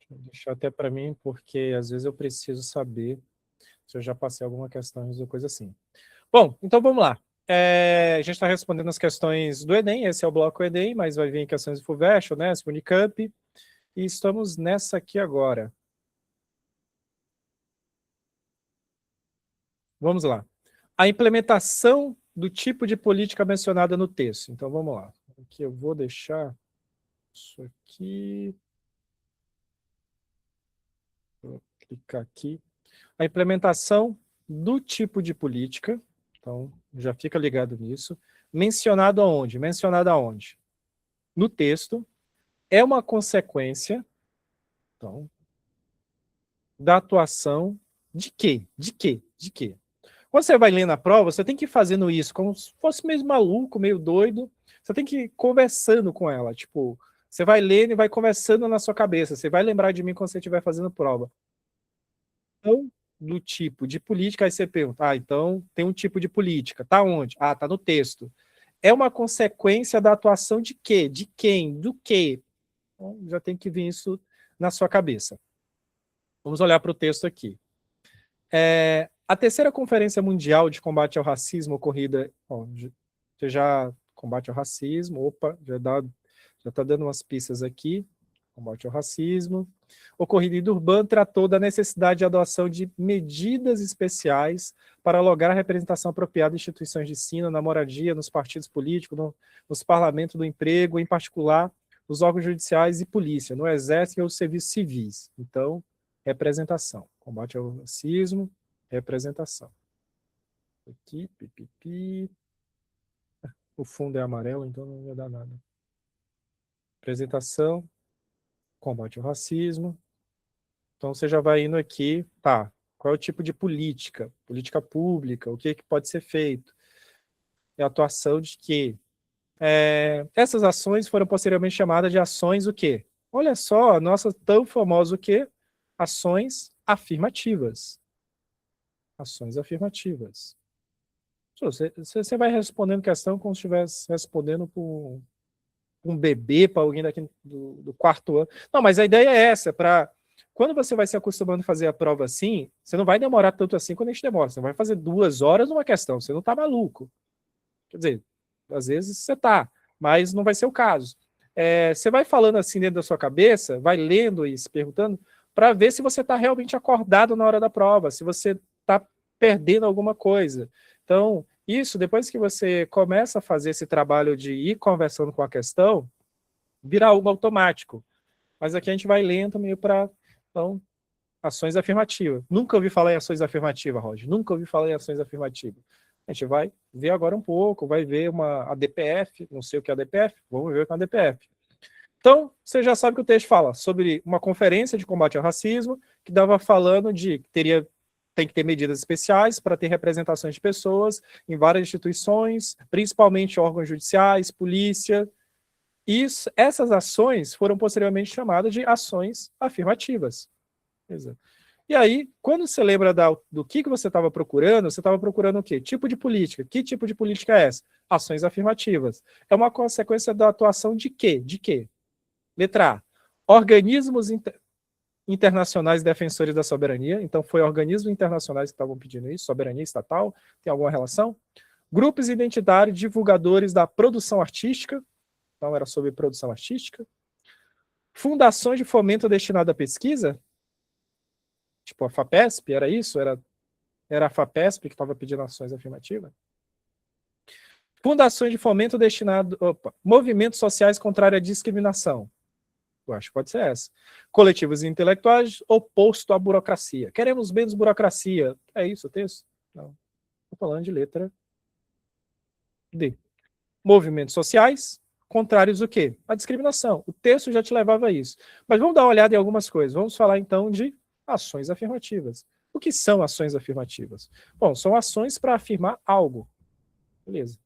Vou deixar até para mim, porque às vezes eu preciso saber se eu já passei alguma questão ou coisa assim. Bom, então vamos lá. A gente está respondendo as questões do Enem, esse é o bloco Enem, mas vai vir questões do FUVEST, Unesp, Unicamp, e estamos nessa aqui agora. Vamos lá. A implementação do tipo de política mencionada no texto. Então vamos lá. Aqui eu vou deixar isso aqui. Vou clicar aqui. A implementação do tipo de política, então já fica ligado nisso. Mencionado aonde? Mencionado aonde? No texto, é uma consequência, então, da atuação de quê? De quê? De quê? Quando você vai ler na prova, você tem que ir fazendo isso como se fosse meio maluco, meio doido. Você tem que ir conversando com ela. Tipo, você vai lendo e vai conversando na sua cabeça. Você vai lembrar de mim quando você estiver fazendo prova. Então, do tipo de política, aí você pergunta, então tem um tipo de política. Tá onde? Ah, tá no texto. É uma consequência da atuação de quê? De quem? Do quê? Então, já tem que vir isso na sua cabeça. Vamos olhar para o texto aqui. A terceira Conferência Mundial de Combate ao Racismo ocorrida... Você já combate ao racismo, já está dando umas pistas aqui. Combate ao racismo. Ocorrida em Durban tratou da necessidade de adoção de medidas especiais para lograr a representação apropriada em instituições de ensino, na moradia, nos partidos políticos, nos parlamentos do emprego, em particular, nos órgãos judiciais e polícia, no exército e os serviços civis. Então, representação. Combate ao racismo, representação. Aqui, pipipi. O fundo é amarelo, então não vai dar nada. Representação, combate ao racismo. Então você já vai indo aqui, tá, qual é o tipo de política? Política pública, o que pode ser feito? É a atuação de quê? Essas ações foram posteriormente chamadas de ações o quê? Olha só, a nossa tão famosa o quê? Ações afirmativas. Ações afirmativas. Você vai respondendo questão como se estivesse respondendo para um bebê, para alguém daqui do quarto ano. Não, mas a ideia é essa, para quando você vai se acostumando a fazer a prova assim, você não vai demorar tanto assim quando a gente demora. Você vai fazer 2 horas numa questão, você não está maluco. Quer dizer, às vezes você está, mas não vai ser o caso. Você vai falando assim dentro da sua cabeça, vai lendo e se perguntando, para ver se você está realmente acordado na hora da prova, se você está perdendo alguma coisa. Então, isso, depois que você começa a fazer esse trabalho de ir conversando com a questão, vira algo automático. Mas aqui a gente vai lento meio para, então, ações afirmativas. Nunca ouvi falar em ações afirmativas, Roger. Nunca ouvi falar em ações afirmativas. A gente vai ver agora um pouco, vai ver a DPF, não sei o que é a DPF, vamos ver o que é a DPF. Então, você já sabe que o texto fala sobre uma conferência de combate ao racismo, que estava falando de que tem que ter medidas especiais para ter representações de pessoas em várias instituições, principalmente órgãos judiciais, polícia. Essas ações foram posteriormente chamadas de ações afirmativas. Exato. E aí, quando você lembra do que você estava procurando o quê? Tipo de política. Que tipo de política é essa? Ações afirmativas. É uma consequência da atuação de quê? De quê? Letra A. Organismos internacionais defensores da soberania. Então, foi organismos internacionais que estavam pedindo isso, soberania estatal. Tem alguma relação? Grupos identitários divulgadores da produção artística. Então, era sobre produção artística. Fundações de fomento destinada à pesquisa. Tipo a FAPESP, era isso? Era a FAPESP que estava pedindo ações afirmativas? Fundações de fomento destinado... movimentos sociais contrários à discriminação. Eu acho que pode ser essa. Coletivos intelectuais oposto à burocracia. Queremos menos burocracia. É isso o texto? Não. Estou falando de letra D. Movimentos sociais contrários o quê? A discriminação. O texto já te levava a isso. Mas vamos dar uma olhada em algumas coisas. Vamos falar então de ações afirmativas. O que são ações afirmativas? Bom, são ações para afirmar algo. Beleza.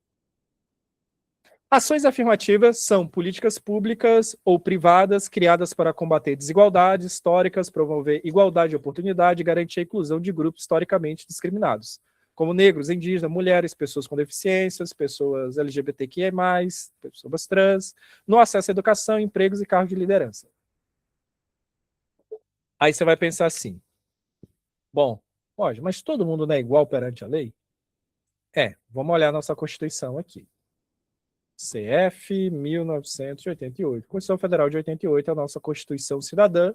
Ações afirmativas são políticas públicas ou privadas criadas para combater desigualdades históricas, promover igualdade de oportunidade e garantir a inclusão de grupos historicamente discriminados, como negros, indígenas, mulheres, pessoas com deficiências, pessoas LGBTQI+, pessoas trans, no acesso à educação, empregos e cargos de liderança. Aí você vai pensar assim, bom, pode, mas todo mundo não é igual perante a lei? Vamos olhar a nossa Constituição aqui. CF 1988. Constituição Federal de 88 é a nossa Constituição Cidadã,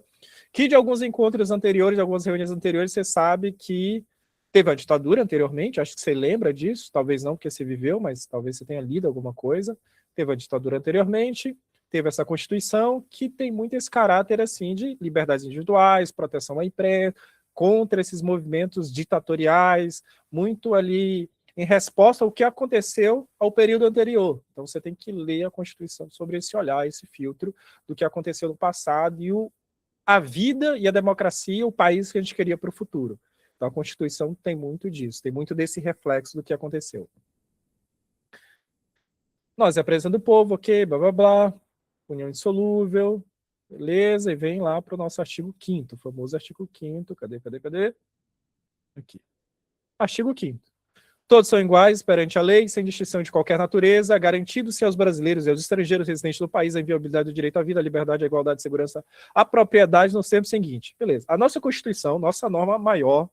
que de alguns encontros anteriores, de algumas reuniões anteriores, você sabe que teve a ditadura anteriormente, acho que você lembra disso, talvez não porque você viveu, mas talvez você tenha lido alguma coisa. Teve a ditadura anteriormente, teve essa Constituição que tem muito esse caráter assim de liberdades individuais, proteção à imprensa, contra esses movimentos ditatoriais, muito ali em resposta ao que aconteceu ao período anterior. Então você tem que ler a Constituição sobre esse olhar, esse filtro do que aconteceu no passado e a vida e a democracia, o país que a gente queria para o futuro. Então a Constituição tem muito disso, tem muito desse reflexo do que aconteceu. Nós representando o povo, ok, blá blá blá, união insolúvel, beleza, e vem lá para o nosso artigo 5º, o famoso artigo 5º, cadê? Aqui. Artigo 5º. Todos são iguais perante a lei, sem distinção de qualquer natureza, garantido-se aos brasileiros e aos estrangeiros residentes do país a inviolabilidade do direito à vida, à liberdade, à igualdade, à segurança, à propriedade no tempo seguinte. Beleza. A nossa Constituição, nossa norma maior,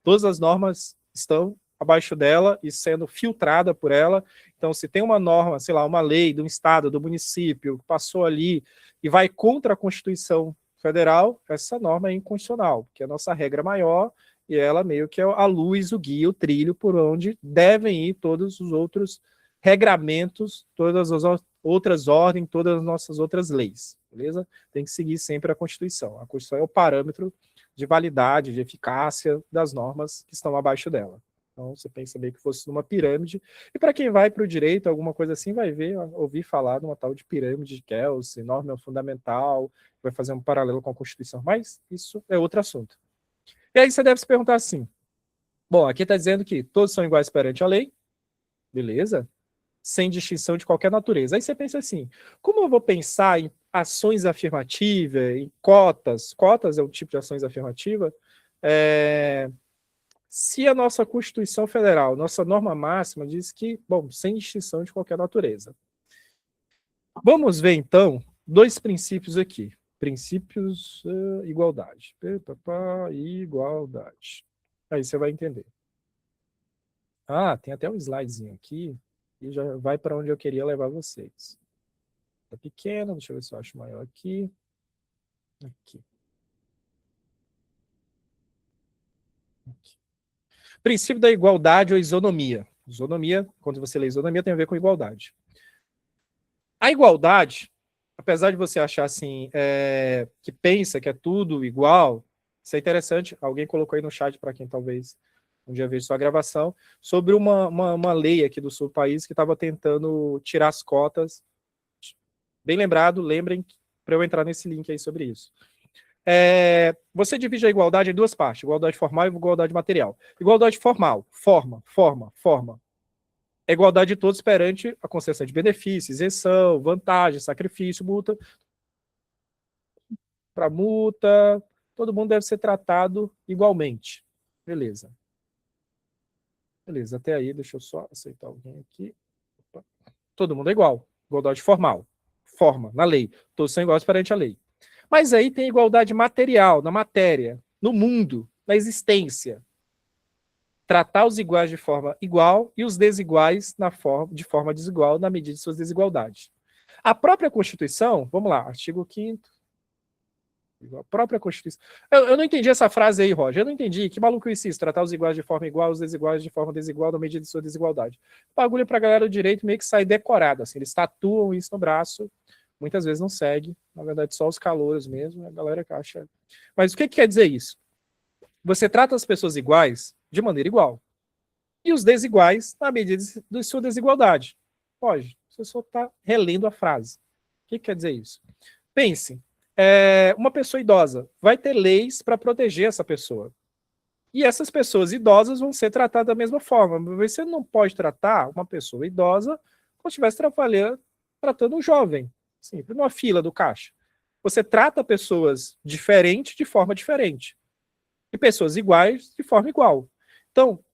todas as normas estão abaixo dela e sendo filtrada por ela. Então, se tem uma norma, sei lá, uma lei do estado, do município, que passou ali e vai contra a Constituição Federal, essa norma é inconstitucional, porque a nossa regra maior e ela meio que é a luz, o guia, o trilho por onde devem ir todos os outros regramentos, todas as outras ordens, todas as nossas outras leis, beleza? Tem que seguir sempre a Constituição. A Constituição é o parâmetro de validade, de eficácia das normas que estão abaixo dela. Então, você pensa meio que fosse numa pirâmide. E para quem vai para o direito, alguma coisa assim, vai ouvir falar de uma tal de pirâmide de Kelsen, norma fundamental, vai fazer um paralelo com a Constituição. Mas isso é outro assunto. E aí você deve se perguntar assim, bom, aqui está dizendo que todos são iguais perante a lei, beleza? Sem distinção de qualquer natureza. Aí você pensa assim, como eu vou pensar em ações afirmativas, em cotas é um tipo de ações afirmativas, se a nossa Constituição Federal, nossa norma máxima, diz que, bom, sem distinção de qualquer natureza. Vamos ver, então, dois princípios aqui. Princípios, igualdade. Igualdade. Aí você vai entender. Ah, tem até um slidezinho aqui, e já vai para onde eu queria levar vocês. Tá pequeno, deixa eu ver se eu acho maior aqui. Aqui. Princípio da igualdade ou isonomia. Isonomia, quando você lê isonomia, tem a ver com igualdade. A igualdade, apesar de você achar assim, que pensa que é tudo igual, isso é interessante, alguém colocou aí no chat para quem talvez um dia veja sua gravação, sobre uma lei aqui do sul do país que estava tentando tirar as cotas. Bem lembrado, lembrem para eu entrar nesse link aí sobre isso. Você divide a igualdade em duas partes, igualdade formal e igualdade material. Igualdade formal, forma. É igualdade de todos perante a concessão de benefícios, isenção, vantagem, sacrifício, multa. Para multa, todo mundo deve ser tratado igualmente. Beleza. Beleza, até aí, deixa eu só aceitar alguém aqui. Opa. Todo mundo é igual. Igualdade formal. Forma, na lei. Todos são iguais perante a lei. Mas aí tem igualdade material, na matéria, no mundo, na existência. Tratar os iguais de forma igual e os desiguais de forma desigual na medida de suas desigualdades. A própria Constituição, vamos lá, artigo 5º, a própria Constituição. Eu não entendi essa frase aí, Roger, eu não entendi. Que maluco isso? Tratar os iguais de forma igual, os desiguais de forma desigual na medida de sua desigualdade. O bagulho pra galera do direito meio que sai decorado, assim, eles tatuam isso no braço, muitas vezes não segue, na verdade só os calouros mesmo, a galera que acha... Mas o que quer dizer isso? Você trata as pessoas iguais de maneira igual. E os desiguais na medida de sua desigualdade. Pode, você só está relendo a frase. O que quer dizer isso? Pense, uma pessoa idosa vai ter leis para proteger essa pessoa. E essas pessoas idosas vão ser tratadas da mesma forma. Você não pode tratar uma pessoa idosa como se estivesse tratando um jovem, sempre numa fila do caixa. Você trata pessoas diferentes de forma diferente. E pessoas iguais de forma igual. Então,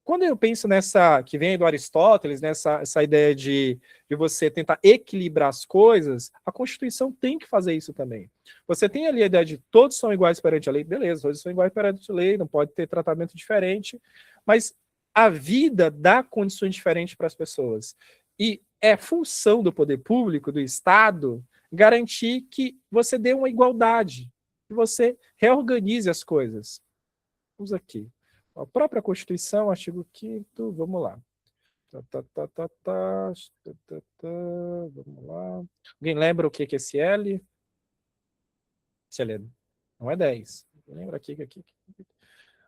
quando eu penso nessa, que vem do Aristóteles, nessa essa ideia de você tentar equilibrar as coisas, a Constituição tem que fazer isso também. Você tem ali a ideia de todos são iguais perante a lei, beleza, todos são iguais perante a lei, não pode ter tratamento diferente, mas a vida dá condições diferentes para as pessoas. E é função do poder público, do Estado, garantir que você dê uma igualdade, que você reorganize as coisas. Vamos aqui. A própria Constituição, artigo 5º, vamos lá. Vamos lá. Alguém lembra o que é esse L? Esse L não é 10. Lembra aqui.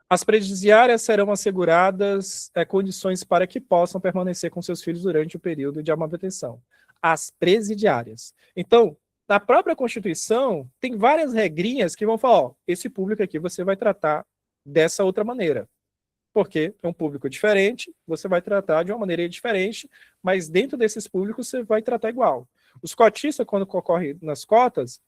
As presidiárias serão asseguradas condições para que possam permanecer com seus filhos durante o período de manutenção. As presidiárias. Então, na própria Constituição, tem várias regrinhas que vão falar, ó, esse público aqui você vai tratar dessa outra maneira. Porque é um público diferente, você vai tratar de uma maneira diferente, mas dentro desses públicos você vai tratar igual. Os cotistas, quando ocorre nas cotas,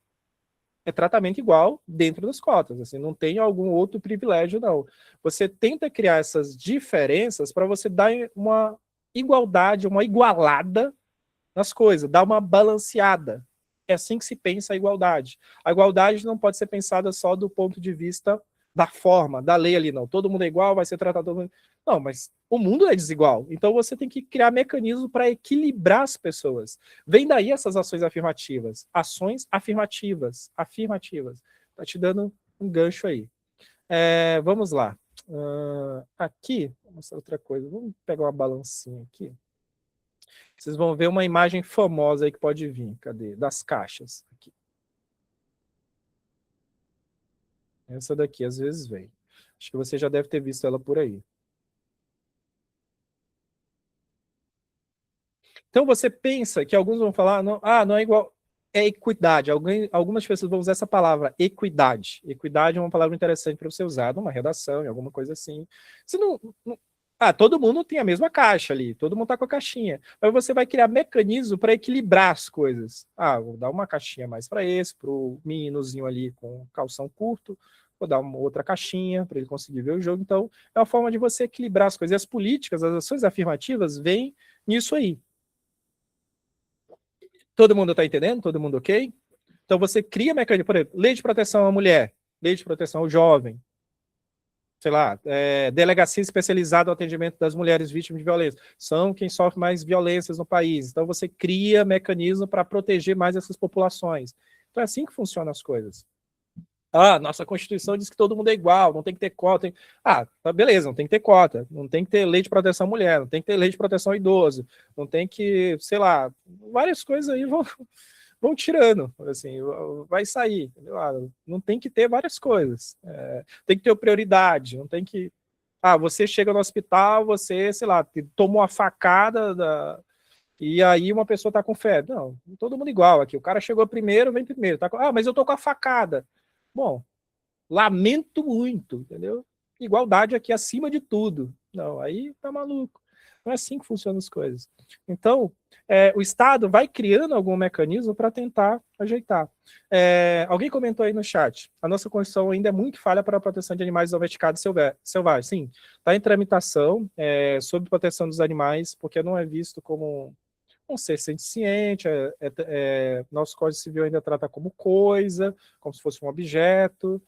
é tratamento igual dentro das cotas, assim, não tem algum outro privilégio, não. Você tenta criar essas diferenças para você dar uma igualdade, uma igualada nas coisas, dar uma balanceada. É assim que se pensa a igualdade. A igualdade não pode ser pensada só do ponto de vista da forma, da lei ali, não. Todo mundo é igual, vai ser tratado todo mundo. Não, mas o mundo é desigual. Então você tem que criar mecanismos para equilibrar as pessoas. Vem daí essas ações afirmativas. Ações afirmativas. Afirmativas. Tá te dando um gancho aí. Vamos lá. Aqui, vou mostrar outra coisa. Vamos pegar uma balancinha aqui. Vocês vão ver uma imagem famosa aí que pode vir. Cadê? Das caixas. Aqui. Essa daqui às vezes vem. Acho que você já deve ter visto ela por aí. Então você pensa que alguns vão falar, não é igual, é equidade. Algumas pessoas vão usar essa palavra, equidade. Equidade é uma palavra interessante para você usar numa redação, em alguma coisa assim. Você todo mundo tem a mesma caixa ali, todo mundo está com a caixinha. Mas você vai criar mecanismo para equilibrar as coisas. Vou dar uma caixinha mais para esse, para o meninozinho ali com calção curto, vou dar uma outra caixinha para ele conseguir ver o jogo. Então, é uma forma de você equilibrar as coisas. E as políticas, as ações afirmativas vêm nisso aí. Todo mundo está entendendo? Todo mundo ok? Então você cria mecanismo, por exemplo, lei de proteção à mulher, lei de proteção ao jovem, sei lá, delegacia especializada no atendimento das mulheres vítimas de violência. São quem sofre mais violências no país. Então você cria mecanismo para proteger mais essas populações. Então é assim que funcionam as coisas. Nossa Constituição diz que todo mundo é igual, não tem que ter cota. Tá beleza, não tem que ter cota, não tem que ter lei de proteção à mulher, não tem que ter lei de proteção ao idoso, não tem que, sei lá, várias coisas aí vão tirando, assim, vai sair. Não tem que ter várias coisas. Tem que ter prioridade, não tem que... você chega no hospital, você, sei lá, tomou a facada e aí uma pessoa tá com febre. Não, todo mundo igual aqui. O cara chegou primeiro, vem primeiro. Mas eu tô com a facada. Bom, lamento muito, entendeu? Igualdade aqui acima de tudo. Não, aí tá maluco. Não é assim que funcionam as coisas. Então, o Estado vai criando algum mecanismo para tentar ajeitar. Alguém comentou aí no chat, a nossa Constituição ainda é muito falha para a proteção de animais domesticados selvagens. Sim, está em tramitação sobre proteção dos animais, porque não é visto como um ser senciente, nosso Código Civil ainda trata como coisa, como se fosse um objeto.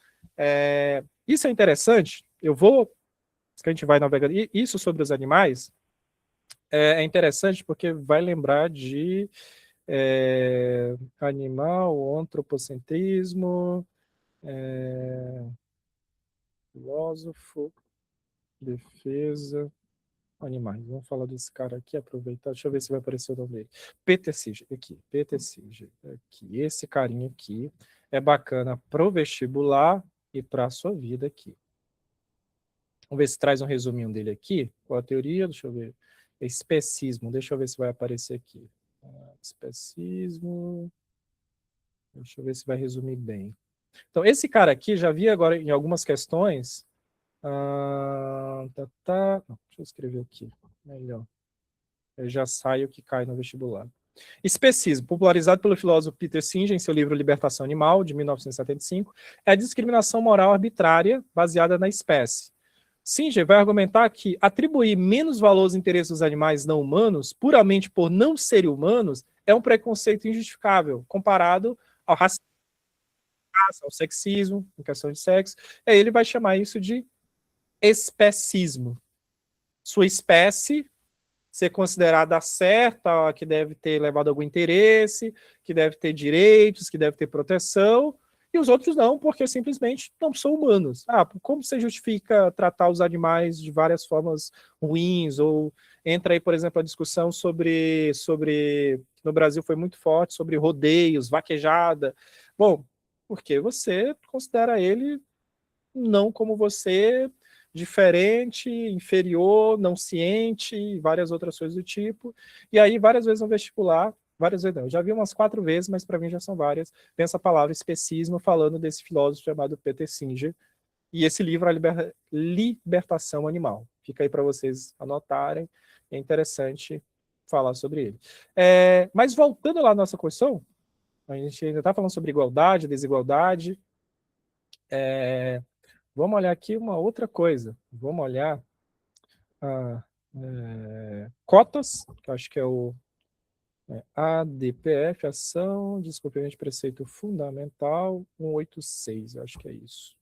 Isso é interessante, que a gente vai navegando, isso sobre os animais, é interessante porque vai lembrar de animal, antropocentrismo, filósofo, defesa, animais. Vamos falar desse cara aqui, aproveitar, deixa eu ver se vai aparecer o nome dele. Peter Singer, aqui, Peter Singer, aqui, esse carinha aqui é bacana pro vestibular e para a sua vida aqui. Vamos ver se traz um resuminho dele aqui. Qual a teoria? Deixa eu ver. Especismo. Deixa eu ver se vai aparecer aqui. Especismo. Deixa eu ver se vai resumir bem. Então, esse cara aqui, já vi agora em algumas questões. Não, deixa eu escrever aqui. Melhor. Eu já saio que cai no vestibular. Especismo, popularizado pelo filósofo Peter Singer em seu livro Libertação Animal, de 1975, é a discriminação moral arbitrária baseada na espécie. Singer vai argumentar que atribuir menos valor aos interesses dos animais não humanos, puramente por não serem humanos, é um preconceito injustificável, comparado ao racismo, ao sexismo, em questão de sexo. Aí ele vai chamar isso de especismo. Sua espécie ser considerada certa, que deve ter levado algum interesse, que deve ter direitos, que deve ter proteção, e os outros não, porque simplesmente não são humanos. Como você justifica tratar os animais de várias formas ruins? Ou entra aí, por exemplo, a discussão sobre no Brasil foi muito forte, sobre rodeios, vaquejada. Bom, porque você considera ele não como você, diferente, inferior, não ciente, e várias outras coisas do tipo. E aí, várias vezes no vestibular, várias vezes não, eu já vi umas 4 vezes, mas para mim já são várias, tem essa palavra especismo falando desse filósofo chamado Peter Singer, e esse livro, A Libertação Animal. Fica aí para vocês anotarem, é interessante falar sobre ele. Mas voltando lá à nossa questão, a gente ainda está falando sobre igualdade, desigualdade. Vamos olhar aqui uma outra coisa. Vamos olhar cotas, que eu acho que é o ADPF, Ação, Descumprimento de Preceito Fundamental 186, eu acho que é isso.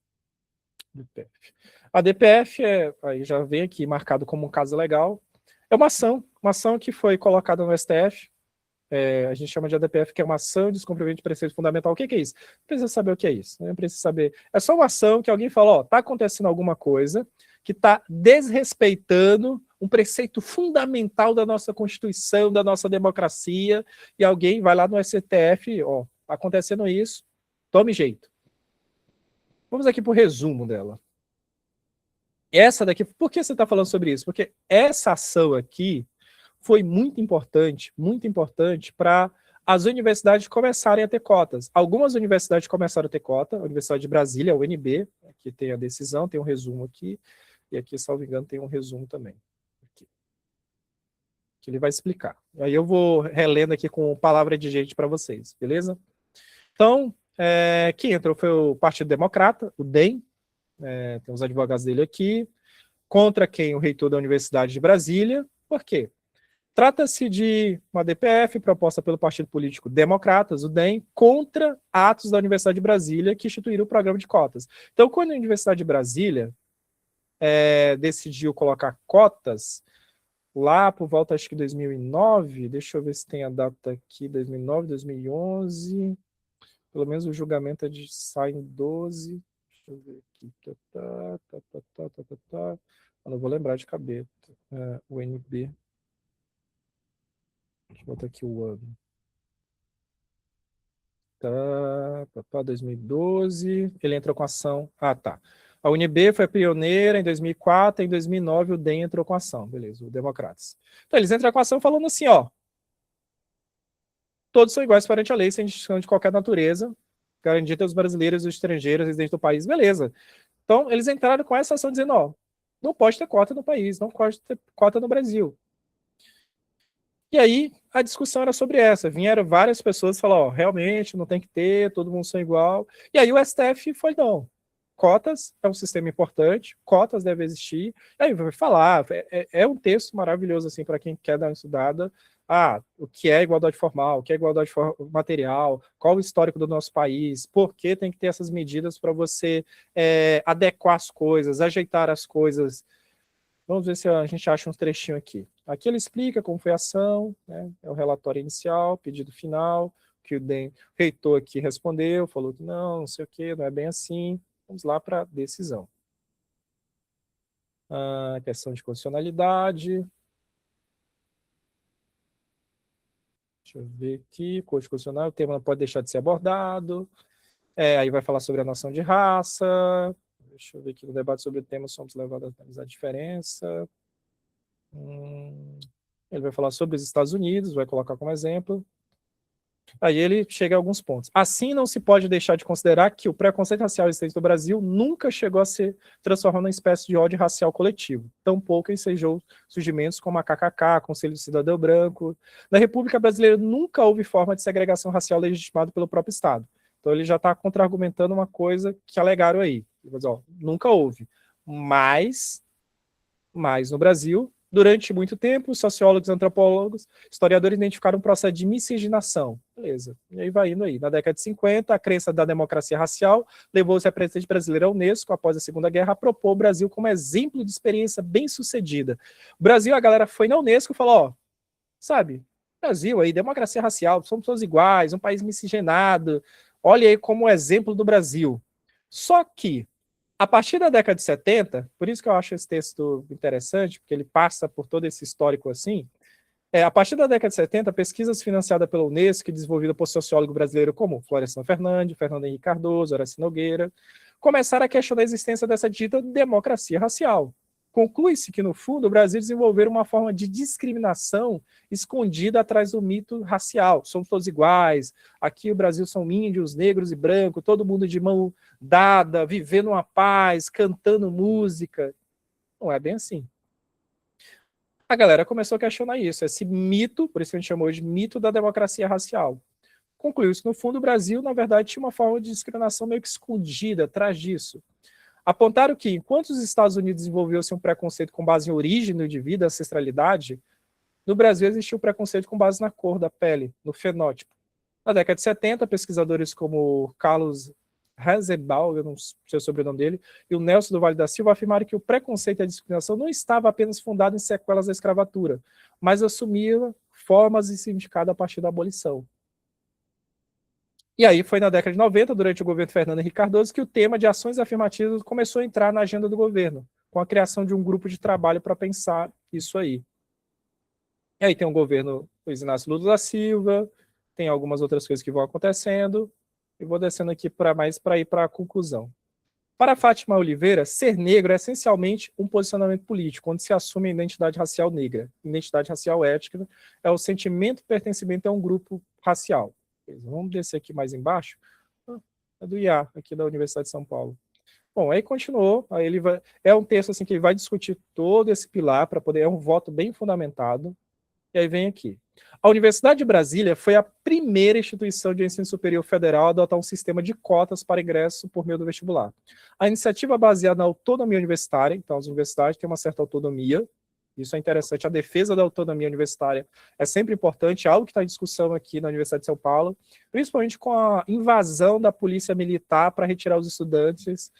DPF. A DPF aí já vem aqui marcado como um caso legal. É uma ação que foi colocada no STF. A gente chama de ADPF, que é uma ação de descumprimento de preceito fundamental. O que é isso? Não precisa saber o que é isso. Não precisa saber. É só uma ação que alguém fala, está acontecendo alguma coisa que está desrespeitando um preceito fundamental da nossa Constituição, da nossa democracia, e alguém vai lá no STF, acontecendo isso, tome jeito. Vamos aqui para o resumo dela. Essa daqui, por que você está falando sobre isso? Porque essa ação aqui foi muito importante para as universidades começarem a ter cotas. Algumas universidades começaram a ter cota, a Universidade de Brasília, a UNB, que tem a decisão, tem um resumo aqui, e aqui, salvo engano, tem um resumo também. Aqui, que ele vai explicar. Aí eu vou relendo aqui com palavra de gente para vocês, beleza? Então, quem entrou foi o Partido Democrata, o DEM, tem os advogados dele aqui, contra quem? O reitor da Universidade de Brasília. Por quê? Trata-se de uma DPF proposta pelo Partido Político Democratas, o DEM, contra atos da Universidade de Brasília que instituíram o programa de cotas. Então, quando a Universidade de Brasília decidiu colocar cotas, lá por volta, acho que 2009, deixa eu ver se tem a data aqui, 2009, 2011, pelo menos o julgamento sai em 12, deixa eu ver aqui, eu não vou lembrar de cabeça, o NB. Deixa eu botar aqui o ano. 2012. Ele entrou com ação. Tá. A UNB foi pioneira em 2004, em 2009 o DEM entrou com ação. Beleza, o Democratas. Então eles entram com ação falando assim, todos são iguais perante a lei, sem distinção de qualquer natureza, garantir aos brasileiros e os estrangeiros residentes do país. Beleza. Então eles entraram com essa ação dizendo, não pode ter cota no país, não pode ter cota no Brasil. E aí, a discussão era sobre essa. Vieram várias pessoas e falaram, realmente, não tem que ter, todo mundo são igual. E aí o STF foi, não. Cotas é um sistema importante, cotas devem existir. E aí vai falar, é um texto maravilhoso, assim, para quem quer dar uma estudada. O que é igualdade formal, o que é igualdade material, qual o histórico do nosso país, por que tem que ter essas medidas para você adequar as coisas, ajeitar as coisas. Vamos ver se a gente acha uns trechinhos aqui. Aqui ele explica como foi a ação, né? É o relatório inicial, pedido final, que o reitor aqui respondeu, falou que não sei o quê, não é bem assim. Vamos lá para a decisão. Questão de constitucionalidade. Deixa eu ver aqui, Corte Constitucional, o tema não pode deixar de ser abordado. Aí vai falar sobre a noção de raça. Deixa eu ver aqui no debate sobre o tema, somos levados a analisar a diferença. Ele vai falar sobre os Estados Unidos, vai colocar como exemplo. Aí ele chega a alguns pontos. Assim, não se pode deixar de considerar que o preconceito racial existente no Brasil nunca chegou a se transformar numa espécie de ódio racial coletivo. Tampouco ensejou surgimentos como a KKK, Conselho do Cidadão Branco. Na República Brasileira nunca houve forma de segregação racial legitimada pelo próprio Estado. Então ele já está contra-argumentando uma coisa que alegaram aí. Nunca houve. Mas Mas no Brasil, durante muito tempo, sociólogos, antropólogos, historiadores identificaram um processo de miscigenação. Beleza. E aí vai indo aí. Na década de 50, a crença da democracia racial levou os representantes brasileiros à Unesco, após a Segunda Guerra, a propor o Brasil como exemplo de experiência bem-sucedida. O Brasil, a galera foi na Unesco e falou, ó, sabe, Brasil aí, democracia racial, somos todos iguais, um país miscigenado, olha aí como exemplo do Brasil. Só que, a partir da década de 70, por isso que eu acho esse texto interessante, porque ele passa por todo esse histórico assim, a partir da década de 70, pesquisas financiadas pela Unesco e desenvolvidas por sociólogos brasileiros como Florestan Fernandes, Fernando Henrique Cardoso, Horácio Nogueira, começaram a questionar a existência dessa dita democracia racial. Conclui-se que, no fundo, o Brasil desenvolveu uma forma de discriminação escondida atrás do mito racial. Somos todos iguais, aqui o Brasil são índios, negros e brancos, todo mundo de mão dada, vivendo uma paz, cantando música. Não é bem assim. A galera começou a questionar isso, esse mito, por isso que a gente chamou de mito da democracia racial. Concluiu-se que, no fundo, o Brasil, na verdade, tinha uma forma de discriminação meio que escondida atrás disso. Apontaram que, enquanto os Estados Unidos desenvolveu-se um preconceito com base em origem do indivíduo, ancestralidade, no Brasil existiu um preconceito com base na cor da pele, no fenótipo. Na década de 70, pesquisadores como Carlos Razenbaum, eu não sei o sobrenome dele, e o Nelson do Vale da Silva afirmaram que o preconceito e a discriminação não estava apenas fundado em sequelas da escravatura, mas assumia formas e significado a partir da abolição. E aí foi na década de 90, durante o governo Fernando Henrique Cardoso, que o tema de ações afirmativas começou a entrar na agenda do governo, com a criação de um grupo de trabalho para pensar isso aí. E aí tem o governo Luiz Inácio Lula da Silva, tem algumas outras coisas que vão acontecendo, e vou descendo aqui para ir para a conclusão. Para Fátima Oliveira, ser negro é essencialmente um posicionamento político, onde se assume a identidade racial negra. Identidade racial étnica é o sentimento de pertencimento a um grupo racial. Vamos descer aqui mais embaixo. É do IA, aqui da Universidade de São Paulo. Bom, aí continuou, aí ele vai, é um texto assim que ele vai discutir todo esse pilar para poder, é um voto bem fundamentado. E aí vem aqui. A Universidade de Brasília foi a primeira instituição de ensino superior federal a adotar um sistema de cotas para ingresso por meio do vestibular. A iniciativa é baseada na autonomia universitária, então as universidades têm uma certa autonomia, isso é interessante, a defesa da autonomia universitária é sempre importante, algo que está em discussão aqui na Universidade de São Paulo, principalmente com a invasão da polícia militar para retirar os estudantes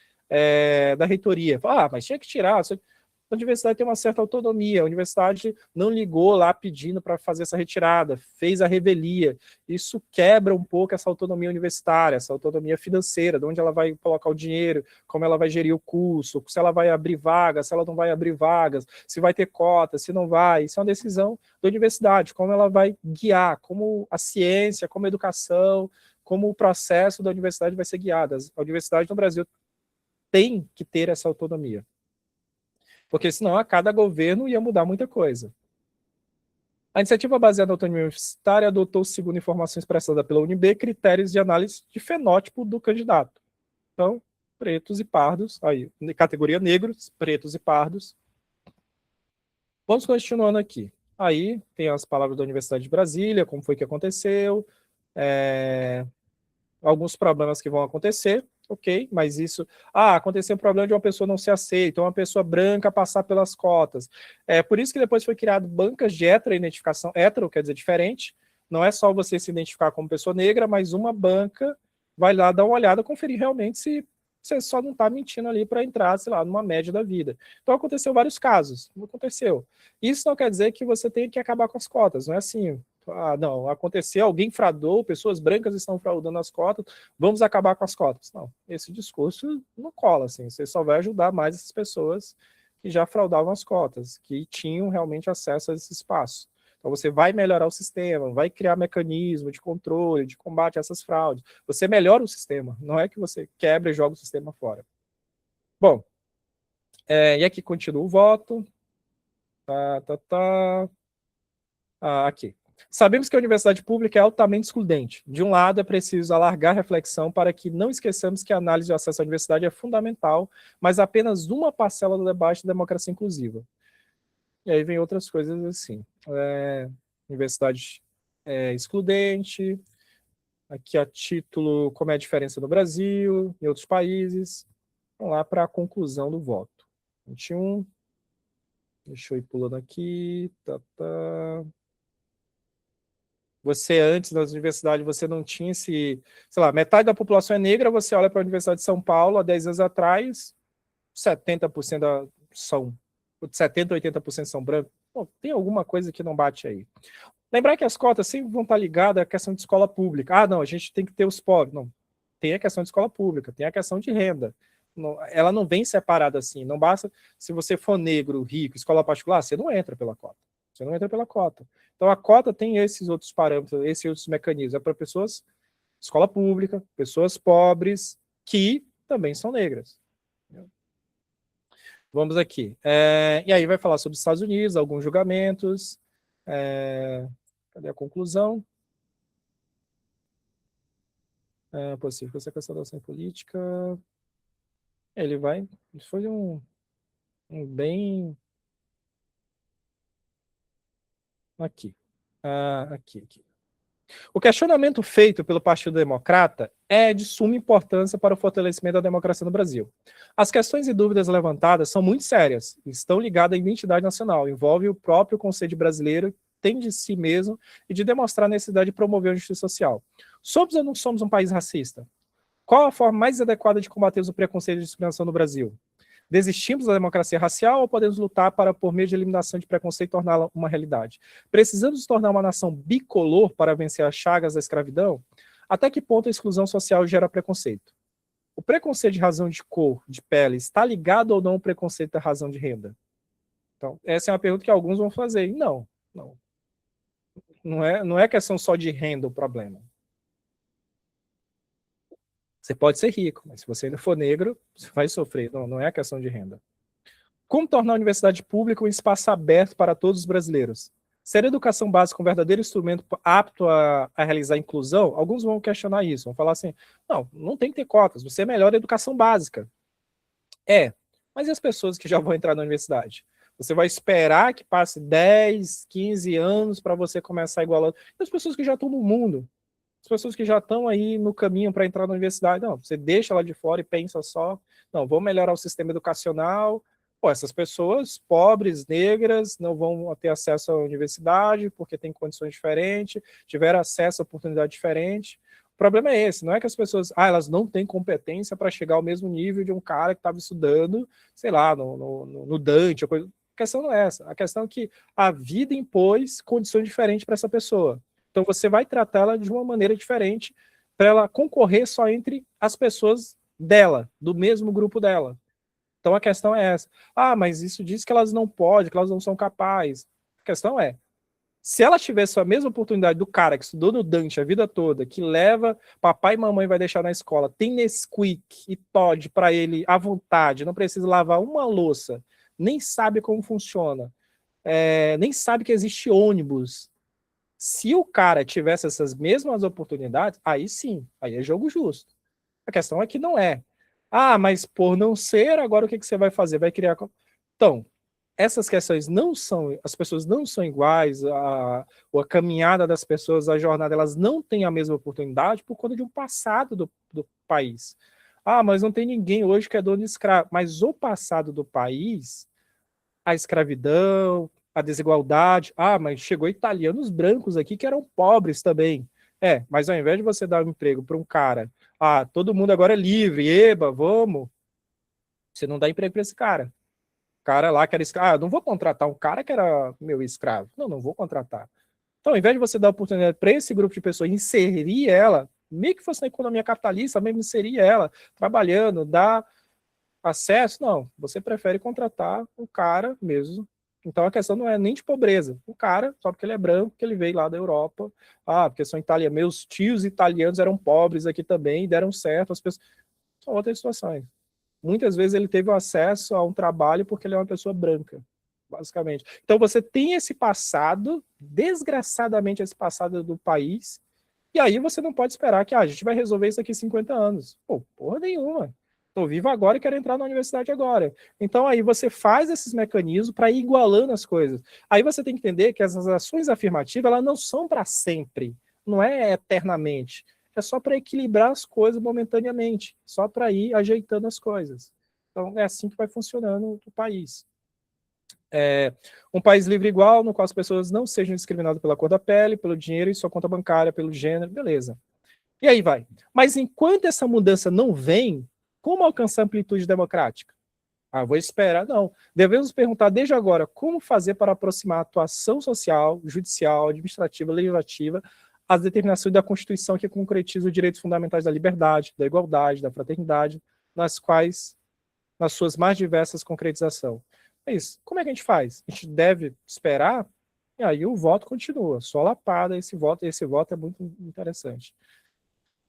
da reitoria. Mas tinha que tirar, a universidade tem uma certa autonomia, a universidade não ligou lá pedindo para fazer essa retirada, fez a revelia. Isso quebra um pouco essa autonomia universitária, essa autonomia financeira, de onde ela vai colocar o dinheiro, como ela vai gerir o curso, se ela vai abrir vagas, se ela não vai abrir vagas, se vai ter cota, se não vai. Isso é uma decisão da universidade, como ela vai guiar, como a ciência, como a educação, como o processo da universidade vai ser guiado. A universidade no Brasil tem que ter essa autonomia, porque senão a cada governo ia mudar muita coisa. A iniciativa baseada na autonomia universitária adotou, segundo informações prestadas pela UNB, critérios de análise de fenótipo do candidato. Então, pretos e pardos, aí, categoria negros, pretos e pardos. Vamos continuando aqui. Aí tem as palavras da Universidade de Brasília, como foi que aconteceu, alguns problemas que vão acontecer, ok, mas isso... aconteceu um problema de uma pessoa não ser aceita, uma pessoa branca passar pelas cotas. Por isso que depois foi criado bancas de heteroidentificação, hetero quer dizer diferente, não é só você se identificar como pessoa negra, mas uma banca vai lá dar uma olhada, conferir realmente se você só não está mentindo ali para entrar, sei lá, numa média da vida. Então aconteceu vários casos, não aconteceu. Isso não quer dizer que você tem que acabar com as cotas, não é assim... não, aconteceu, alguém fraudou, pessoas brancas estão fraudando as cotas, vamos acabar com as cotas. Não, esse discurso não cola, assim, você só vai ajudar mais essas pessoas que já fraudavam as cotas, que tinham realmente acesso a esse espaço. Então você vai melhorar o sistema, vai criar mecanismo de controle, de combate a essas fraudes. Você melhora o sistema, não é que você quebra e joga o sistema fora. Bom, e aqui continua o voto. Aqui. Sabemos que a universidade pública é altamente excludente. De um lado, é preciso alargar a reflexão para que não esqueçamos que a análise de acesso à universidade é fundamental, mas apenas uma parcela do debate da democracia inclusiva. E aí vem outras coisas assim. Universidade excludente, aqui a título como é a diferença no Brasil, em outros países. Vamos lá para a conclusão do voto. 21. Deixa eu ir pulando aqui. Tá. Você, antes das universidades, você não tinha esse... Sei lá, metade da população é negra, você olha para a Universidade de São Paulo, há 10 anos atrás, 70% são... 70%, 80% são brancos. Bom, tem alguma coisa que não bate aí. Lembrar que as cotas sempre vão estar ligadas à questão de escola pública. Ah, não, a gente tem que ter os pobres. Não, tem a questão de escola pública, tem a questão de renda. Não, ela não vem separada assim. Não basta, se você for negro, rico, escola particular, você não entra pela cota. Você não entra pela cota. Então a cota tem esses outros parâmetros, esses outros mecanismos. É para pessoas, escola pública, pessoas pobres, que também são negras. Vamos aqui. E aí vai falar sobre os Estados Unidos, alguns julgamentos. Cadê a conclusão? Possível sequestração da ação política. Ele vai... Foi um bem... Aqui. Aqui. O questionamento feito pelo Partido Democrata é de suma importância para o fortalecimento da democracia no Brasil. As questões e dúvidas levantadas são muito sérias, estão ligadas à identidade nacional, envolve o próprio conceito brasileiro, tem de si mesmo e de demonstrar a necessidade de promover a justiça social. Somos ou não somos um país racista? Qual a forma mais adequada de combater o preconceito e discriminação no Brasil? Desistimos da democracia racial ou podemos lutar para, por meio de eliminação de preconceito, torná-la uma realidade? Precisamos nos tornar uma nação bicolor para vencer as chagas da escravidão? Até que ponto a exclusão social gera preconceito? O preconceito de razão de cor, de pele, está ligado ou não ao preconceito da razão de renda? Então, essa é uma pergunta que alguns vão fazer. Não. Não é questão só de renda o problema. Você pode ser rico, mas se você ainda for negro, você vai sofrer. Não é questão de renda. Como tornar a universidade pública um espaço aberto para todos os brasileiros? Ser a educação básica um verdadeiro instrumento apto a realizar a inclusão? Alguns vão questionar isso, vão falar assim, não tem que ter cotas, você é melhor a educação básica. Mas e as pessoas que já vão entrar na universidade? Você vai esperar que passe 10, 15 anos para você começar a igualar. E as pessoas que já estão no mundo? As pessoas que já estão aí no caminho para entrar na universidade, você deixa lá de fora e pensa só, vou melhorar o sistema educacional. Essas pessoas pobres, negras, não vão ter acesso à universidade porque têm condições diferentes, tiveram acesso a oportunidade diferente. O problema é esse, não é que as pessoas, elas não têm competência para chegar ao mesmo nível de um cara que estava estudando, sei lá, no Dante, a questão não é essa. A questão é que a vida impôs condições diferentes para essa pessoa. Então você vai tratá-la de uma maneira diferente para ela concorrer só entre as pessoas dela, do mesmo grupo dela. Então a questão é essa. Mas isso diz que elas não podem, que elas não são capazes. A questão é, se ela tivesse a mesma oportunidade do cara que estudou no Dante a vida toda, que leva, papai e mamãe vai deixar na escola, tem Nesquik e Toddy para ele à vontade, não precisa lavar uma louça, nem sabe como funciona, nem sabe que existe ônibus. Se o cara tivesse essas mesmas oportunidades, aí sim, aí é jogo justo. A questão é que não é. Mas por não ser, agora o que você vai fazer? Vai criar... Então, essas questões não são... As pessoas não são iguais, a caminhada das pessoas, a jornada, elas não têm a mesma oportunidade por conta de um passado do país. Mas não tem ninguém hoje que é dono de escravo. Mas o passado do país, a escravidão, a desigualdade. Mas chegou italianos brancos aqui que eram pobres também. Mas ao invés de você dar um emprego para um cara, todo mundo agora é livre, eba, vamos, você não dá emprego para esse cara. O cara lá que era escravo, não vou contratar um cara que era meu escravo. Não vou contratar. Então, ao invés de você dar oportunidade para esse grupo de pessoas, inserir ela, meio que fosse na economia capitalista, mesmo inserir ela, trabalhando, dar acesso, não. Você prefere contratar um cara mesmo. Então a questão não é nem de pobreza. O cara, só porque ele é branco, que ele veio lá da Europa. Porque são italianos. Meus tios italianos eram pobres aqui também e deram certo. As pessoas... São outras situações. Muitas vezes ele teve acesso a um trabalho porque ele é uma pessoa branca, basicamente. Então você tem esse passado, desgraçadamente esse passado do país, e aí você não pode esperar que a gente vai resolver isso aqui em 50 anos. Porra nenhuma. Estou vivo agora e quero entrar na universidade agora. Então aí você faz esses mecanismos para ir igualando as coisas. Aí você tem que entender que essas ações afirmativas elas não são para sempre, não é eternamente. É só para equilibrar as coisas momentaneamente, só para ir ajeitando as coisas. Então é assim que vai funcionando o país. Um país livre e igual, no qual as pessoas não sejam discriminadas pela cor da pele, pelo dinheiro e sua conta bancária, pelo gênero, beleza. E aí vai. Mas enquanto essa mudança não vem, como alcançar a amplitude democrática? Vou esperar. Não. Devemos perguntar desde agora como fazer para aproximar a atuação social, judicial, administrativa, legislativa às determinações da Constituição que concretiza os direitos fundamentais da liberdade, da igualdade, da fraternidade, nas suas mais diversas concretizações. É isso. Como é que a gente faz? A gente deve esperar, e aí o voto continua. Só lapada esse voto é muito interessante.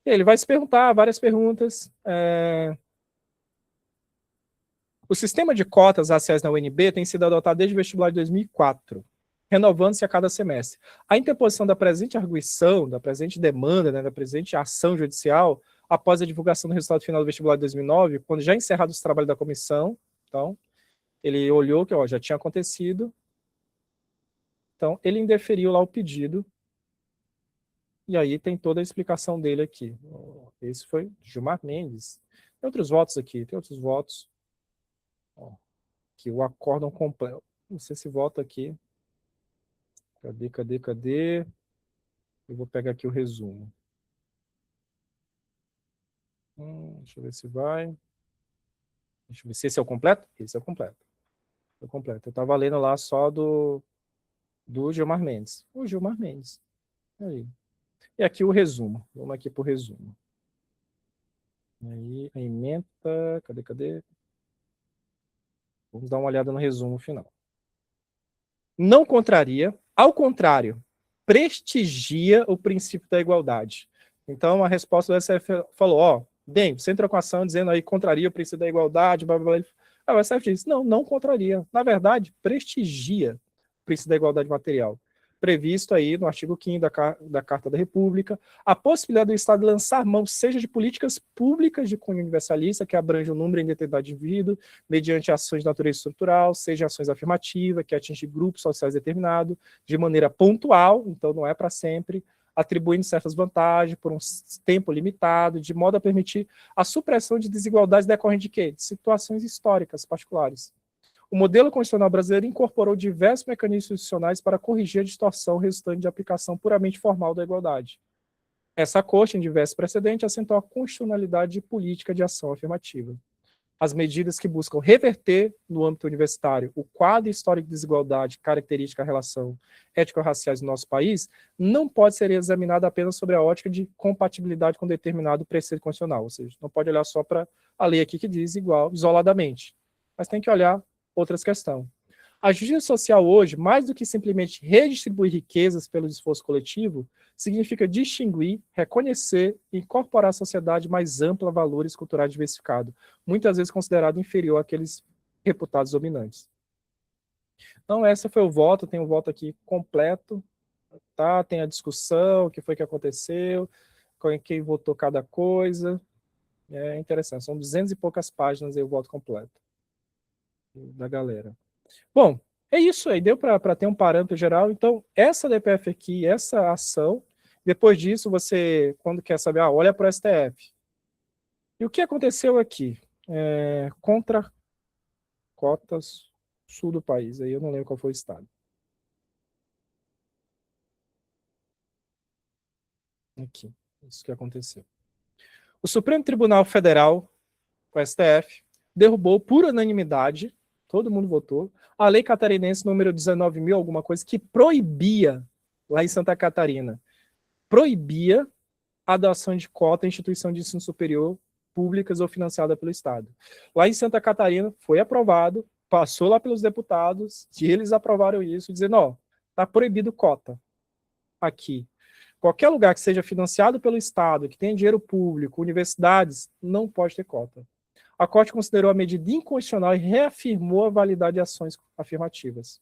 E ele vai se perguntar várias perguntas. O sistema de cotas raciais na UNB tem sido adotado desde o vestibular de 2004, renovando-se a cada semestre. A interposição da presente arguição, da presente demanda, né, da presente ação judicial, após a divulgação do resultado final do vestibular de 2009, quando já encerrados os trabalhos da comissão, então, ele olhou que já tinha acontecido, então ele indeferiu lá o pedido, e aí tem toda a explicação dele aqui. Esse foi Gilmar Mendes. Tem outros votos aqui, tem outros votos. Que o acórdão completo. Não sei se volta aqui. Cadê? Eu vou pegar aqui o resumo. Deixa eu ver se vai. Deixa eu ver se esse é o completo. Esse é o completo. É o completo. Eu estava lendo lá só do Gilmar Mendes. O Gilmar Mendes. Aí. E aqui o resumo. Vamos aqui para o resumo. Aí, a ementa. Cadê? Vamos dar uma olhada no resumo final. Não contraria, ao contrário, prestigia o princípio da igualdade. Então, a resposta do STF falou, bem, você entrou com a ação dizendo aí contraria o princípio da igualdade, blá, blá, blá. O STF disse, não contraria. Na verdade, prestigia o princípio da igualdade material. Previsto aí no artigo 5º da Carta da República, a possibilidade do Estado lançar mão, seja de políticas públicas de cunho universalista, que abrange o número indeterminado de indivíduos, mediante ações de natureza estrutural, seja ações afirmativas, que atingem grupos sociais determinados, de maneira pontual, então não é para sempre, atribuindo certas vantagens por um tempo limitado, de modo a permitir a supressão de desigualdades decorrentes de quê? De situações históricas particulares. O modelo constitucional brasileiro incorporou diversos mecanismos institucionais para corrigir a distorção resultante de aplicação puramente formal da igualdade. Essa Corte, em diversos precedentes, assentou a constitucionalidade de política de ação afirmativa. As medidas que buscam reverter, no âmbito universitário, o quadro histórico de desigualdade característica da relação étnico-raciais no nosso país, não pode ser examinada apenas sobre a ótica de compatibilidade com determinado preceito constitucional, ou seja, não pode olhar só para a lei aqui que diz igual, isoladamente, mas tem que olhar outras questões. A justiça social hoje, mais do que simplesmente redistribuir riquezas pelo esforço coletivo, significa distinguir, reconhecer e incorporar à sociedade mais ampla valores culturais diversificados, muitas vezes considerado inferior àqueles reputados dominantes. Então, esse foi o voto, tem um voto aqui completo, tá? Tem a discussão, o que foi que aconteceu, quem votou cada coisa. É interessante, são 200 e poucas páginas aí o voto completo da galera. Bom, é isso aí, deu para ter um parâmetro geral. Então, essa DPF aqui, essa ação, depois disso, você, quando quer saber, olha para o STF. E o que aconteceu aqui? Contra cotas sul do país, aí eu não lembro qual foi o estado. Aqui, isso que aconteceu. O Supremo Tribunal Federal, o STF, derrubou por unanimidade, todo mundo votou, a lei catarinense número 19.000, alguma coisa, que proibia, lá em Santa Catarina, proibia a adoção de cota em instituição de ensino superior públicas ou financiada pelo Estado. Lá em Santa Catarina foi aprovado, passou lá pelos deputados, e eles aprovaram isso, dizendo, está proibido cota aqui. Qualquer lugar que seja financiado pelo Estado, que tenha dinheiro público, universidades, não pode ter cota. A Corte considerou a medida inconstitucional e reafirmou a validade de ações afirmativas.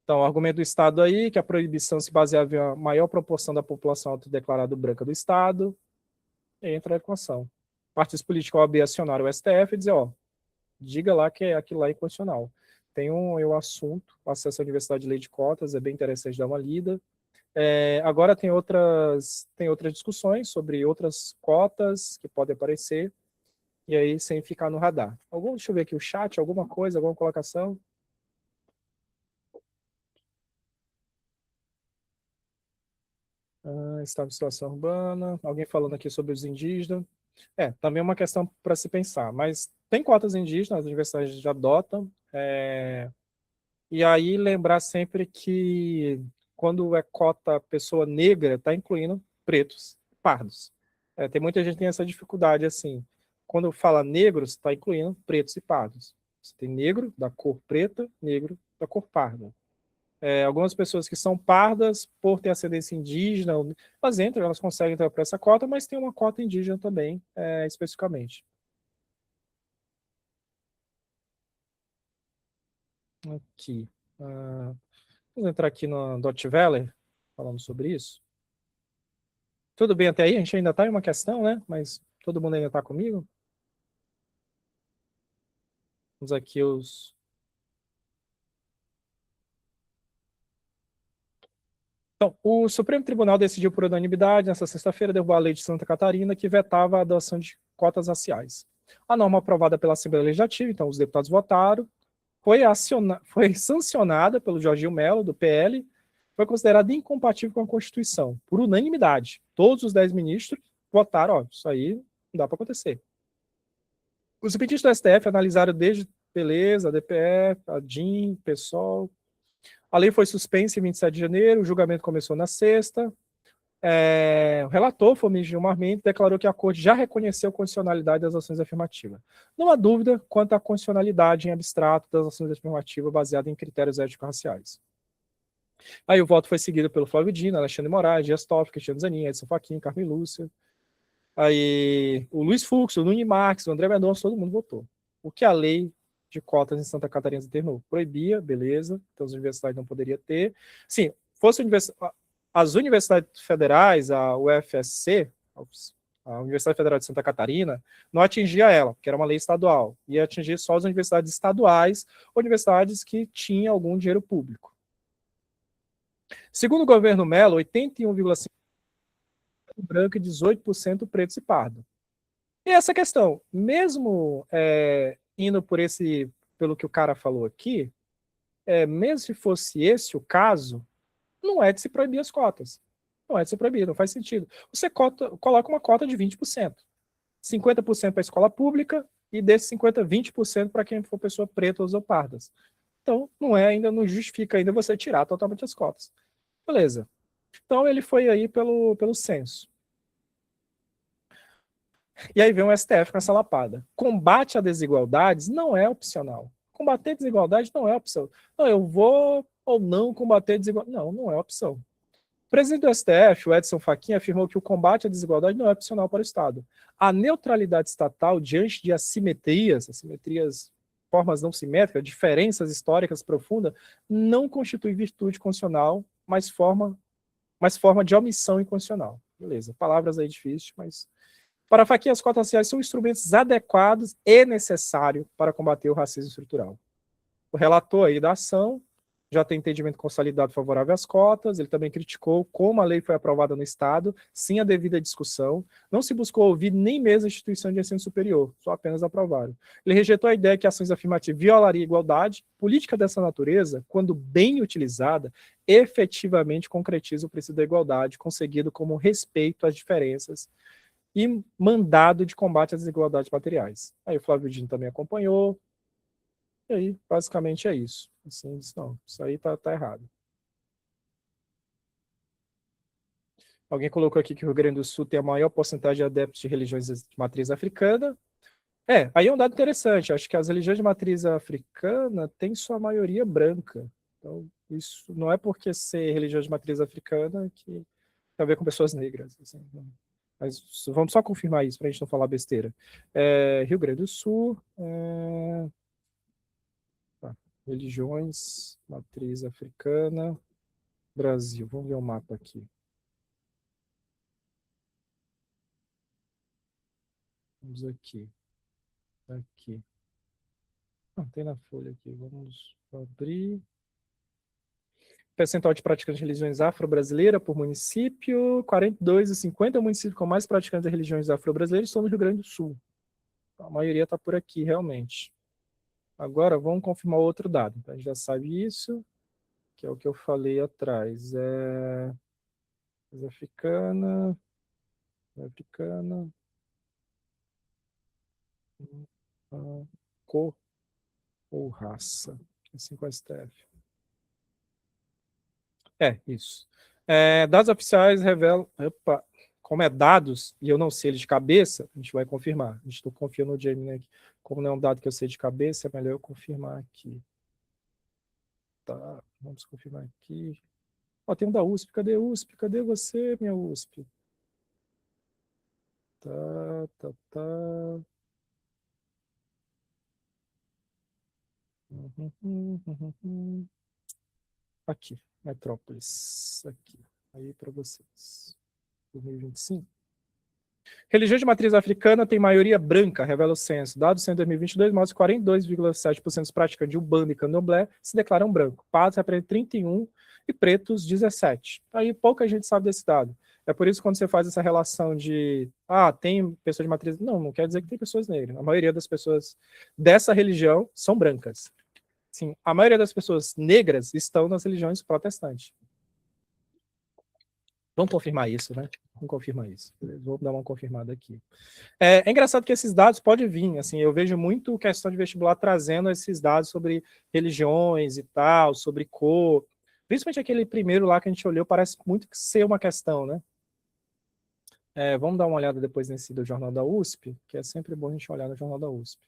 Então, o argumento do Estado aí, que a proibição se baseava em uma maior proporção da população autodeclarada branca do Estado, entra a equação. Partidos políticos OAB acionaram o STF e dizer, diga lá que aquilo lá é inconstitucional. Tem um assunto, o acesso à Universidade de Lei de Cotas, é bem interessante dar uma lida. Agora tem outras discussões sobre outras cotas que podem aparecer. E aí, sem ficar no radar. Deixa eu ver aqui o chat, alguma coisa, alguma colocação? Estado de situação urbana. Alguém falando aqui sobre os indígenas. Também é uma questão para se pensar. Mas tem cotas indígenas, as universidades já adotam. E aí, lembrar sempre que quando é cota pessoa negra, está incluindo pretos, pardos. Tem muita gente que tem essa dificuldade, assim. Quando fala negros, está incluindo pretos e pardos. Você tem negro da cor preta, negro da cor parda. Algumas pessoas que são pardas, por ter ascendência indígena, elas entram, elas conseguem entrar para essa cota, mas tem uma cota indígena também, especificamente. Aqui. Vamos entrar aqui no Dot Valley, falando sobre isso. Tudo bem até aí? A gente ainda está em uma questão, né? Mas todo mundo ainda está comigo? Vamos aqui os... Então, o Supremo Tribunal decidiu por unanimidade, nesta sexta-feira, derrubar a lei de Santa Catarina que vetava a adoção de cotas raciais. A norma aprovada pela Assembleia Legislativa, então os deputados votaram, foi sancionada pelo Jorginho Melo, do PL, foi considerada incompatível com a Constituição, por unanimidade. Todos os 10 ministros votaram, isso aí não dá para acontecer. Os ministros do STF analisaram desde beleza, a DPF, a DIN, PSOL. A lei foi suspensa em 27 de janeiro, o julgamento começou na sexta. O relator, Fomir Gilmar Mendes, declarou que a Corte já reconheceu a condicionalidade das ações afirmativas. Não há dúvida quanto à condicionalidade em abstrato das ações afirmativas baseadas em critérios ético-raciais. Aí o voto foi seguido pelo Flávio Dino, Alexandre Moraes, Dias Toffoli, Cristiano Zanin, Edson Fachin, Carmen Lúcia. Aí o Luiz Fux, o Nunes Marques, o André Mendonça, todo mundo votou. O que a lei de cotas em Santa Catarina determinou? Proibia, beleza, então as universidades não poderiam ter. Sim, fosse as universidades federais, a UFSC, a Universidade Federal de Santa Catarina, não atingia ela, porque era uma lei estadual, ia atingir só as universidades estaduais, universidades que tinham algum dinheiro público. Segundo o governo Mello, 81,5% branco e 18% preto e pardo. E essa questão, mesmo indo pelo que o cara falou aqui, mesmo se fosse esse o caso, não é de se proibir as cotas. Não é de se proibir, não faz sentido. Você coloca uma cota de 20%. 50% para a escola pública e desses 50%, 20% para quem for pessoa preta ou pardas. Então, não justifica ainda você tirar totalmente as cotas. Beleza. Então, ele foi aí pelo censo. E aí vem o STF com essa lapada. Combate a desigualdades não é opcional. Combater desigualdade não é opção. Não, eu vou ou não combater desigualdade. Não, não é opção. O presidente do STF, o Edson Fachin, afirmou que o combate à desigualdade não é opcional para o Estado. A neutralidade estatal diante de assimetrias, formas não simétricas, diferenças históricas profundas, não constitui virtude constitucional, mas forma de omissão inconstitucional. Beleza, palavras aí difíceis, mas... Para Fachin, as cotas raciais são instrumentos adequados e necessários para combater o racismo estrutural. O relator aí da ação já tem entendimento consolidado favorável às cotas, ele também criticou como a lei foi aprovada no Estado, sem a devida discussão, não se buscou ouvir nem mesmo a instituição de ensino superior, só apenas aprovaram. Ele rejeitou a ideia que ações afirmativas violariam a igualdade. Política dessa natureza, quando bem utilizada, efetivamente concretiza o princípio da igualdade, conseguido como respeito às diferenças e mandado de combate às desigualdades materiais. Aí o Flávio Dino também acompanhou, e aí basicamente é isso. Assim, não, isso aí tá errado. Alguém colocou aqui que o Rio Grande do Sul tem a maior porcentagem de adeptos de religiões de matriz africana. Aí é um dado interessante, acho que as religiões de matriz africana têm sua maioria branca. Então, isso não é porque ser religião de matriz africana que tem a ver com pessoas negras. Assim, mas vamos só confirmar isso para a gente não falar besteira. Rio Grande do Sul, religiões, matriz africana, Brasil. Vamos ver o mapa aqui. Vamos aqui. Aqui. Tem na folha aqui. Vamos abrir. Percentual de praticantes de religiões afro-brasileiras por município. 42 e 50 municípios com mais praticantes de religiões afro-brasileiras estão no Rio Grande do Sul. A maioria está por aqui, realmente. Agora, vamos confirmar outro dado. Então, a gente já sabe isso, que é o que eu falei atrás. Africana, africana, cor ou raça. Assim com a STF. Isso. Dados oficiais revelam... Opa, como é dados, e eu não sei ele de cabeça, a gente vai confirmar. A gente está confiando no Gemini aqui. Como não é um dado que eu sei de cabeça, é melhor eu confirmar aqui. Tá, vamos confirmar aqui. Ó, tem um da USP. Cadê USP? Cadê você, minha USP? Tá. Aqui, Metrópolis. Aqui. Aí para vocês. 2025. Religião de matriz africana tem maioria branca, revela o censo. Dados em 2022 mostram que 42,7% dos praticantes de Umbanda e Candomblé se declaram branco. Pardos representam 31% e pretos 17%. Aí pouca gente sabe desse dado. É por isso que quando você faz essa relação de tem pessoas de matriz... Não quer dizer que tem pessoas negras. A maioria das pessoas dessa religião são brancas. Sim, a maioria das pessoas negras estão nas religiões protestantes. Vamos confirmar isso, né? Vamos confirmar isso. Vou dar uma confirmada aqui. É engraçado que esses dados podem vir, assim, eu vejo muito questão de vestibular trazendo esses dados sobre religiões e tal, sobre cor. Principalmente aquele primeiro lá que a gente olhou, parece muito ser uma questão, né? Vamos dar uma olhada depois nesse do Jornal da USP, que é sempre bom a gente olhar no Jornal da USP.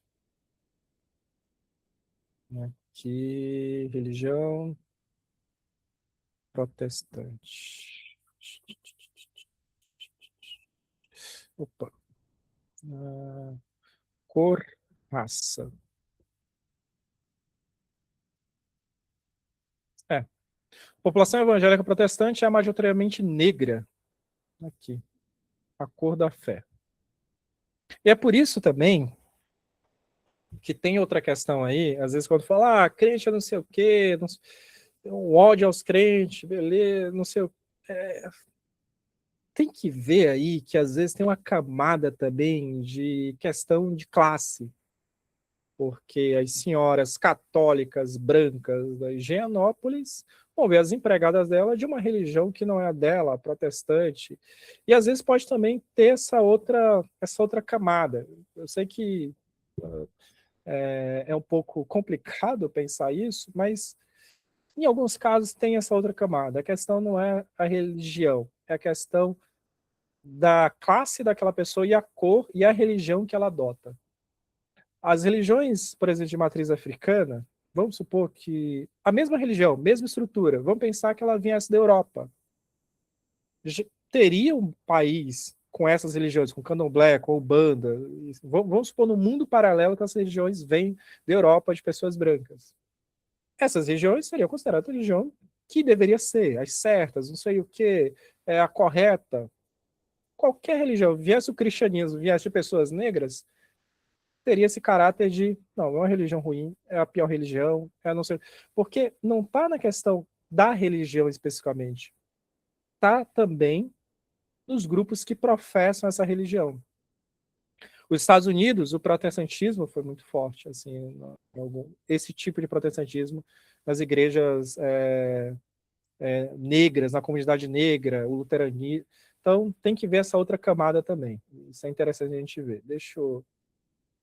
Aqui, religião protestante. Opa. Cor, raça. População evangélica protestante é majoritariamente negra. Aqui. A cor da fé. E é por isso também que tem outra questão aí, às vezes quando fala, crente é não sei o quê, um ódio aos crentes, beleza, não sei o quê. Tem que ver aí que às vezes tem uma camada também de questão de classe, porque as senhoras católicas brancas da Higienópolis vão ver as empregadas dela de uma religião que não é a dela, a protestante, e às vezes pode também ter essa outra camada. Eu sei que é um pouco complicado pensar isso, mas em alguns casos tem essa outra camada. A questão não é a religião, é a questão da classe daquela pessoa e a cor e a religião que ela adota. As religiões, por exemplo, de matriz africana, vamos supor que a mesma religião, mesma estrutura, vamos pensar que ela viesse da Europa. Teria um país com essas religiões, com candomblé, com Umbanda, vamos supor no mundo paralelo que as religiões vêm da Europa de pessoas brancas. Essas religiões seriam consideradas religião que deveria ser, as certas, não sei o que, a correta. Qualquer religião, viesse o cristianismo, viesse de pessoas negras, teria esse caráter de, não, é uma religião ruim, é a pior religião, não sei. Porque não está na questão da religião especificamente. Está também nos grupos que professam essa religião. Os Estados Unidos, o protestantismo foi muito forte, assim, esse tipo de protestantismo nas igrejas negras, na comunidade negra, o luteranismo. Então, tem que ver essa outra camada também. Isso é interessante a gente ver.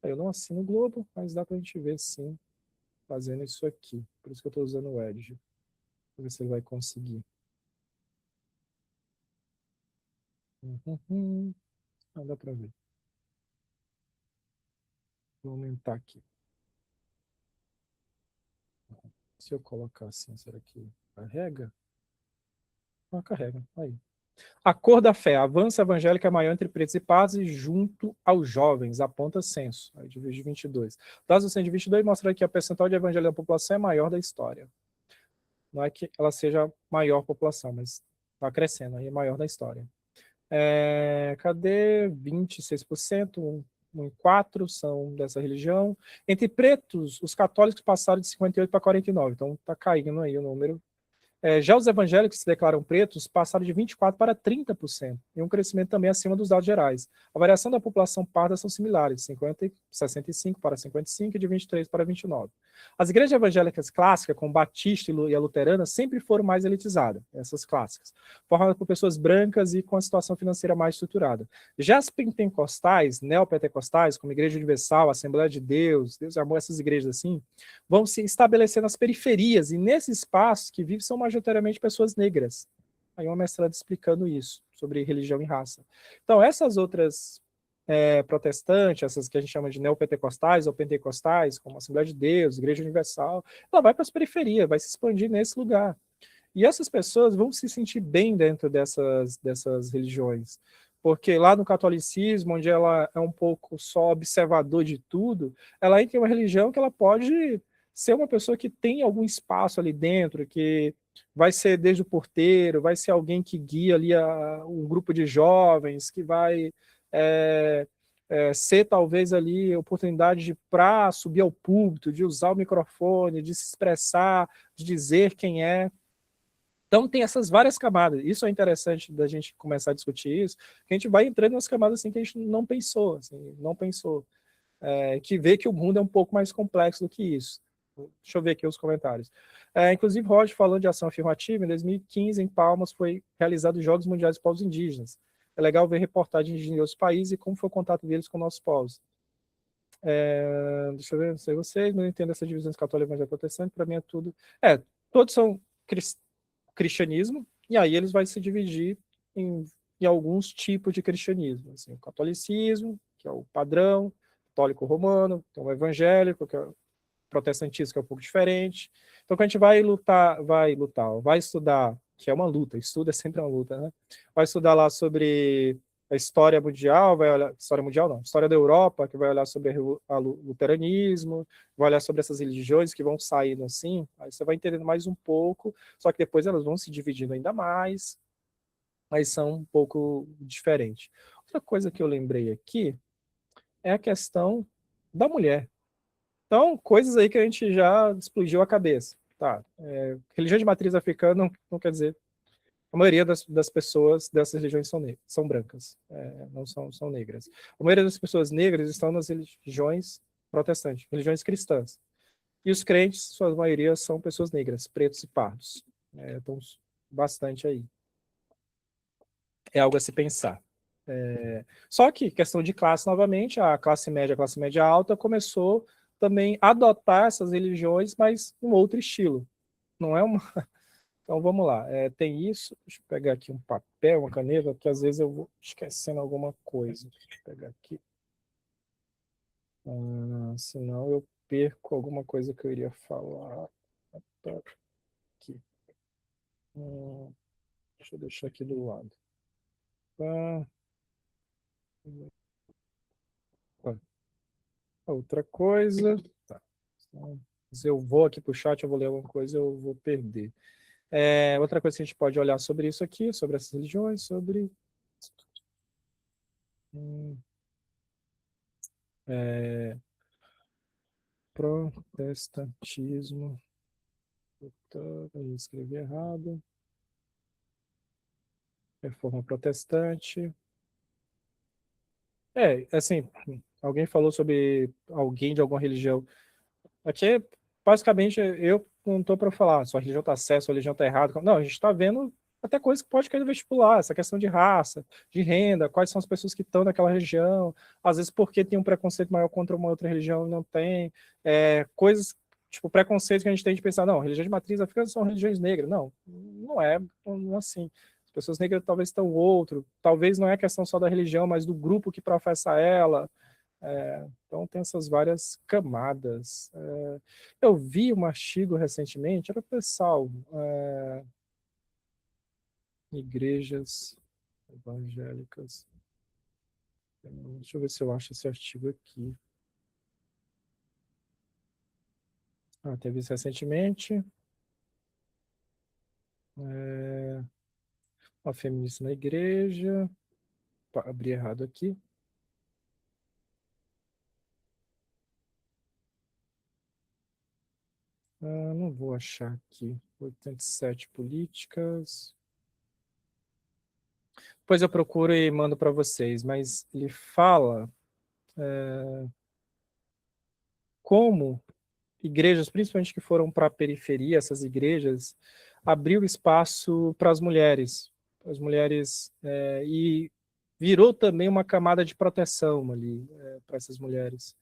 Eu não assino o Globo, mas dá para a gente ver, sim, fazendo isso aqui. Por isso que eu estou usando o Edge. Vou ver se ele vai conseguir. Não dá para ver. Vou aumentar aqui. Se eu colocar assim, será que carrega? Não, carrega. Aí. A cor da fé. Avanço evangélico é maior entre pretos e pardos e junto aos jovens, aponta censo. Aí divide 22. Dados do censo de 22 mostram que a percentual de evangelho da população é maior da história. Não é que ela seja a maior população, mas está crescendo, aí é maior da história. Cadê? 26%, 1,4% são dessa religião. Entre pretos, os católicos passaram de 58 para 49, então está caindo aí o número. Já os evangélicos que se declaram pretos passaram de 24% para 30%, e um crescimento também acima dos dados gerais. A variação da população parda são similares, 65 para 55 e de 23 para 29. As igrejas evangélicas clássicas, como Batista e a Luterana, sempre foram mais elitizadas, essas clássicas, formadas por pessoas brancas e com a situação financeira mais estruturada. Já as pentecostais, neopentecostais, como Igreja Universal, Assembleia de Deus, Deus amou essas igrejas assim, vão se estabelecer nas periferias, e nesses espaços que vivem são majoritariamente pessoas negras. Aí uma mestrada explicando isso, sobre religião e raça. Então, essas outras protestantes, essas que a gente chama de neopentecostais ou pentecostais, como Assembleia de Deus, Igreja Universal, ela vai para as periferias, vai se expandir nesse lugar. E essas pessoas vão se sentir bem dentro dessas religiões. Porque lá no catolicismo, onde ela é um pouco só observador de tudo, ela entra em uma religião que ela pode ser uma pessoa que tem algum espaço ali dentro, que vai ser desde o porteiro, vai ser alguém que guia ali um grupo de jovens, que vai é, ser talvez ali oportunidade para subir ao púlpito, de usar o microfone, de se expressar, de dizer quem é. Então tem essas várias camadas. Isso é interessante da gente começar a discutir isso, que a gente vai entrando nas camadas assim que a gente não pensou, assim, não pensou. Que vê que o mundo é um pouco mais complexo do que isso. Deixa eu ver aqui os comentários. Inclusive, Roger, falando de ação afirmativa, em 2015, em Palmas, foi realizado os Jogos Mundiais dos Povos Indígenas. É legal ver reportagens de outros países e como foi o contato deles com nossos povos. Deixa eu ver, não sei vocês, mas eu entendo essas divisões católica, evangélica e protestante, para mim é tudo... Todos são cristianismo, e aí eles vão se dividir em alguns tipos de cristianismo. Assim, o catolicismo, que é o padrão, católico romano, então o evangélico, que é o protestantismo, que é um pouco diferente. Então, quando a gente vai estudar, que é uma luta, estudo é sempre uma luta, né? Vai estudar lá sobre a história mundial, vai olhar, história mundial não, história da Europa, que vai olhar sobre o luteranismo, vai olhar sobre essas religiões que vão saindo assim, aí você vai entendendo mais um pouco, só que depois elas vão se dividindo ainda mais, mas são um pouco diferentes. Outra coisa que eu lembrei aqui é a questão da mulher. Então, coisas aí que a gente já explodiu a cabeça. Tá, religião de matriz africana não quer dizer. A maioria das pessoas dessas religiões são brancas, não são negras. A maioria das pessoas negras estão nas religiões protestantes, religiões cristãs. E os crentes, sua maioria, são pessoas negras, pretos e pardos. Então, bastante aí. É algo a se pensar. Só que, questão de classe, novamente, a classe média alta, começou também a adotar essas religiões, mas um outro estilo. Não é uma... Então, vamos lá. Tem isso. Deixa eu pegar aqui um papel, uma caneta, que às vezes eu vou esquecendo alguma coisa. Deixa eu pegar aqui. Senão eu perco alguma coisa que eu iria falar. Aqui. Deixa eu deixar aqui do lado. Ah, outra coisa. Tá. Se eu vou aqui para o chat, eu vou ler alguma coisa, eu vou perder. Outra coisa que a gente pode olhar sobre isso aqui, sobre essas religiões, sobre protestantismo. Eu escrevi errado. Reforma protestante. Assim, alguém falou sobre alguém de alguma religião. Aqui, basicamente, eu não estou para falar, sua religião está certa, sua religião está errada. Não, a gente está vendo até coisas que pode cair no vestibular, essa questão de raça, de renda, quais são as pessoas que estão naquela região, às vezes porque tem um preconceito maior contra uma outra religião e não tem. Coisas, tipo, preconceito que a gente tem de pensar, não, religião de matriz africana são religiões negras. Não, não é assim. As pessoas negras talvez estão outro, talvez não é questão só da religião, mas do grupo que professa ela. Então tem essas várias camadas. Eu vi um artigo recentemente, era pessoal, igrejas evangélicas. Deixa eu ver se eu acho esse artigo aqui. Teve isso recentemente. A feminista na igreja. Abri errado aqui. Não vou achar aqui. 87 políticas. Depois eu procuro e mando para vocês, mas ele fala como igrejas, principalmente que foram para a periferia, essas igrejas, abriu espaço para as mulheres e virou também uma camada de proteção ali para essas mulheres.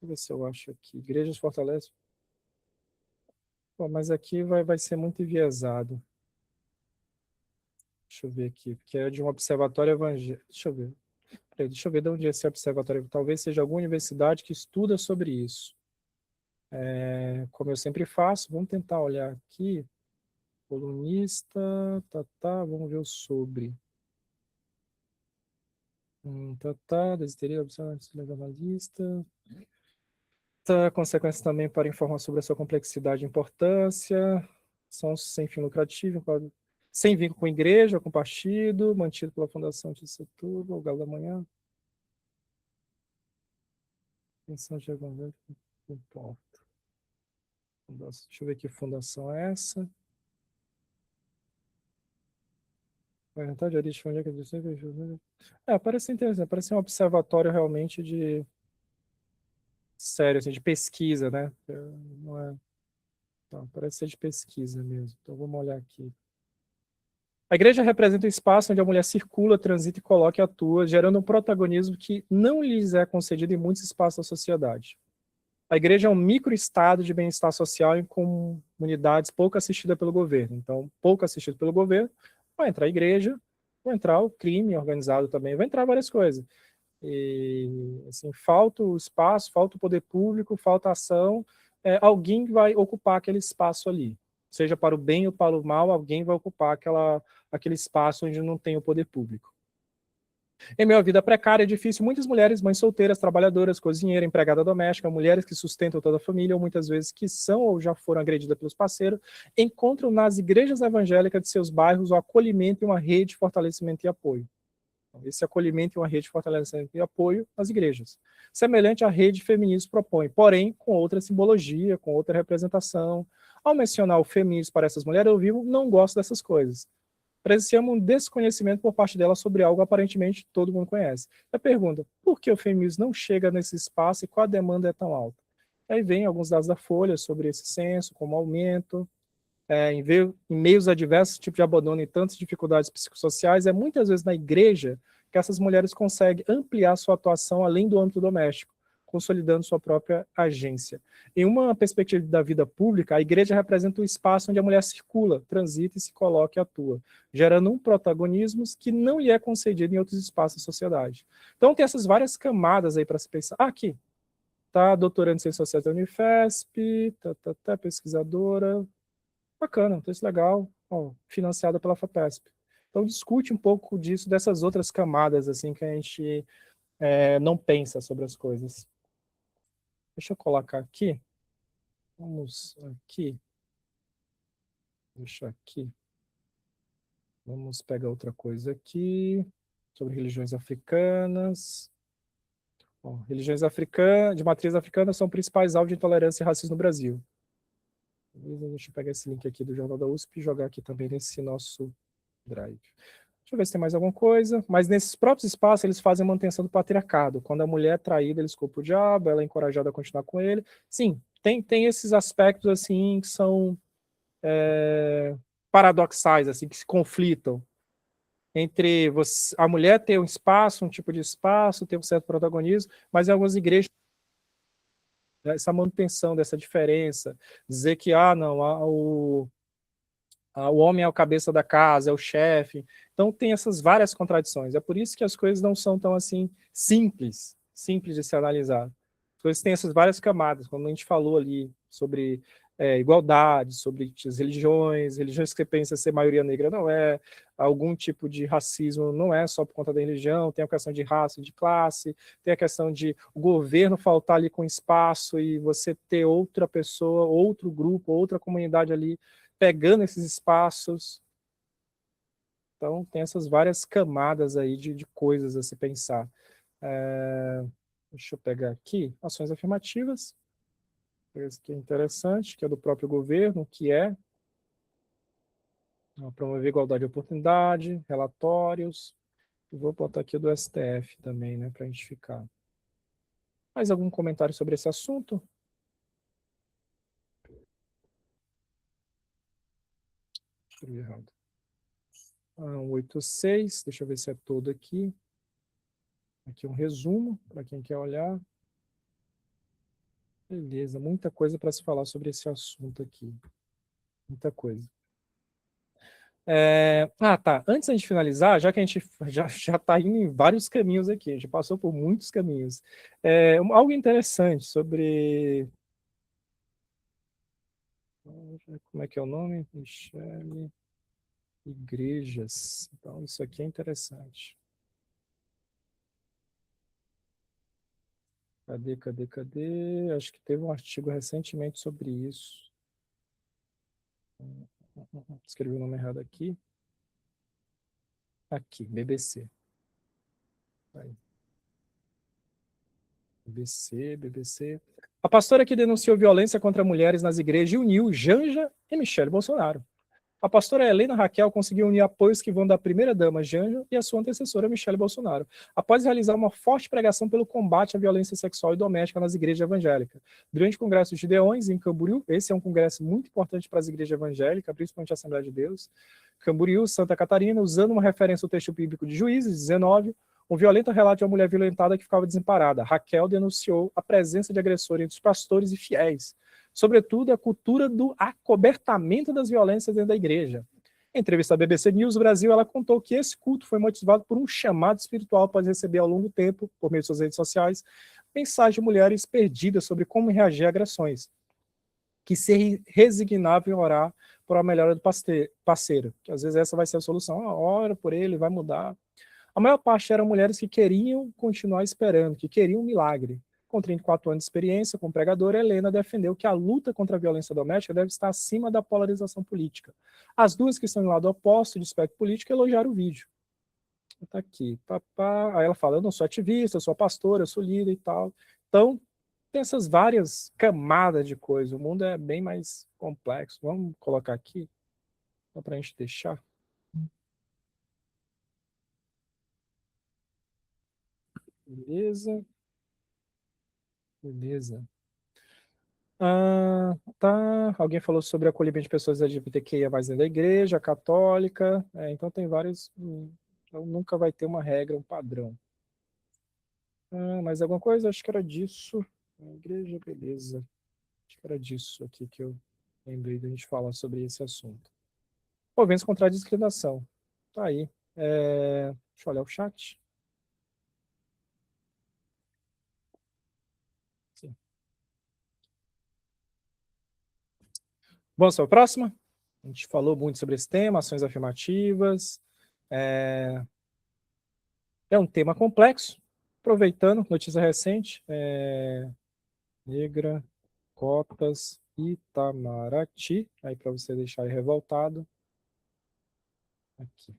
Deixa eu ver se eu acho aqui. Igrejas fortalecem. Pô, mas aqui vai ser muito enviesado. Deixa eu ver aqui, porque é de um observatório evangélico. Deixa eu ver. Peraí, deixa eu ver de onde é esse observatório. Talvez seja alguma universidade que estuda sobre isso. Como eu sempre faço, vamos tentar olhar aqui. Colunista, vamos ver o sobre. Desideria observar jornalista. Consequências também para informar sobre a sua complexidade e importância. São sem fim lucrativo, sem vínculo com igreja, com partido, mantido pela Fundação de Setúbal, o Galo da Manhã. Pensão de Evangélico, não importa. Deixa eu ver que fundação é essa. Oriental de origem evangélica. Parece interessante, parece um observatório realmente de sério, assim, de pesquisa, né? Não é, não, parece ser de pesquisa mesmo. Então vamos olhar aqui. A igreja representa o espaço onde a mulher circula, transita e coloca e atua, gerando um protagonismo que não lhes é concedido em muitos espaços da sociedade. A igreja é um microestado de bem-estar social em comunidades pouco assistidas pelo governo. Então, pouco assistido pelo governo, vai entrar a igreja, vai entrar o crime organizado também, vai entrar várias coisas. E, assim, falta o espaço, falta o poder público, falta a ação, alguém vai ocupar aquele espaço ali. Seja para o bem ou para o mal, alguém vai ocupar aquele espaço onde não tem o poder público. Em meio à vida precária e difícil, muitas mulheres, mães solteiras, trabalhadoras, cozinheira, empregada doméstica, mulheres que sustentam toda a família, ou muitas vezes que são ou já foram agredidas pelos parceiros, encontram nas igrejas evangélicas de seus bairros o acolhimento e uma rede de fortalecimento e apoio. Esse acolhimento e uma rede de fortalecimento e apoio nas igrejas. Semelhante à rede feminista propõe, porém com outra simbologia, com outra representação. Ao mencionar o feminismo para essas mulheres, eu vivo, não gosto dessas coisas. Presenciamos um desconhecimento por parte dela sobre algo aparentemente todo mundo conhece. A pergunta, por que o feminismo não chega nesse espaço e qual a demanda é tão alta? Aí vem alguns dados da Folha sobre esse censo, como aumento, em meios a diversos tipos de abandono e tantas dificuldades psicossociais, é muitas vezes na igreja que essas mulheres conseguem ampliar sua atuação além do âmbito doméstico, consolidando sua própria agência. Em uma perspectiva da vida pública, a igreja representa o espaço onde a mulher circula, transita e se coloca e atua, gerando um protagonismo que não lhe é concedido em outros espaços da sociedade. Então tem essas várias camadas aí para se pensar. Aqui, tá, doutorando em Ciências Sociais da Unifesp, pesquisadora, bacana, texto legal, ó, financiada pela FAPESP. Então discute um pouco disso, dessas outras camadas assim que a gente não pensa sobre as coisas. Deixa eu colocar aqui. Vamos aqui. Deixa aqui. Vamos pegar outra coisa aqui sobre religiões africanas. Bom, religiões africanas, de matriz africana são principais alvos de intolerância e racismo no Brasil. Deixa eu pegar esse link aqui do Jornal da USP e jogar aqui também nesse nosso drive. Deixa eu ver se tem mais alguma coisa. Mas nesses próprios espaços, eles fazem a manutenção do patriarcado. Quando a mulher é traída, eles culpam o diabo, ela é encorajada a continuar com ele. Sim, tem esses aspectos assim que são paradoxais, assim, que se conflitam. Entre a mulher ter um espaço, um tipo de espaço, ter um certo protagonismo, mas em algumas igrejas, essa manutenção dessa diferença, dizer que, não, o homem é o cabeça da casa, é o chefe. Então tem essas várias contradições. É por isso que as coisas não são tão assim simples de se analisar. As coisas têm essas várias camadas. Como a gente falou ali sobre igualdade, sobre as religiões que você pensa ser maioria negra não é, algum tipo de racismo não é só por conta da religião, tem a questão de raça, de classe, tem a questão de o governo faltar ali com espaço e você ter outra pessoa, outro grupo, outra comunidade ali pegando esses espaços. Então, tem essas várias camadas aí de coisas a se pensar. Deixa eu pegar aqui, ações afirmativas. Esse aqui é interessante, que é do próprio governo, que é promover igualdade de oportunidade, relatórios. E vou botar aqui o do STF também, né, para a gente ficar. Mais algum comentário sobre esse assunto? Escrevi errado. 186, deixa eu ver se é todo aqui. Aqui um resumo, para quem quer olhar. Beleza, muita coisa para se falar sobre esse assunto aqui. Muita coisa. Tá. Antes da gente finalizar, já que a gente já está indo em vários caminhos aqui, a gente passou por muitos caminhos. Algo interessante sobre. Como é que é o nome? Michele Igrejas. Então, isso aqui é interessante. Cadê? Acho que teve um artigo recentemente sobre isso. Escrevi o nome errado aqui. Aqui, BBC. Aí. BBC. A pastora que denunciou violência contra mulheres nas igrejas uniu Janja e Michele Bolsonaro. A pastora Helena Raquel conseguiu unir apoios que vão da primeira-dama Janja e a sua antecessora Michele Bolsonaro, após realizar uma forte pregação pelo combate à violência sexual e doméstica nas igrejas evangélicas. Durante o Congresso de Gideões, em Camboriú, esse é um congresso muito importante para as igrejas evangélicas, principalmente a Assembleia de Deus, Camboriú, Santa Catarina, usando uma referência ao texto bíblico de Juízes 19, um violento relato de uma mulher violentada que ficava desamparada. Raquel denunciou a presença de agressores entre os pastores e fiéis, sobretudo a cultura do acobertamento das violências dentro da igreja. Em entrevista à BBC News Brasil, ela contou que esse culto foi motivado por um chamado espiritual após receber ao longo do tempo, por meio de suas redes sociais, mensagens de mulheres perdidas sobre como reagir a agressões, que se resignavam em orar por a melhora do parceiro, que às vezes essa vai ser a solução. Ora por ele, vai mudar. A maior parte eram mulheres que queriam continuar esperando, que queriam um milagre. Com 34 anos de experiência como pregadora, Helena defendeu que a luta contra a violência doméstica deve estar acima da polarização política. As duas que estão em lado oposto do espectro político elogiaram o vídeo. Está aqui. Papá. Aí ela fala, eu não sou ativista, eu sou pastora, eu sou líder e tal. Então, tem essas várias camadas de coisa. O mundo é bem mais complexo. Vamos colocar aqui, só para a gente deixar. Beleza. Beleza. Tá. Alguém falou sobre acolhimento de pessoas LGBTQIA mais dentro da igreja, católica. Então tem vários. Então nunca vai ter uma regra, um padrão. Mais alguma coisa? Acho que era disso. Igreja, beleza. Acho que era disso aqui que eu lembrei de a gente falar sobre esse assunto. Movendo contra a discriminação. Tá aí. Deixa eu olhar o chat. Sim. Vamos para a próxima? A gente falou muito sobre esse tema, ações afirmativas. É um tema complexo. Aproveitando, notícia recente, negra, cotas, Itamaraty, aí para você deixar aí revoltado. Aqui,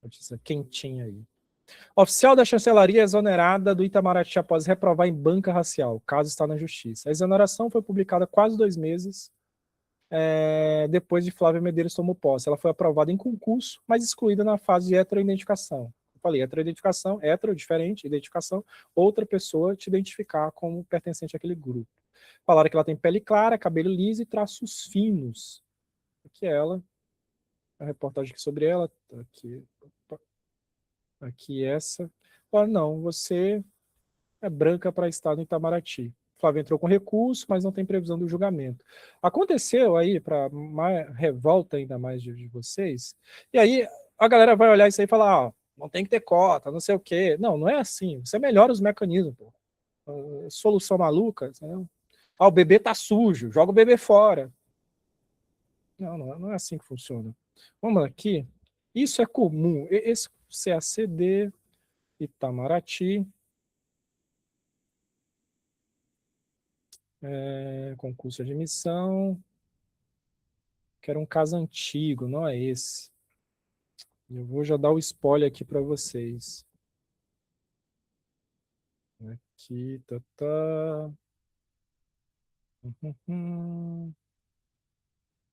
notícia quentinha aí. Oficial da chancelaria é exonerada do Itamaraty após reprovar em banca racial. O caso está na justiça. A exoneração foi publicada há quase 2 meses, depois de Flávia Medeiros tomou posse. Ela foi aprovada em concurso, mas excluída na fase de heteroidentificação. Eu falei, heteroidentificação, hetero, diferente, identificação, outra pessoa te identificar como pertencente àquele grupo. Falaram que ela tem pele clara, cabelo liso e traços finos. Aqui é ela, a reportagem aqui sobre ela, aqui essa. Falaram, não, você é branca para estar no Itamaraty. Flávio entrou com recurso, mas não tem previsão do julgamento. Aconteceu aí, para revolta ainda mais de vocês, e aí a galera vai olhar isso aí e falar, não tem que ter cota, não sei o quê. Não, não é assim. Você melhora os mecanismos, pô. Solução maluca, entendeu? O bebê tá sujo, joga o bebê fora. Não é assim que funciona. Vamos aqui. Isso é comum. Esse CACD, Itamaraty, concurso de admissão, que era um caso antigo, não é esse. Eu vou já dar o spoiler aqui para vocês. Aqui,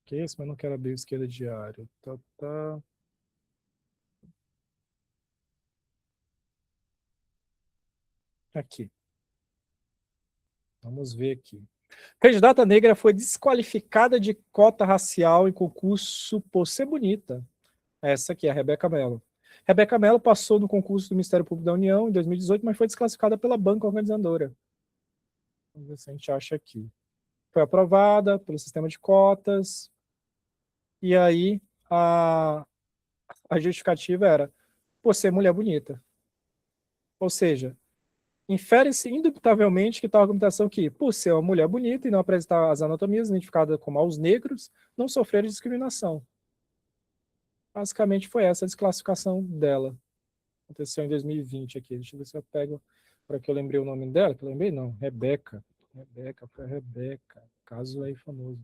Que esse, mas não quero abrir o esquerda diário. Tá. Aqui. Vamos ver aqui. Candidata negra foi desqualificada de cota racial em concurso por ser bonita. Essa aqui é a Rebeca Mello. Rebeca Mello passou no concurso do Ministério Público da União em 2018, mas foi desclassificada pela banca organizadora. Vamos ver se a gente acha aqui. Foi aprovada pelo sistema de cotas, e aí a justificativa era por ser mulher bonita. Ou seja, infere-se indubitavelmente que tal argumentação que, por ser uma mulher bonita e não apresentar as anatomias identificadas como aos negros, não sofreram discriminação. Basicamente foi essa a desclassificação dela. Aconteceu em 2020 aqui. Deixa eu ver se eu pego para que eu lembrei o nome dela. Que eu lembrei, não. Rebeca. Rebeca, foi a Rebeca. Caso aí famoso.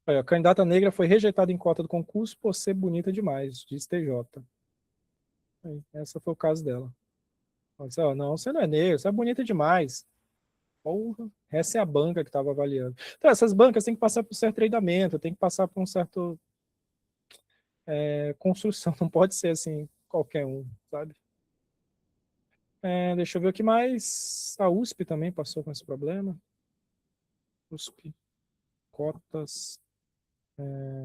Aí, a candidata negra foi rejeitada em cota do concurso por ser bonita demais, diz TJ. Aí, essa foi o caso dela. Ela disse, não, você não é negra, você é bonita demais. Porra, essa é a banca que estava avaliando. Então, essas bancas têm que passar por um certo treinamento, tem que passar por um certo construção, não pode ser assim, qualquer um, sabe? Deixa eu ver o que mais. A USP também passou com esse problema. USP, cotas,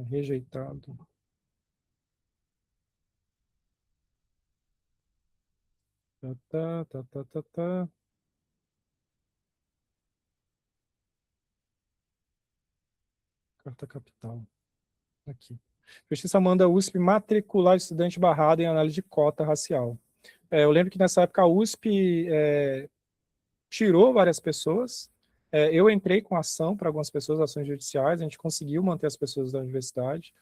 rejeitado. Tá. Carta capital. Aqui. Justiça manda a USP matricular estudante barrado em análise de cota racial. Eu lembro que nessa época a USP tirou várias pessoas. Eu entrei com ação para algumas pessoas, ações judiciais, a gente conseguiu manter as pessoas da universidade.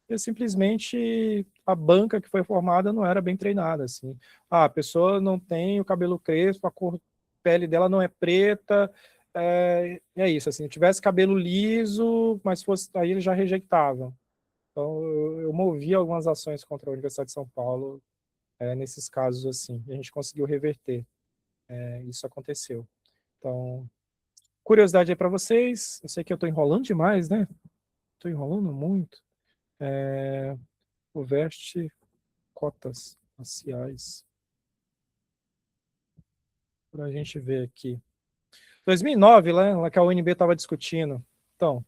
E simplesmente a banca que foi formada não era bem treinada. Assim. A pessoa não tem o cabelo crespo, a cor pele dela não é preta. É isso. Assim, se tivesse cabelo liso, mas fosse aí eles já rejeitavam. Então eu movi algumas ações contra a Universidade de São Paulo nesses casos assim. E a gente conseguiu reverter. Isso aconteceu. Então, curiosidade aí para vocês. Eu sei que eu estou enrolando demais, né? Estou enrolando muito. O Veste cotas raciais. Para a gente ver aqui. 2009, lá que a UNB estava discutindo. Então,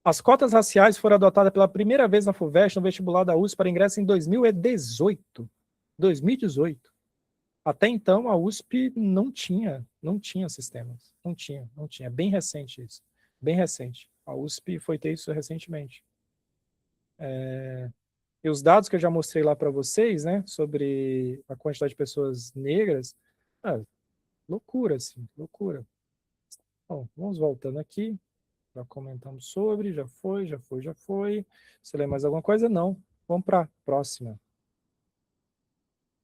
as cotas raciais foram adotadas pela primeira vez na FUVEST no vestibular da USP para ingresso em 2018. 2018. Até então, a USP não tinha sistemas. Não tinha. É bem recente isso. Bem recente. A USP foi ter isso recentemente. E os dados que eu já mostrei lá para vocês, né, sobre a quantidade de pessoas negras, loucura, assim, loucura. Bom, vamos voltando aqui. Já comentamos sobre, já foi. Você lê mais alguma coisa? Não. Vamos para a próxima.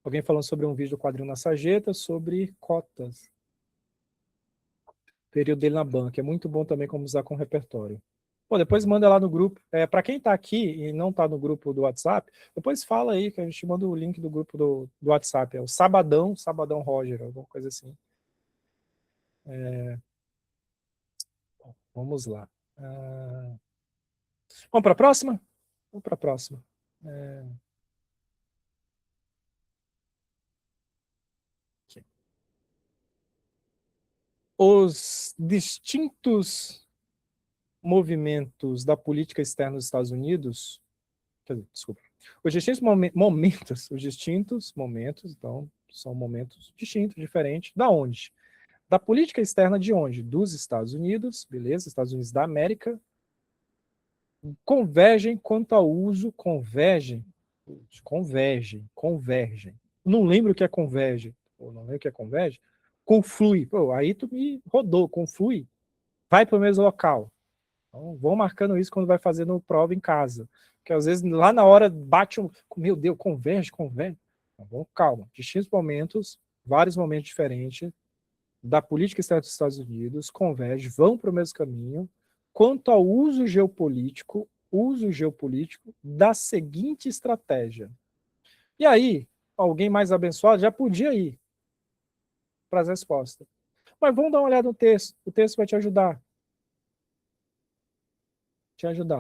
Alguém falando sobre um vídeo do quadrinho na sarjeta, sobre cotas. Período dele na banca. É muito bom também como usar com repertório. Pô, depois manda lá no grupo. Para quem está aqui e não está no grupo do WhatsApp, depois fala aí que a gente manda o link do grupo do WhatsApp. É o Sabadão Roger, alguma coisa assim. Vamos lá. Vamos para a próxima? Vamos para a próxima. Os distintos movimentos da política externa dos Estados Unidos, desculpa, os distintos momentos, então, são momentos distintos, diferentes, da onde? Da política externa de onde? Dos Estados Unidos, beleza? Estados Unidos da América, convergem quanto ao uso, convergem. Não lembro o que é converge, não lembro o que é converge, conflui, aí tu me rodou, conflui, vai para o mesmo local. Então, vão marcando isso quando vai fazendo prova em casa. Porque às vezes lá na hora bate meu Deus, converge. Então, calma. Distintos momentos, vários momentos diferentes da política externa dos Estados Unidos convergem, vão para o mesmo caminho. Quanto ao uso geopolítico da seguinte estratégia. E aí, alguém mais abençoado já podia ir. para as respostas. Mas vamos dar uma olhada no texto. O texto vai te ajudar.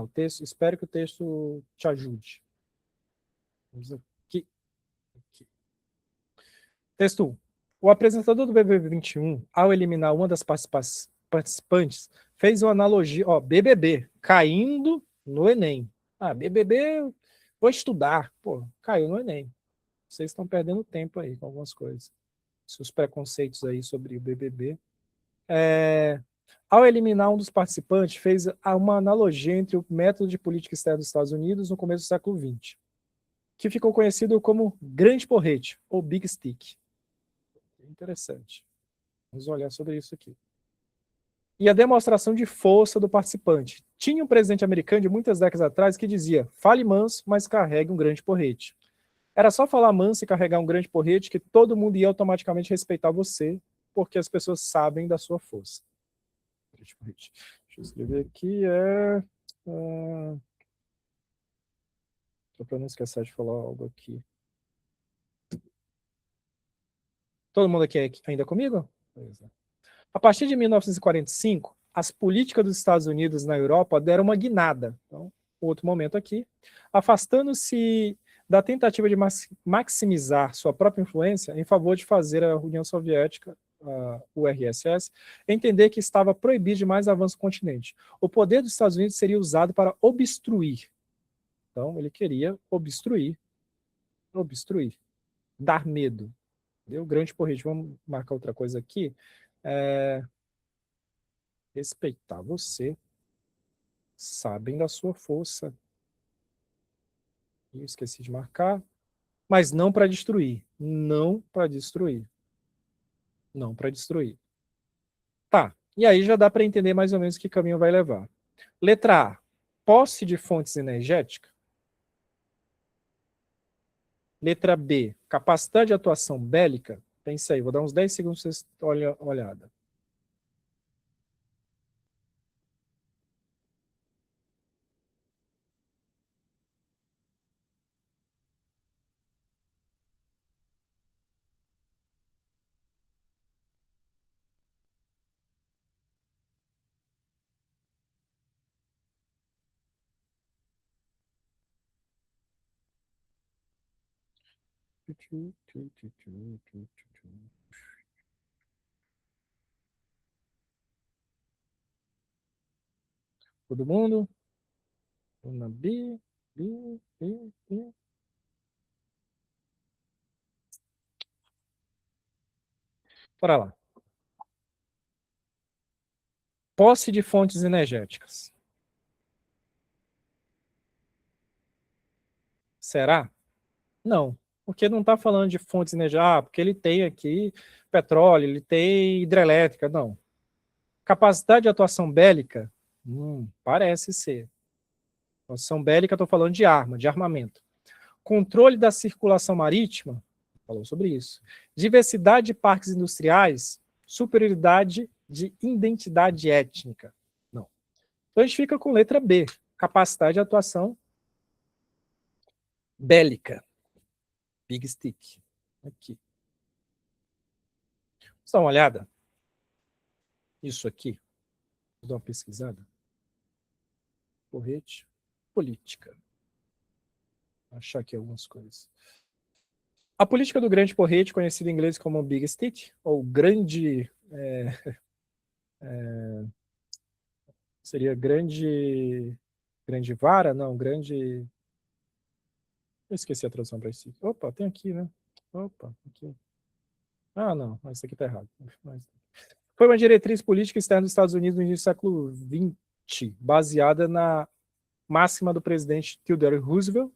O texto, espero que o texto te ajude. Vamos aqui. Texto 1. O apresentador do BBB 21, ao eliminar uma das participantes, fez uma analogia, BBB, caindo no Enem. BBB, vou estudar. Pô, caiu no Enem. Vocês estão perdendo tempo aí com algumas coisas. Seus preconceitos aí sobre o BBB. Ao eliminar um dos participantes, fez uma analogia entre o método de política externa dos Estados Unidos no começo do século XX, que ficou conhecido como grande porrete, ou Big Stick. Interessante. Vamos olhar sobre isso aqui. E a demonstração de força do participante. Tinha um presidente americano de muitas décadas atrás que dizia: fale manso, mas carregue um grande porrete. Era só falar manso e carregar um grande porrete que todo mundo ia automaticamente respeitar você, porque as pessoas sabem da sua força. Deixa eu escrever aqui. Só para não esquecer de falar algo aqui. Todo mundo aqui ainda comigo? A partir de 1945, as políticas dos Estados Unidos na Europa deram uma guinada. Então, outro momento aqui. Afastando-se da tentativa de maximizar sua própria influência em favor de fazer a União Soviética, a URSS, entender que estava proibido de mais avanço no continente. O poder dos Estados Unidos seria usado para obstruir. Então, ele queria obstruir, dar medo. Deu grande porrete. Vamos marcar outra coisa aqui. Respeitar você. Sabem da sua força. Eu esqueci de marcar. Mas não para destruir. Não para destruir. Não para destruir. Tá. E aí já dá para entender mais ou menos que caminho vai levar. Letra A. Posse de fontes energéticas. Letra B. Capacidade de atuação bélica. Pensa aí. Vou dar uns 10 segundos para vocês olhada. Todo mundo? Uma B. Bora lá. Posse de fontes energéticas. Será? Não, porque não está falando de fontes energéticas, porque ele tem aqui petróleo, ele tem hidrelétrica, não. Capacidade de atuação bélica? Parece ser. Atuação bélica, estou falando de arma, de armamento. Controle da circulação marítima? Falou sobre isso. Diversidade de parques industriais? Superioridade de identidade étnica? Não. Então a gente fica com letra B. Capacidade de atuação bélica. Big Stick. Aqui. Vamos dar uma olhada. Isso aqui. Vou dar uma pesquisada. Porrete. Política. Vou achar aqui algumas coisas. A política do grande porrete, conhecida em inglês como Big Stick, ou grande... seria grande vara? Não, grande... Eu esqueci a tradução para isso. Opa, tem aqui, né? Opa, aqui. Não, mas isso aqui está errado. Foi uma diretriz política externa dos Estados Unidos no início do século XX, baseada na máxima do presidente Theodore Roosevelt: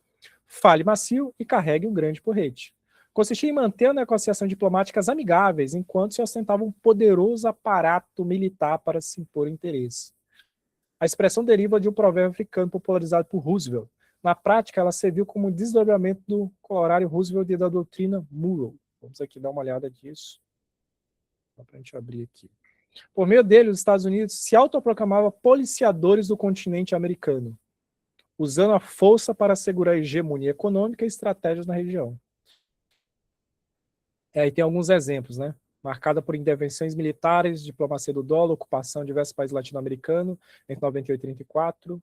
fale macio e carregue um grande porrete. Consistia em manter a negociação diplomáticas amigáveis, enquanto se ostentava um poderoso aparato militar para se impor interesse. A expressão deriva de um provérbio africano popularizado por Roosevelt. Na prática, ela serviu como um desdobramento do corolário Roosevelt e da doutrina Monroe. Vamos aqui dar uma olhada disso. Dá para a gente abrir aqui. Por meio dele, os Estados Unidos se autoproclamavam policiadores do continente americano, usando a força para assegurar a hegemonia econômica e estratégias na região. Aí tem alguns exemplos, né? marcada por intervenções militares, diplomacia do dólar, ocupação de diversos países latino-americanos entre 98 e 34.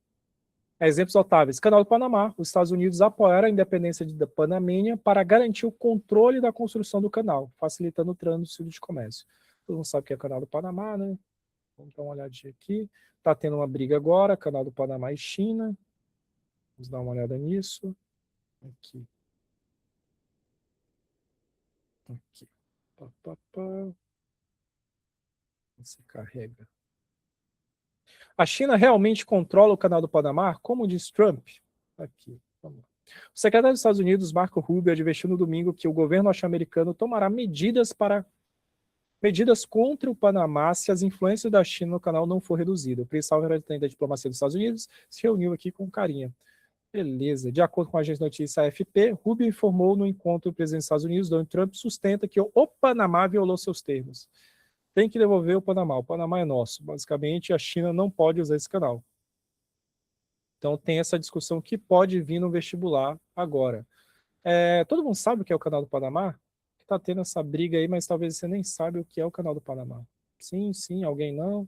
Exemplos notáveis. Canal do Panamá. Os Estados Unidos apoiaram a independência da Panamênia para garantir o controle da construção do canal, facilitando o trânsito de comércio. Todo mundo sabe o que é o Canal do Panamá, né? Vamos dar uma olhadinha aqui. Está tendo uma briga agora, Canal do Panamá e China. Vamos dar uma olhada nisso. Aqui. Aqui. Pá, pá, pá. Você carrega. A China realmente controla o Canal do Panamá, como diz Trump? Aqui, vamos lá. O secretário dos Estados Unidos, Marco Rubio, advertiu no domingo que o governo norte-americano tomará medidas contra o Panamá se as influências da China no canal não for reduzida. O principal representante da diplomacia dos Estados Unidos se reuniu aqui com carinha. Beleza. De acordo com a agência de notícia AFP, Rubio informou no encontro do presidente dos Estados Unidos, Donald Trump, sustenta que o Panamá violou seus termos. Tem que devolver o Panamá. O Panamá é nosso. Basicamente, a China não pode usar esse canal. Então, tem essa discussão que pode vir no vestibular agora. Todo mundo sabe o que é o Canal do Panamá? Está tendo essa briga aí, mas talvez você nem saiba o que é o Canal do Panamá. Sim, sim, alguém não?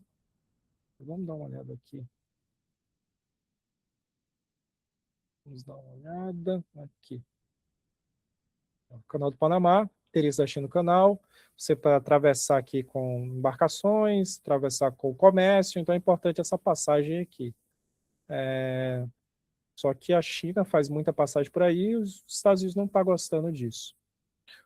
Vamos dar uma olhada aqui. Vamos dar uma olhada aqui. O Canal do Panamá, interesse da China no canal. Você pode atravessar aqui com embarcações, atravessar com o comércio, então é importante essa passagem aqui. Só que a China faz muita passagem por aí e os Estados Unidos não estão gostando disso.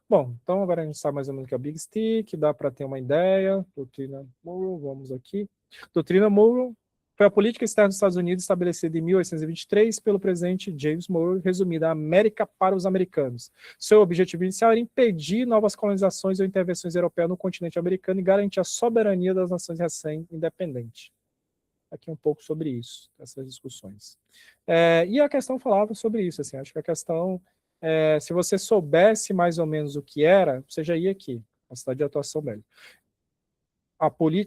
Bom, então agora a gente sabe mais ou menos o que é o Big Stick, dá para ter uma ideia. Doutrina Monroe, vamos aqui. Doutrina Monroe foi a política externa dos Estados Unidos estabelecida em 1823 pelo presidente James Monroe, resumida: a América para os americanos. Seu objetivo inicial era impedir novas colonizações ou intervenções europeias no continente americano e garantir a soberania das nações recém-independentes. Aqui um pouco sobre isso, essas discussões. E a questão falava sobre isso, assim, acho que a questão, se você soubesse mais ou menos o que era, você já ia aqui, a cidade de atuação dele.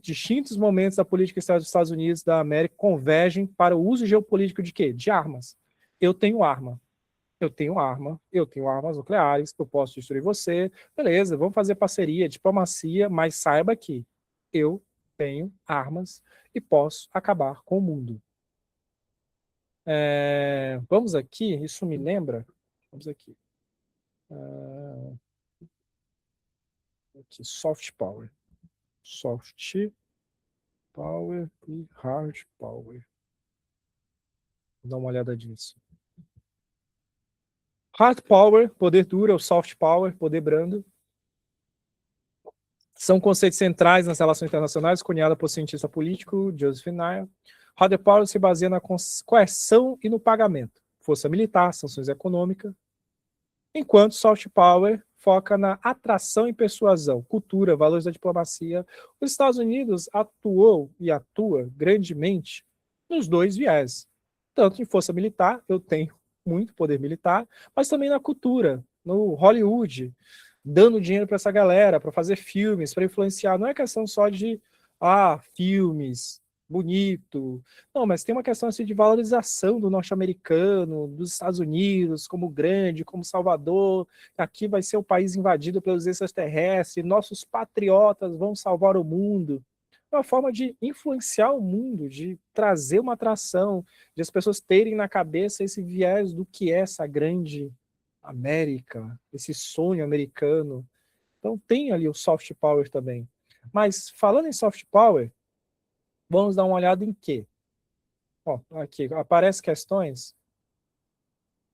Distintos momentos da política externa dos Estados Unidos da América convergem para o uso geopolítico de quê? De armas. Eu tenho arma, eu tenho armas nucleares, eu posso destruir você, beleza, vamos fazer parceria, diplomacia, mas saiba que eu tenho armas e posso acabar com o mundo. Vamos aqui, isso me lembra, vamos aqui, soft power e hard power. Vou dar uma olhada nisso. Hard power, poder duro, ou soft power, poder brando, são conceitos centrais nas relações internacionais, cunhada por cientista político Joseph Nye. Hard power se baseia na coerção e no pagamento, força militar, sanções econômicas, enquanto soft power foca na atração e persuasão, cultura, valores da diplomacia. Os Estados Unidos atuou e atua grandemente nos dois viés, tanto em força militar, eu tenho muito poder militar, mas também na cultura, no Hollywood, dando dinheiro para essa galera, para fazer filmes, para influenciar. Não é questão só de filmes, bonito. Não, mas tem uma questão assim, de valorização do norte-americano, dos Estados Unidos, como grande, como Salvador. Aqui vai ser o país invadido pelos extraterrestres, nossos patriotas vão salvar o mundo. É uma forma de influenciar o mundo, de trazer uma atração, de as pessoas terem na cabeça esse viés do que é essa grande América, esse sonho americano. Então tem ali o soft power também. Mas falando em soft power, vamos dar uma olhada em quê? Aqui, aparece questões.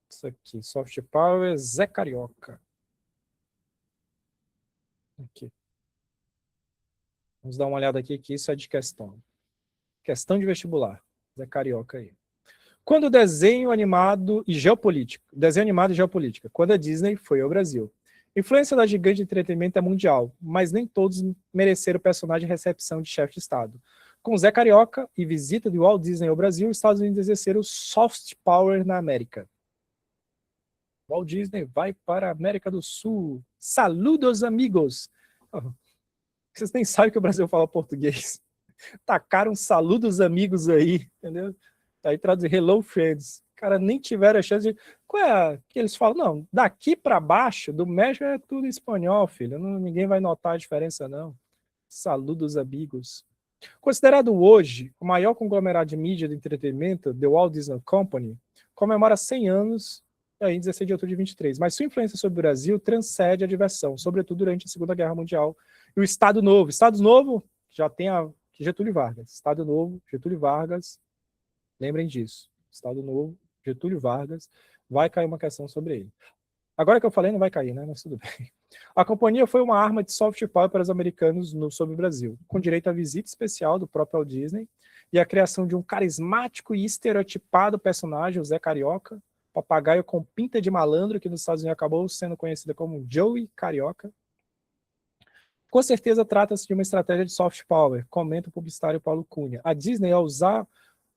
Isso aqui, soft power, Zé Carioca. Aqui. Vamos dar uma olhada aqui, que isso é de questão. Questão de vestibular. Zé Carioca aí. Quando desenho animado e geopolítica. Quando a Disney foi ao Brasil. Influência da gigante de entretenimento é mundial, mas nem todos mereceram o personagem de recepção de chefe de Estado. Com Zé Carioca e visita de Walt Disney ao Brasil, os Estados Unidos exerceram soft power na América. Walt Disney vai para a América do Sul. Saludos, amigos! Vocês nem sabem que o Brasil fala português. Tacaram saludos, amigos aí, entendeu? Aí traduz hello, friends. Cara, nem tiveram a chance de... Qual é que eles falam? Não, daqui para baixo, do México é tudo espanhol, filho. Não, ninguém vai notar a diferença, não. Saludos, amigos. Considerado hoje o maior conglomerado de mídia de entretenimento, The Walt Disney Company comemora 100 anos em 16 de outubro de 23, mas sua influência sobre o Brasil transcende a diversão, sobretudo durante a Segunda Guerra Mundial. E o Estado Novo. Estado Novo já tem a Getúlio Vargas. Estado Novo, Getúlio Vargas, lembrem disso. Estado Novo, Getúlio Vargas, vai cair uma questão sobre ele. Agora que eu falei, não vai cair, né? Mas tudo bem. A companhia foi uma arma de soft power para os americanos sobre o Brasil, com direito à visita especial do próprio Walt Disney e a criação de um carismático e estereotipado personagem, o Zé Carioca, papagaio com pinta de malandro, que nos Estados Unidos acabou sendo conhecida como Joey Carioca. Com certeza trata-se de uma estratégia de soft power, comenta o publicitário Paulo Cunha. A Disney, ao usar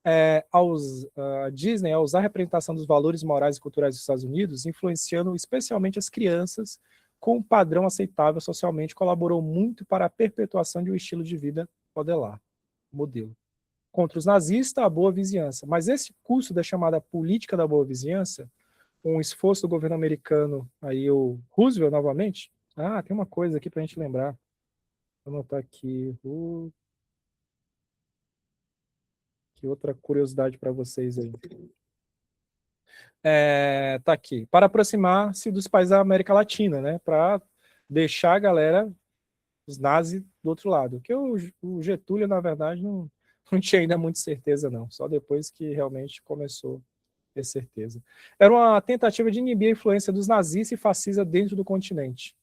a representação dos valores morais e culturais dos Estados Unidos, influenciando especialmente as crianças com um padrão aceitável socialmente, colaborou muito para a perpetuação de um estilo de vida modelo. Contra os nazistas, a boa vizinhança. Mas esse curso da chamada política da boa vizinhança, um esforço do governo americano, aí o Roosevelt novamente, tem uma coisa aqui para a gente lembrar. Vou anotar aqui. Que outra curiosidade para vocês aí. Tá aqui. Para aproximar-se dos países da América Latina, né? Para deixar a galera, os nazis, do outro lado. Porque o Getúlio, na verdade, não tinha ainda muita certeza, não. Só depois que realmente começou a ter certeza. Era uma tentativa de inibir a influência dos nazistas e fascistas dentro do continente.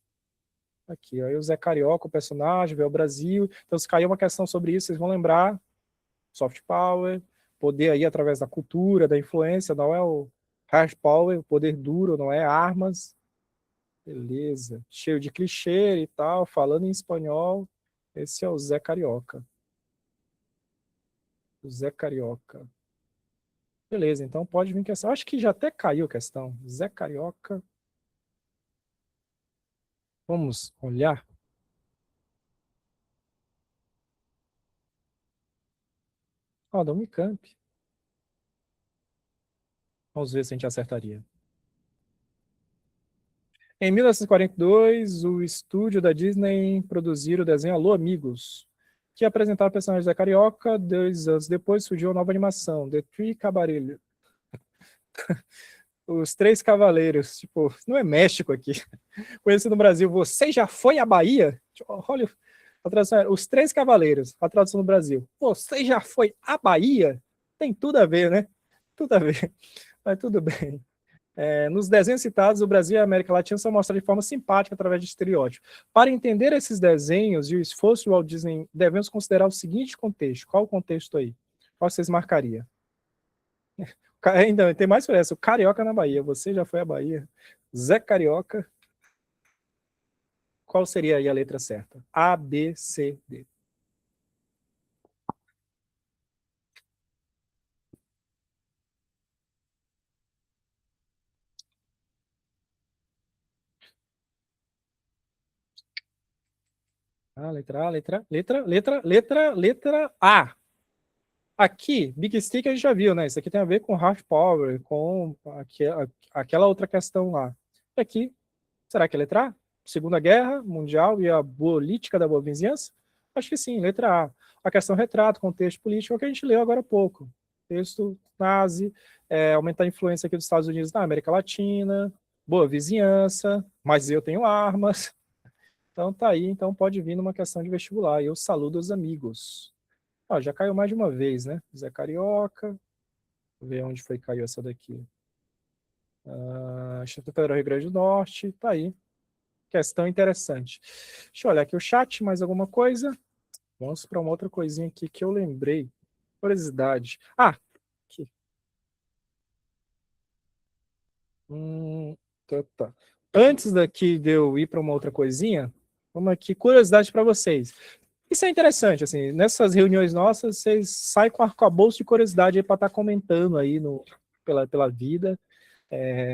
Aqui, aí o Zé Carioca, o personagem, veio ao Brasil. Então, se cair uma questão sobre isso, vocês vão lembrar. Soft power, poder aí através da cultura, da influência, não é o hard power, o poder duro, não é armas. Beleza. Cheio de clichê e tal, falando em espanhol. Esse é o Zé Carioca. O Zé Carioca. Beleza, então pode vir questão. Acho que já até caiu a questão. Zé Carioca. Vamos olhar. Da Unicamp. Vamos ver se a gente acertaria. Em 1942, o estúdio da Disney produziu o desenho Alô, Amigos, que apresentava o personagem da Carioca. 2 anos depois surgiu a nova animação, The Three Cavaleiros. Os Três Cavaleiros. Tipo, não é México aqui. Conhecido no Brasil, Você Já Foi à Bahia? Olha, a tradução Os Três Cavaleiros, a tradução no Brasil. Você já foi à Bahia? Tem tudo a ver, né? Tudo a ver. Mas tudo bem. Nos desenhos citados, o Brasil e a América Latina são mostrados de forma simpática através de estereótipos. Para entender esses desenhos e o esforço de Walt Disney, devemos considerar o seguinte contexto. Qual o contexto aí? Qual vocês marcariam? Ainda tem mais por essa. O Carioca na Bahia. Você já foi à Bahia? Zé Carioca. Qual seria aí a letra certa? A, B, C, D. Letra A, letra A. Aqui, Big Stick a gente já viu, né? Isso aqui tem a ver com hard power, com aquela outra questão lá. E aqui, será que é letra A? Segunda Guerra Mundial e a política da boa vizinhança? Acho que sim, letra A. A questão retrato, contexto político, é o que a gente leu agora há pouco. Texto nazi, aumentar a influência aqui dos Estados Unidos na América Latina, boa vizinhança, mas eu tenho armas. Então tá aí, então pode vir numa questão de vestibular. E eu saludo os amigos. Já caiu mais de uma vez, né? Zé Carioca. Vou ver onde foi que caiu essa daqui. Instituto Federal Rio Grande do Norte. Tá aí. Questão interessante. Deixa eu olhar aqui o chat, mais alguma coisa? Vamos para uma outra coisinha aqui que eu lembrei. Curiosidade. Aqui. Tá. Antes daqui de eu ir para uma outra coisinha, vamos aqui, curiosidade para vocês. Isso é interessante, assim, nessas reuniões nossas, vocês saem com arcabouço de curiosidade para estar comentando aí pela vida,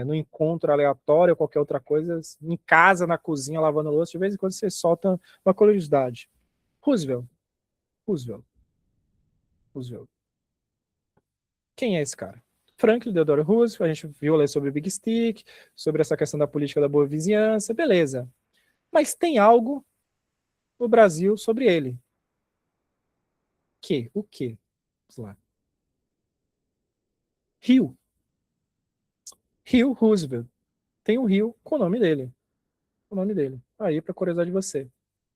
no encontro aleatório, qualquer outra coisa, em casa, na cozinha, lavando louça, de vez em quando vocês soltam uma curiosidade. Roosevelt. Roosevelt. Quem é esse cara? Franklin Delano Roosevelt, a gente viu ali sobre o Big Stick, sobre essa questão da política da boa vizinhança, beleza. Mas tem algo no Brasil sobre ele. O quê? Vamos lá. Rio. Rio Roosevelt. Tem um rio com o nome dele. O nome dele. Aí, para curiosidade de você.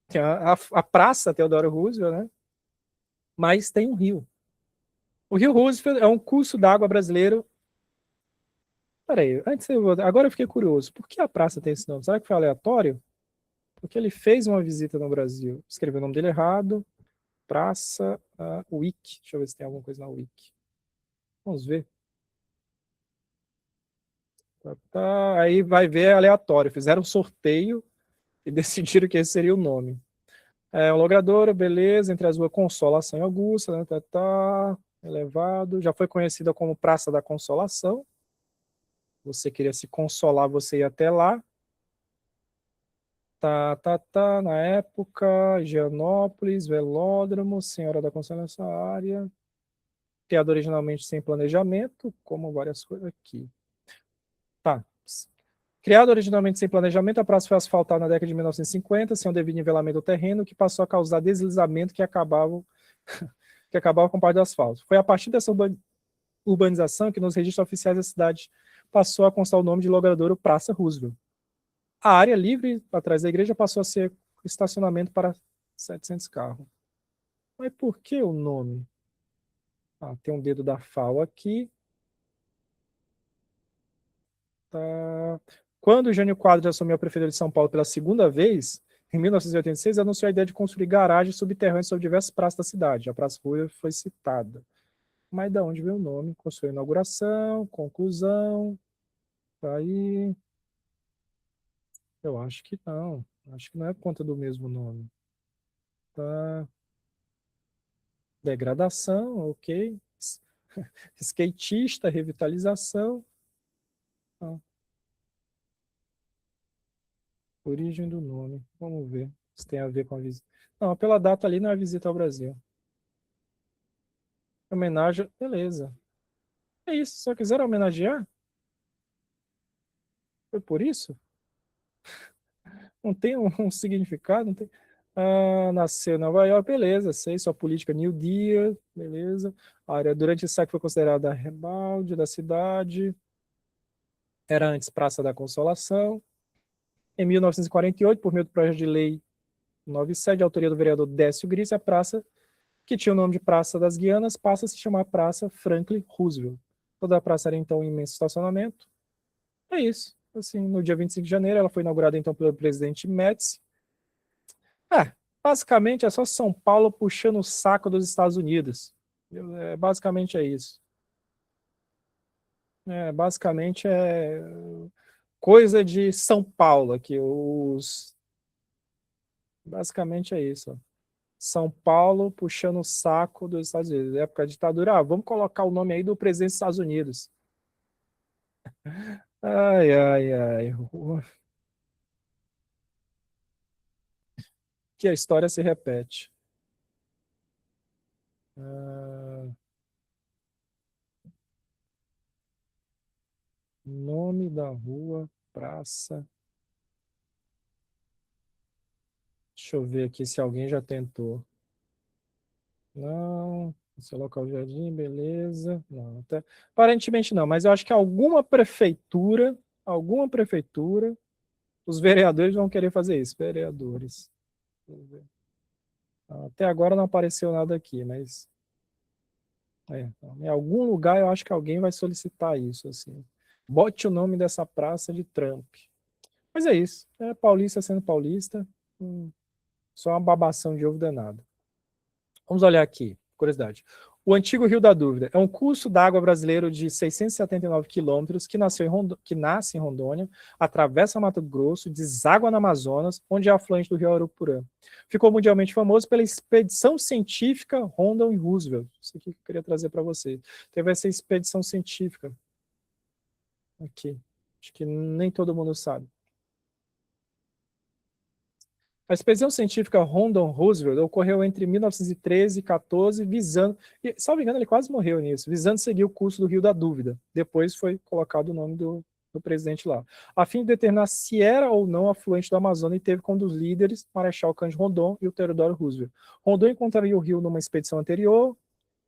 Tem a Praça Theodore Roosevelt, né? Mas tem um rio. O Rio Roosevelt é um curso d'água brasileiro. Peraí, agora eu fiquei curioso. Por que a praça tem esse nome? Será que foi aleatório? Porque ele fez uma visita no Brasil. Escreveu o nome dele errado. Praça Wiki. Deixa eu ver se tem alguma coisa na Wiki. Vamos ver. Tá. Aí vai ver aleatório. Fizeram um sorteio e decidiram que esse seria o nome. O Logradouro, beleza, entre as ruas Consolação e Augusta, né, elevado. Já foi conhecida como Praça da Consolação. Você queria se consolar, você ia até lá. Na época, Higienópolis, Velódromo, Senhora da Consolação, área. Criado originalmente sem planejamento, como várias coisas aqui. Tá. Criado originalmente sem planejamento, a praça foi asfaltada na década de 1950, sem o devido nivelamento do terreno, que passou a causar deslizamento que acabava com parte do asfalto. Foi a partir dessa urbanização que nos registros oficiais da cidade passou a constar o nome de Logradouro Praça Roosevelt. A área livre atrás da igreja passou a ser estacionamento para 700 carros. Mas por que o nome? Tem um dedo da FAO aqui. Tá. Quando o Jânio Quadros assumiu a prefeitura de São Paulo pela segunda vez, em 1986, anunciou a ideia de construir garagens subterrâneas sobre diversas praças da cidade. A Praça Rua foi citada. Mas de onde veio o nome? Construiu inauguração, conclusão. Aí, eu acho que não. Acho que não é por conta do mesmo nome. Tá. Degradação, ok. Skatista, revitalização. Ah, origem do nome. Vamos ver se tem a ver com a visita. Não, pela data ali não é visita ao Brasil. Homenagem, beleza. É isso, só quiseram homenagear? Foi por isso? Não tem um significado? Não tem... nasceu em Nova York, beleza, sei, sua política New Deal, beleza. A área durante o século foi considerada a rebalde da cidade. Era antes Praça da Consolação. Em 1948, por meio do projeto de lei 97, de autoria do vereador Décio Gris, a praça, que tinha o nome de Praça das Guianas, passa a se chamar Praça Franklin Roosevelt. Toda a praça era então um imenso estacionamento. É isso. Assim, no dia 25 de janeiro, ela foi inaugurada então pelo presidente Médici. Basicamente é só São Paulo puxando o saco dos Estados Unidos. Basicamente é isso. Basicamente é coisa de São Paulo aqui. Basicamente é isso. Ó. São Paulo puxando o saco dos Estados Unidos. Época da ditadura, vamos colocar o nome aí do presidente dos Estados Unidos. Ai, ai, ai. Que a história se repete. Nome da rua, praça. Deixa eu ver aqui se alguém já tentou. Não. Esse é o local de jardim, beleza. Não, até... Aparentemente não, mas eu acho que alguma prefeitura, os vereadores vão querer fazer isso. Vereadores. Até agora não apareceu nada aqui, mas em algum lugar eu acho que alguém vai solicitar isso. Assim. Bote o nome dessa praça de Trump. Mas é isso. É paulista sendo paulista. Só uma babação de ovo danado. Vamos olhar aqui, curiosidade. O antigo Rio da Dúvida é um curso d'água brasileiro de 679 quilômetros que nasce em Rondônia, atravessa Mato Grosso, deságua no Amazonas, onde é afluente do rio Arupurã. Ficou mundialmente famoso pela expedição científica Rondon e Roosevelt. Isso aqui que eu queria trazer para você. Teve essa expedição científica aqui. Acho que nem todo mundo sabe. A expedição científica Rondon Roosevelt ocorreu entre 1913 e 14, visando, e, salvo engano, ele quase morreu nisso, visando seguir o curso do Rio da Dúvida. Depois foi colocado o nome do presidente lá, a fim de determinar se era ou não afluente do Amazonas, e teve como dos líderes Marechal Cândido Rondon e o Theodore Roosevelt. Rondon encontraria o rio numa expedição anterior,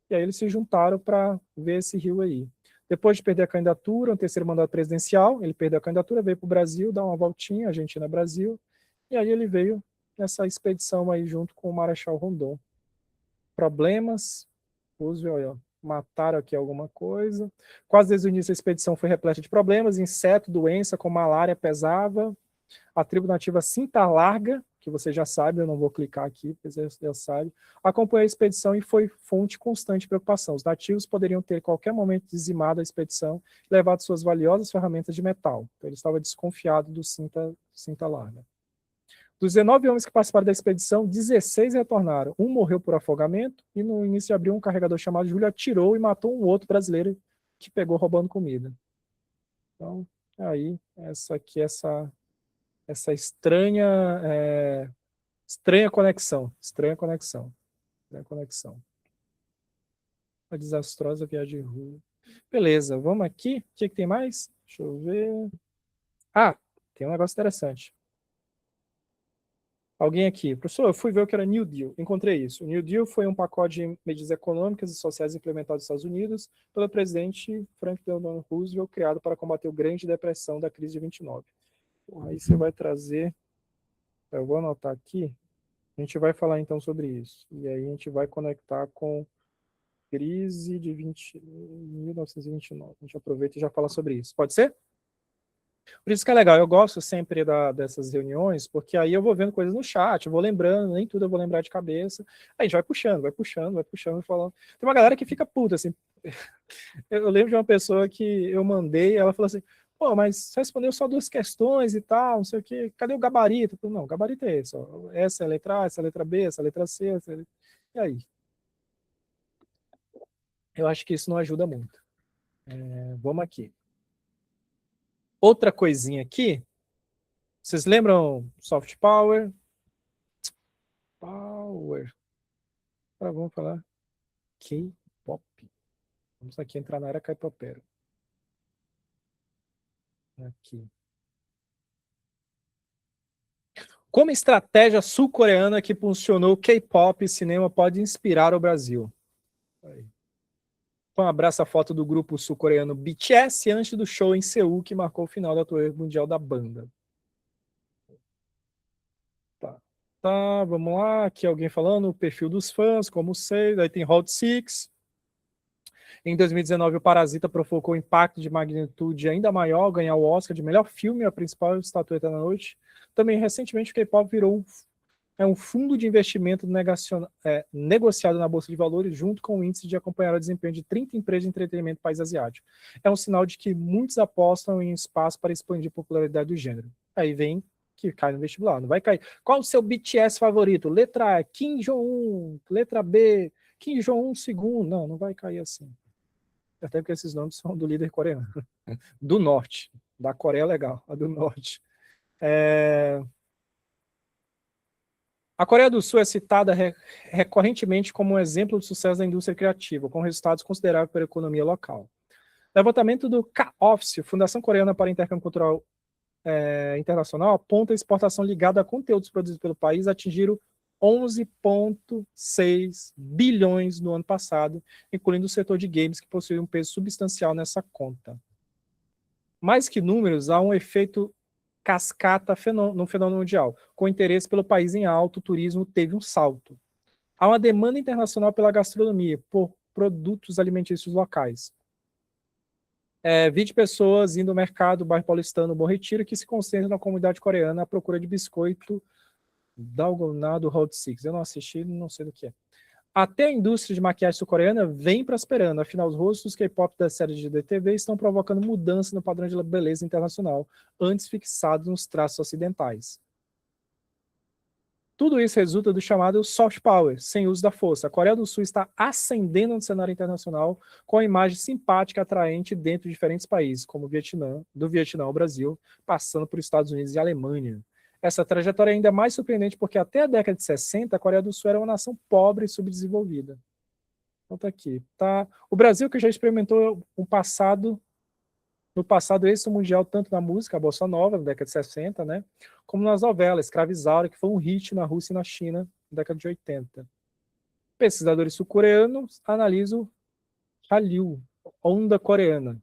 e aí eles se juntaram para ver esse rio aí. Depois de perder a candidatura, um terceiro mandato presidencial, ele perdeu a candidatura, veio para o Brasil, dar uma voltinha, Argentina-Brasil, e aí ele veio nessa expedição aí junto com o Marechal Rondon. Problemas, Roosevelt, mataram aqui alguma coisa. Quase desde o início a expedição foi repleta de problemas, inseto, doença, como malária pesava. A tribo nativa Cinta Larga, que você já sabe, eu não vou clicar aqui, porque você já sabe, acompanhou a expedição e foi fonte constante de preocupação. Os nativos poderiam ter, a qualquer momento, dizimado a expedição e levado suas valiosas ferramentas de metal. Então, ele estava desconfiado do Cinta Larga. Dos 19 homens que participaram da expedição, 16 retornaram. Um morreu por afogamento e no início de abril um carregador chamado Júlio atirou e matou um outro brasileiro que pegou roubando comida. Então, aí, essa estranha conexão. Uma desastrosa viagem de rua. Beleza, vamos aqui. O que tem mais? Deixa eu ver. Ah, tem um negócio interessante. Alguém aqui, professor, eu fui ver o que era New Deal, encontrei isso. O New Deal foi um pacote de medidas econômicas e sociais implementado nos Estados Unidos pelo presidente Franklin Delano Roosevelt, criado para combater a Grande Depressão da crise de 29. Aí você vai trazer, eu vou anotar aqui, a gente vai falar então sobre isso. E aí a gente vai conectar com crise de 1929. A gente aproveita e já fala sobre isso. Pode ser? Por isso que é legal, eu gosto sempre dessas reuniões, porque aí eu vou vendo coisas no chat, eu vou lembrando, nem tudo eu vou lembrar de cabeça, aí a gente vai puxando, falando. Tem uma galera que fica puta, assim. Eu lembro de uma pessoa que eu mandei, ela falou assim, pô, mas você respondeu só 2 questões e tal, não sei o quê, cadê o gabarito? Eu falei, não, o gabarito é esse, ó. Essa é a letra A, essa é a letra B, essa é a letra C, E aí? Eu acho que isso não ajuda muito. Vamos aqui. Outra coisinha aqui, vocês lembram Soft Power? Agora vamos falar K-pop. Vamos aqui entrar na era K-popera. Aqui. Como estratégia sul-coreana que funcionou K-pop e cinema pode inspirar o Brasil? Aí. Então, abraça a foto do grupo sul-coreano BTS antes do show em Seul, que marcou o final da turnê mundial da banda. Tá, vamos lá. Aqui alguém falando o perfil dos fãs, como sei. Daí tem Hot Six. Em 2019, o Parasita provocou um impacto de magnitude ainda maior, ganhar o Oscar de melhor filme, a principal estatueta da noite. Também, recentemente, o K-pop virou um fundo de investimento negociado na Bolsa de Valores, junto com o índice de acompanhar o desempenho de 30 empresas de entretenimento do país asiático. É um sinal de que muitos apostam em espaço para expandir a popularidade do gênero. Aí vem que cai no vestibular, não vai cair. Qual o seu BTS favorito? Letra A, Kim Jong-un. Letra B, Kim Jong-un segundo. Não vai cair assim. Até porque esses nomes são do líder coreano. Do norte. Da Coreia legal, a do norte. A Coreia do Sul é citada recorrentemente como um exemplo de sucesso da indústria criativa, com resultados consideráveis para a economia local. Levantamento do K-Office, Fundação Coreana para Intercâmbio Cultural Internacional, aponta a exportação ligada a conteúdos produzidos pelo país atingiram 11,6 bilhões no ano passado, incluindo o setor de games, que possui um peso substancial nessa conta. Mais que números, há um efeito cascata no fenômeno mundial. Com interesse pelo país em alto, o turismo teve um salto. Há uma demanda internacional pela gastronomia, por produtos alimentícios locais. 20 pessoas indo ao mercado, bairro paulistano, Bom Retiro, que se concentram na comunidade coreana à procura de biscoito Dalgonado Hot Six. Eu não assisti, não sei do que é. Até a indústria de maquiagem sul-coreana vem prosperando, afinal os rostos K-pop das séries de DTV estão provocando mudança no padrão de beleza internacional, antes fixados nos traços ocidentais. Tudo isso resulta do chamado soft power, sem uso da força. A Coreia do Sul está ascendendo no cenário internacional com a imagem simpática e atraente dentro de diferentes países, como do Vietnã ao Brasil, passando por Estados Unidos e Alemanha. Essa trajetória é ainda mais surpreendente porque até a década de 60, a Coreia do Sul era uma nação pobre e subdesenvolvida. Então tá aqui. Tá? O Brasil, que já experimentou no passado êxito mundial, tanto na música, a Bossa Nova, na década de 60, né, como nas novelas, Escravizaura, que foi um hit na Rússia e na China, na década de 80. Pesquisadores sul-coreanos analisam Hallyu, onda coreana.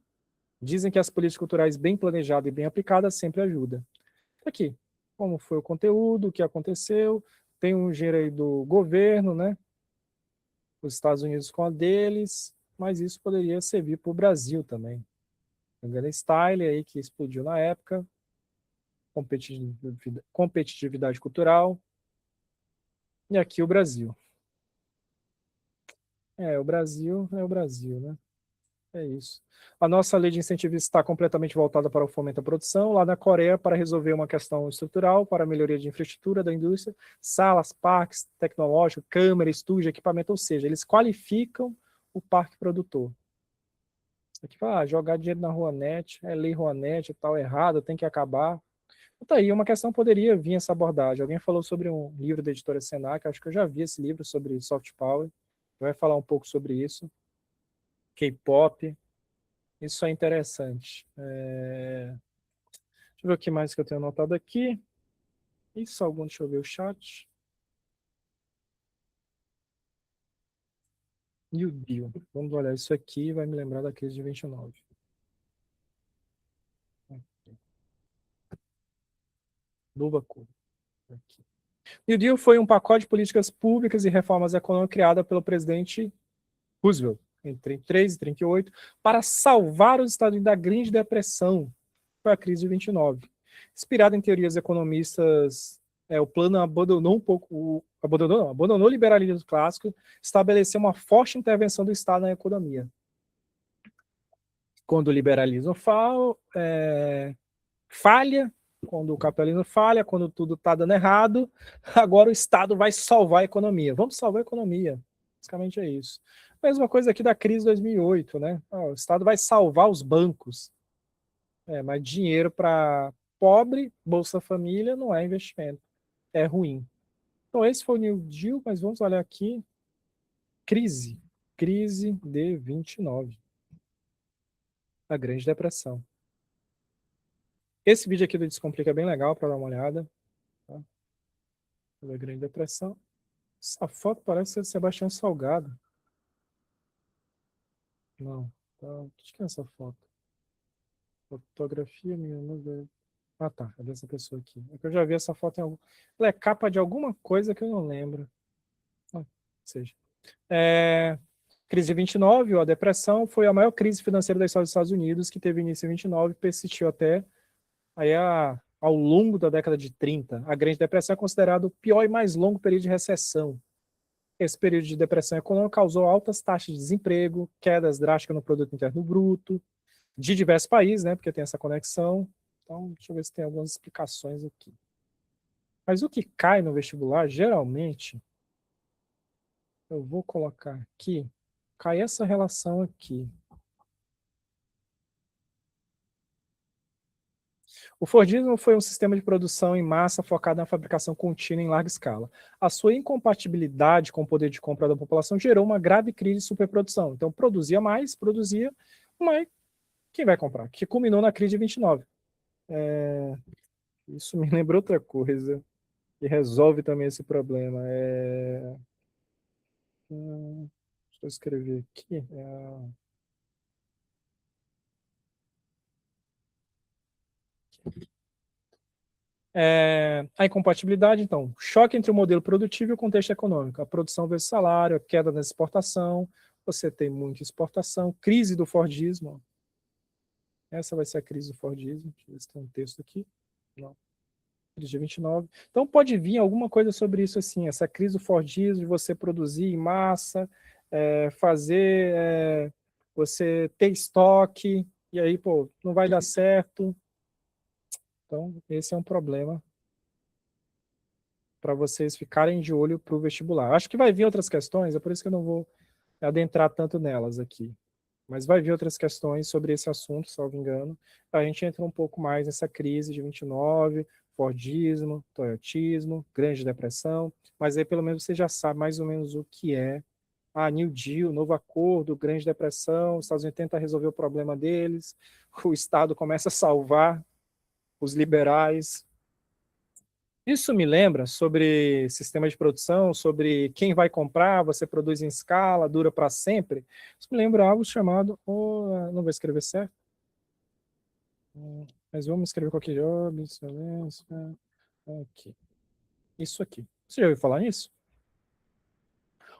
Dizem que as políticas culturais bem planejadas e bem aplicadas sempre ajudam. Aqui, como foi o conteúdo, o que aconteceu, tem um engenheiro aí do governo, né? Os Estados Unidos com a deles, mas isso poderia servir para o Brasil também. Gangnam Style aí que explodiu na época, competitividade cultural, e aqui o Brasil. É o Brasil, né? É isso. A nossa lei de incentivos está completamente voltada para o fomento da produção, lá na Coreia, para resolver uma questão estrutural, para a melhoria de infraestrutura da indústria, salas, parques tecnológicos, câmera, estúdio, equipamento, ou seja, eles qualificam o parque produtor. Aqui fala, jogar dinheiro na Rouanet, é lei Rouanet e tal, errado, tem que acabar. Então, aí, uma questão poderia vir essa abordagem. Alguém falou sobre um livro da editora Senac, acho que eu já vi esse livro sobre soft power, vai falar um pouco sobre isso. K-pop, isso é interessante. Deixa eu ver o que mais que eu tenho anotado aqui. Isso, algum, deixa eu ver o chat. New Deal. Vamos olhar isso aqui, vai me lembrar da crise de 29. Nova cor. Aqui. New Deal foi um pacote de políticas públicas e reformas econômicas criada pelo presidente Roosevelt, entre 33 e 38, para salvar os Estados Unidos da Grande Depressão, foi a crise de 29. Inspirado em teorias economistas, o plano abandonou o liberalismo clássico, estabeleceu uma forte intervenção do Estado na economia. Quando o liberalismo falha, quando o capitalismo falha, quando tudo está dando errado, agora o Estado vai salvar a economia. Vamos salvar a economia. Basicamente é isso. Mesma coisa aqui da crise de 2008, né? O Estado vai salvar os bancos. Mas dinheiro para pobre, Bolsa Família, não é investimento. É ruim. Então, esse foi o New Deal, mas vamos olhar aqui. Crise. Crise de 29. A Grande Depressão. Esse vídeo aqui do Descomplica é bem legal para dar uma olhada. Tá? A Grande Depressão. Essa foto parece ser Sebastião Salgado. Não. Tá. O que é essa foto? Fotografia minha. Ah, tá. É dessa pessoa aqui. É que eu já vi essa foto em algum. Ela é capa de alguma coisa que eu não lembro. Seja. Crise de 29, ou a depressão, foi a maior crise financeira da história dos Estados Unidos, que teve início em 29 e persistiu até aí ao longo da década de 30. A Grande Depressão é considerado o pior e mais longo período de recessão. Esse período de depressão econômica causou altas taxas de desemprego, quedas drásticas no produto interno bruto, de diversos países, né, porque tem essa conexão. Então, deixa eu ver se tem algumas explicações aqui. Mas o que cai no vestibular, geralmente, eu vou colocar aqui, cai essa relação aqui. O Fordismo foi um sistema de produção em massa focado na fabricação contínua em larga escala. A sua incompatibilidade com o poder de compra da população gerou uma grave crise de superprodução. Então, produzia, mas quem vai comprar? Que culminou na crise de 29. Isso me lembra outra coisa que resolve também esse problema. Deixa eu escrever aqui. A incompatibilidade, então, choque entre o modelo produtivo e o contexto econômico, a produção versus salário, a queda na exportação, você tem muita exportação, crise do Fordismo, essa vai ser a crise do Fordismo, deixa eu ver se tem um texto aqui, não, crise de 29, então pode vir alguma coisa sobre isso assim, essa crise do Fordismo, de você produzir em massa, você ter estoque, e aí, pô, não vai dar certo, então esse é um problema para vocês ficarem de olho para o vestibular. Acho que vai vir outras questões, é por isso que eu não vou adentrar tanto nelas aqui. Mas vai vir outras questões sobre esse assunto, salvo engano. A gente entra um pouco mais nessa crise de 29, Fordismo, Toyotismo, Grande Depressão, mas aí pelo menos você já sabe mais ou menos o que é. New Deal, novo acordo, Grande Depressão, os Estados Unidos tentam resolver o problema deles, o Estado começa a salvar os liberais. Isso me lembra sobre sistema de produção, sobre quem vai comprar, você produz em escala, dura para sempre. Isso me lembra algo chamado, não vou escrever certo, mas vamos escrever qualquer job, excelência, aqui. Isso aqui. Você já ouviu falar nisso?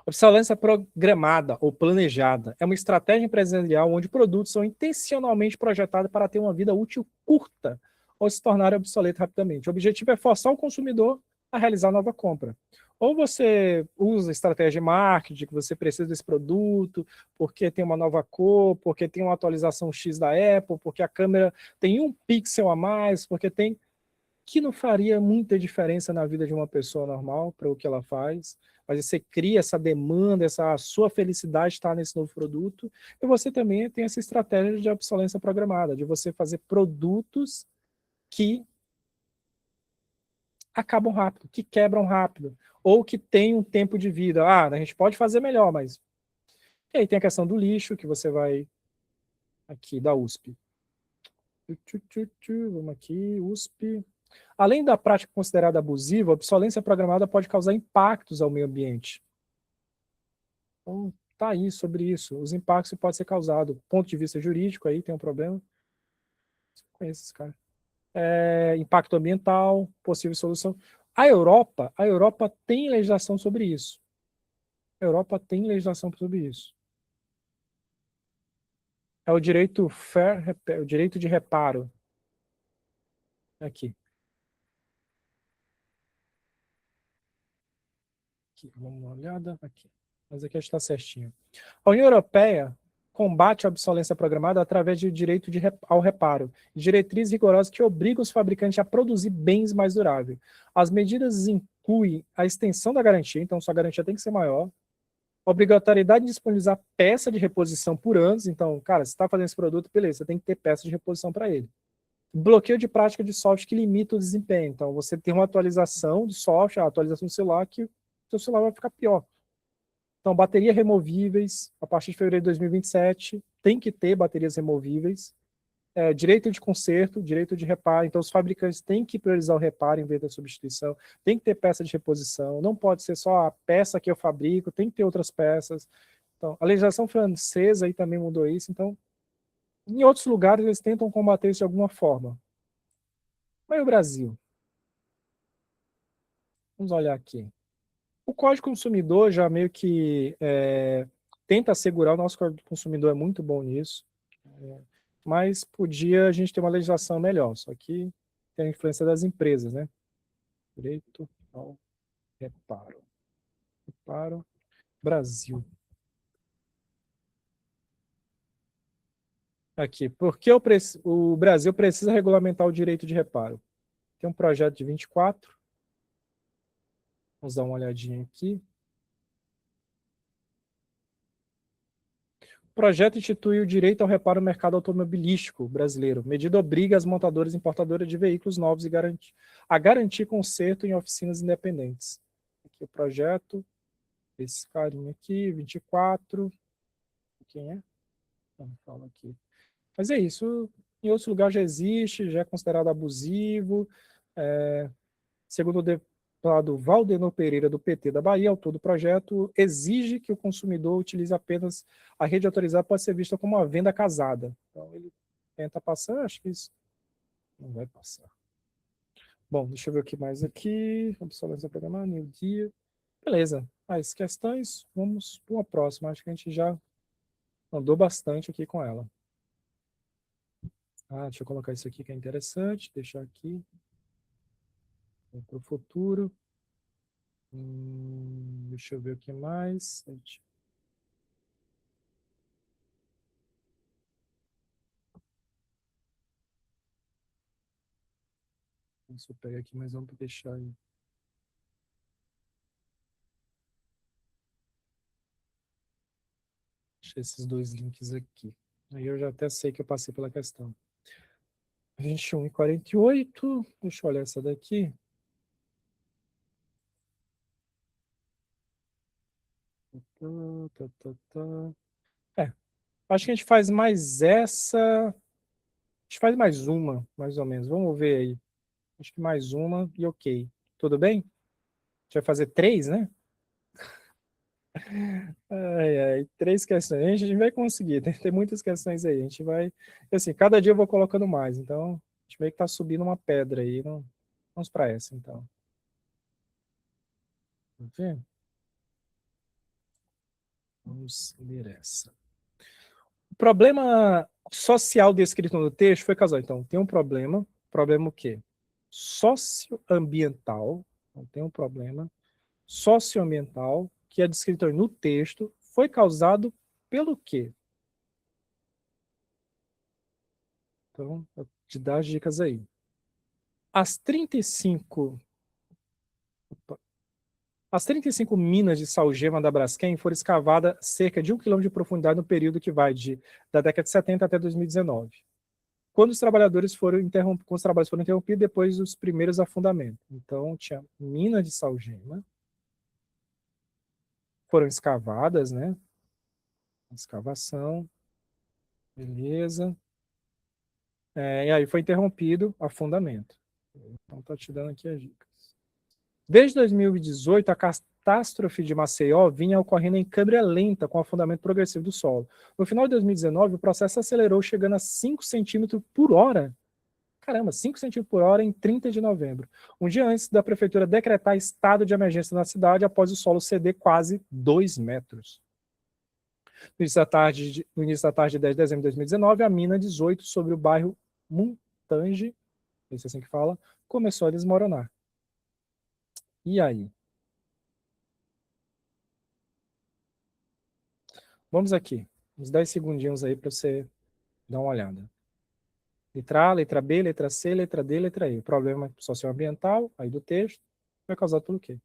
Obsolescência programada ou planejada é uma estratégia empresarial onde produtos são intencionalmente projetados para ter uma vida útil curta ou se tornarem obsoletos rapidamente. O objetivo é forçar o consumidor a realizar nova compra. Ou você usa estratégia de marketing, que você precisa desse produto, porque tem uma nova cor, porque tem uma atualização X da Apple, porque a câmera tem um pixel a mais, porque tem que não faria muita diferença na vida de uma pessoa normal para o que ela faz, mas você cria essa demanda, essa sua felicidade está nesse novo produto, e você também tem essa estratégia de obsolescência programada, de você fazer produtos que acabam rápido, que quebram rápido, ou que têm um tempo de vida. A gente pode fazer melhor, mas... E aí tem a questão do lixo, que você vai aqui, da USP. Vamos aqui, USP. Além da prática considerada abusiva, a obsolescência programada pode causar impactos ao meio ambiente. Então, tá aí sobre isso. Os impactos que podem ser causados. Do ponto de vista jurídico, aí tem um problema. Você conhece esse cara. Impacto ambiental, possível solução. A Europa tem legislação sobre isso. A Europa tem legislação sobre isso. É o direito fair, o direito de reparo. Aqui. Vamos dar uma olhada. Aqui. Mas aqui está certinho. A União Europeia combate a obsolescência programada através do direito ao reparo, diretrizes rigorosas que obrigam os fabricantes a produzir bens mais duráveis. As medidas incluem a extensão da garantia, então sua garantia tem que ser maior, obrigatoriedade de disponibilizar peça de reposição por anos, então, cara, você está fazendo esse produto, beleza, você tem que ter peça de reposição para ele. Bloqueio de prática de software que limita o desempenho, então você tem uma atualização de software, a atualização do celular, que o seu celular vai ficar pior. Então, baterias removíveis, a partir de fevereiro de 2027, tem que ter baterias removíveis. Direito de conserto, direito de reparo. Então, os fabricantes têm que priorizar o reparo em vez da substituição. Tem que ter peça de reposição. Não pode ser só a peça que eu fabrico, tem que ter outras peças. Então, a legislação francesa aí também mudou isso. Então, em outros lugares, eles tentam combater isso de alguma forma. Mas o Brasil? Vamos olhar aqui. O Código Consumidor já meio que tenta assegurar, o nosso Código Consumidor é muito bom nisso, mas podia a gente ter uma legislação melhor, só que tem a influência das empresas, né? Direito ao reparo. Reparo, Brasil. Aqui, por que o Brasil precisa regulamentar o direito de reparo? Tem um projeto de 24, vamos dar uma olhadinha aqui. O projeto institui o direito ao reparo no mercado automobilístico brasileiro. Medida obriga as montadoras e importadoras de veículos novos a garantir conserto em oficinas independentes. Aqui o projeto, esse carinha aqui, 24. Quem é? Não fala aqui. Mas é isso. Em outros lugares já existe, já é considerado abusivo. Segundo o deputado Valdenor Pereira, do PT da Bahia, autor do projeto, exige que o consumidor utilize apenas a rede autorizada, pode ser vista como uma venda casada. Então, ele tenta passar, acho que isso não vai passar. Bom, deixa eu ver o que mais aqui. Obsolescência programada, New Deal. Beleza. Mais questões? Vamos para uma próxima. Acho que a gente já andou bastante aqui com ela. Deixa eu colocar isso aqui que é interessante. Deixar aqui. Para o futuro. Deixa eu ver o que mais. Deixa eu pegar aqui mais um para deixar aí. Deixa esses dois links aqui. Aí eu já até sei que eu passei pela questão. 21h48. Deixa eu olhar essa daqui. É, acho que a gente faz mais essa. A gente faz mais uma, mais ou menos. Vamos ver aí. Acho que mais uma e ok. Tudo bem? A gente vai fazer três, né? Ai, ai, três questões. A gente vai conseguir. Tem muitas questões aí. A gente vai. Assim, cada dia eu vou colocando mais. Então, a gente meio que tá subindo uma pedra aí. Não... Vamos para essa, então. Tá vendo? Vamos ler essa. O problema social descrito no texto foi causal. Então, tem um problema. Problema o quê? Socioambiental. Então, tem um problema socioambiental que é descrito no texto. Foi causado pelo quê? Então, eu te dar as dicas aí. As 35, as 35 minas de salgema da Braskem foram escavadas a cerca de 1 quilômetro de profundidade no período que vai da década de 70 até 2019. Quando os trabalhadores foram interrompidos, os trabalhos foram interrompidos depois dos primeiros afundamentos. Então, tinha minas de salgema, foram escavadas, né? Escavação, beleza. E aí foi interrompido o afundamento. Então, estou te dando aqui as dicas. Desde 2018, a catástrofe de Maceió vinha ocorrendo em câmera lenta, com afundamento progressivo do solo. No final de 2019, o processo acelerou, chegando a 5 centímetros por hora. Caramba, 5 centímetros por hora em 30 de novembro. Um dia antes da prefeitura decretar estado de emergência na cidade, após o solo ceder quase 2 metros. No início da tarde de 10 de dezembro de 2019, a mina 18, sobre o bairro Montange, esse é assim que fala, começou a desmoronar. E aí? Vamos aqui, uns 10 segundinhos aí para você dar uma olhada. Letra A, letra B, letra C, letra D, letra E. O problema socioambiental, aí do texto, foi causado pelo quê?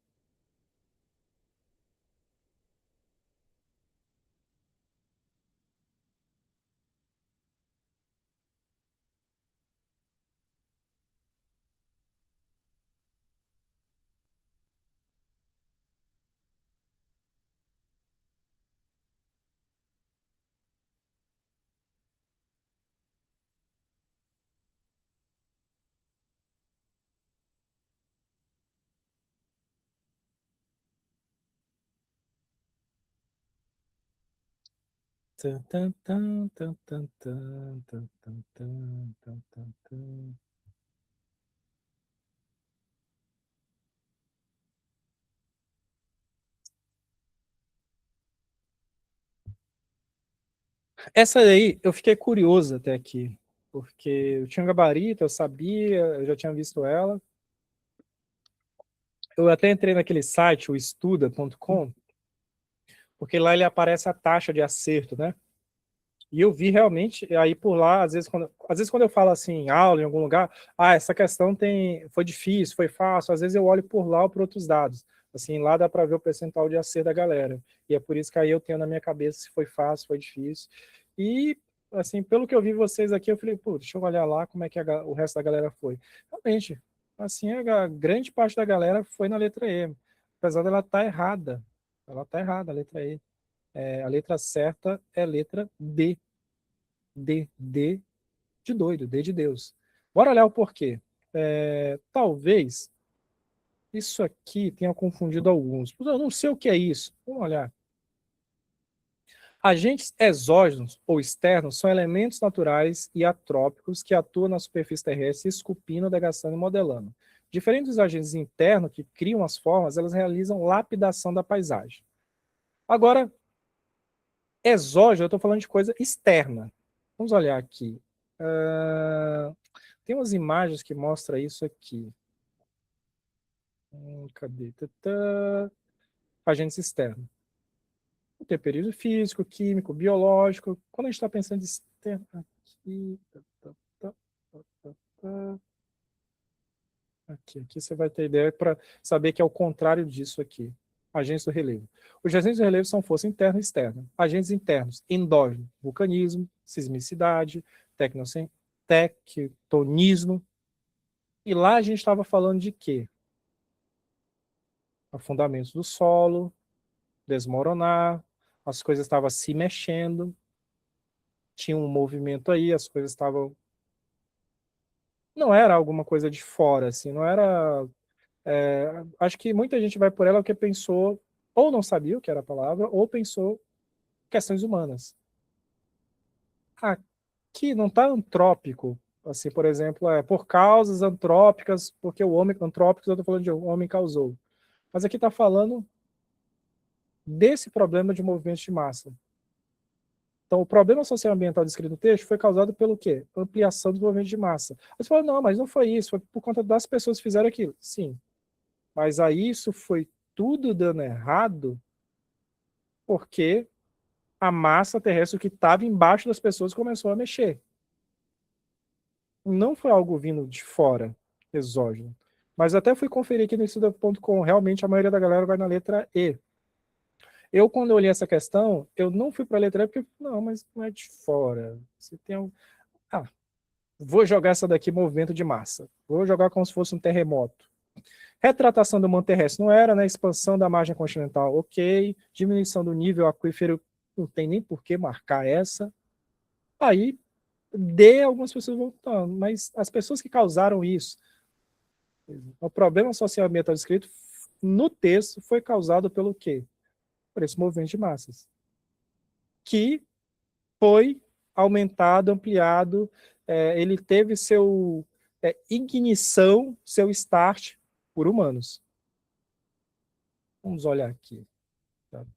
Essa aí eu fiquei curioso até aqui, porque eu tinha um gabarito, eu sabia, eu já tinha visto ela. Eu até entrei naquele site, o estuda.com, porque lá ele aparece a taxa de acerto, né? E eu vi realmente, aí por lá, às vezes quando eu falo assim, em aula, em algum lugar, essa questão foi difícil, foi fácil, às vezes eu olho por lá ou por outros dados. Assim, lá dá para ver o percentual de acerto da galera. E é por isso que aí eu tenho na minha cabeça se foi fácil, foi difícil. E, assim, pelo que eu vi vocês aqui, eu falei, pô, deixa eu olhar lá como é que o resto da galera foi. Realmente, assim, a grande parte da galera foi na letra E. Apesar dela estar errada. Ela está errada, a letra E. A letra certa é a letra D. D de doido, D de Deus. Bora olhar o porquê. Talvez isso aqui tenha confundido alguns. Eu não sei o que é isso. Vamos olhar. Agentes exógenos ou externos são elementos naturais e atrópicos que atuam na superfície terrestre, esculpindo, degastando e modelando. Diferente dos agentes internos que criam as formas, elas realizam lapidação da paisagem. Agora, exógeno, eu estou falando de coisa externa. Vamos olhar aqui. Tem umas imagens que mostram isso aqui. Cadê? Agentes externos. Tem período físico, químico, biológico. Quando a gente está pensando em externo, aqui, aqui você vai ter ideia para saber que é o contrário disso aqui. Agentes do relevo. Os agentes do relevo são força interna e externa. Agentes internos, endógeno, vulcanismo, sismicidade, tectonismo. E lá a gente estava falando de quê? Afundamentos do solo, desmoronar, as coisas estavam se mexendo, tinha um movimento aí, as coisas estavam... Não era alguma coisa de fora, assim, não era... acho que muita gente vai por ela porque pensou, ou não sabia o que era a palavra, ou pensou questões humanas. Aqui não está antrópico, assim, por exemplo, por causas antrópicas, porque o homem, antrópicos, eu estou falando de o homem causou. Mas aqui está falando desse problema de movimentos de massa. Então, o problema socioambiental descrito no texto foi causado pelo quê? Ampliação dos movimentos de massa. Você fala, não, mas não foi isso, foi por conta das pessoas que fizeram aquilo. Sim, mas aí isso foi tudo dando errado porque a massa terrestre que estava embaixo das pessoas começou a mexer. Não foi algo vindo de fora, exógeno. Mas até fui conferir aqui no estuda.com, realmente a maioria da galera vai na letra E. Eu, quando eu olhei essa questão, eu não fui para a letra E porque, não, mas não é de fora. Você tem um... Ah, vou jogar essa daqui, movimento de massa. Vou jogar como se fosse um terremoto. Retratação do manto terrestre não era, né? Expansão da margem continental, ok. Diminuição do nível aquífero, não tem nem por que marcar essa. Aí, algumas pessoas voltando, mas as pessoas que causaram isso, o problema socioambiental descrito no texto foi causado pelo quê? Por esse movimento de massas, que foi aumentado, ampliado, ele teve seu ignição, seu start por humanos. Vamos olhar aqui.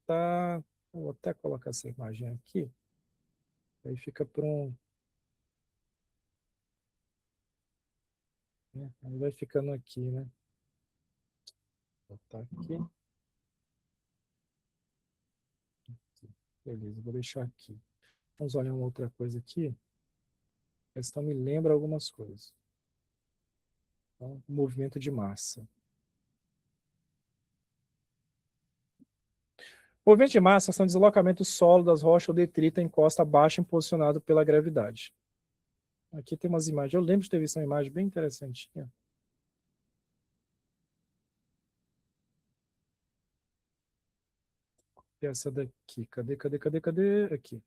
Tá. Vou até colocar essa imagem aqui. Aí fica pronto. Né? Aí vai ficando aqui, né? Vou botar aqui. Beleza, vou deixar aqui. Vamos olhar uma outra coisa aqui. A questão me lembra algumas coisas. Então, movimento de massa. Movimento de massa são deslocamento do solo, das rochas ou detrito em costa baixa impulsionado pela gravidade. Aqui tem umas imagens. Eu lembro de ter visto uma imagem bem interessantinha. Essa daqui. Cadê? Aqui.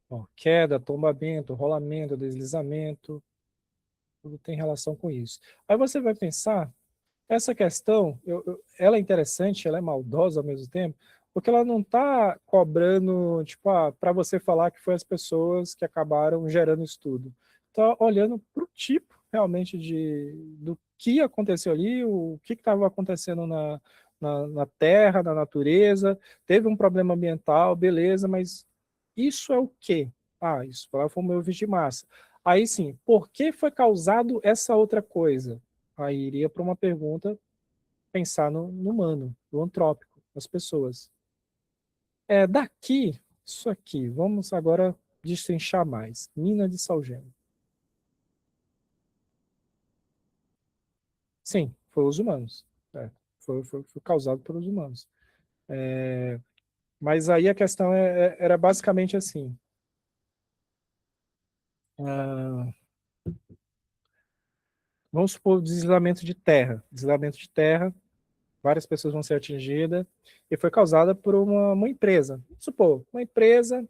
Ó, queda, tombamento, rolamento, deslizamento. Tudo tem relação com isso. Aí você vai pensar, essa questão, ela é interessante, ela é maldosa ao mesmo tempo, porque ela não está cobrando, tipo, para você falar que foi as pessoas que acabaram gerando isso tudo. Está olhando para o tipo, realmente, do que aconteceu ali, o que estava acontecendo na Terra, na natureza, teve um problema ambiental, beleza, mas isso é o quê? Isso foi o movimento de massa. Aí sim, por que foi causado essa outra coisa? Aí iria para uma pergunta, pensar no humano, no antrópico, nas pessoas. Daqui, isso aqui, vamos agora destrinchar mais. Mina de Salgema. Sim, foi os humanos. Foi causado pelos humanos. Mas aí a questão era basicamente assim. Ah, vamos supor deslizamento de terra. Deslizamento de terra, várias pessoas vão ser atingidas, e foi causada por uma empresa. Vamos supor, uma empresa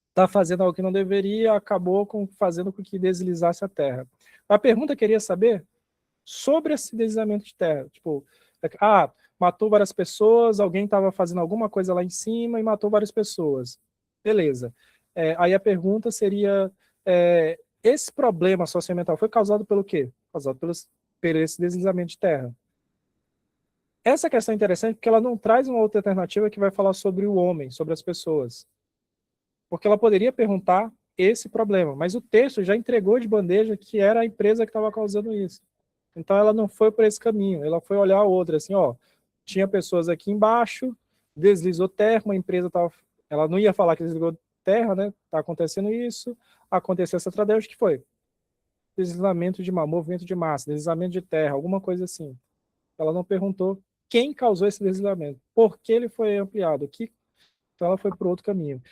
está fazendo algo que não deveria, acabou fazendo com que deslizasse a terra. A pergunta que eu queria saber sobre esse deslizamento de terra. Tipo, matou várias pessoas, alguém estava fazendo alguma coisa lá em cima e matou várias pessoas. Beleza. Aí a pergunta seria, esse problema socioambiental foi causado pelo quê? Causado por esse deslizamento de terra. Essa questão é interessante porque ela não traz uma outra alternativa que vai falar sobre o homem, sobre as pessoas. Porque ela poderia perguntar esse problema, mas o texto já entregou de bandeja que era a empresa que estava causando isso. Então ela não foi por esse caminho, ela foi olhar a outra, assim, tinha pessoas aqui embaixo, deslizou terra, uma empresa estava... Ela não ia falar que deslizou terra, né? Está acontecendo isso, aconteceu essa tragédia, que foi deslizamento de movimento de massa, deslizamento de terra, alguma coisa assim. Ela não perguntou quem causou esse deslizamento, por que ele foi ampliado, então ela foi para outro caminho.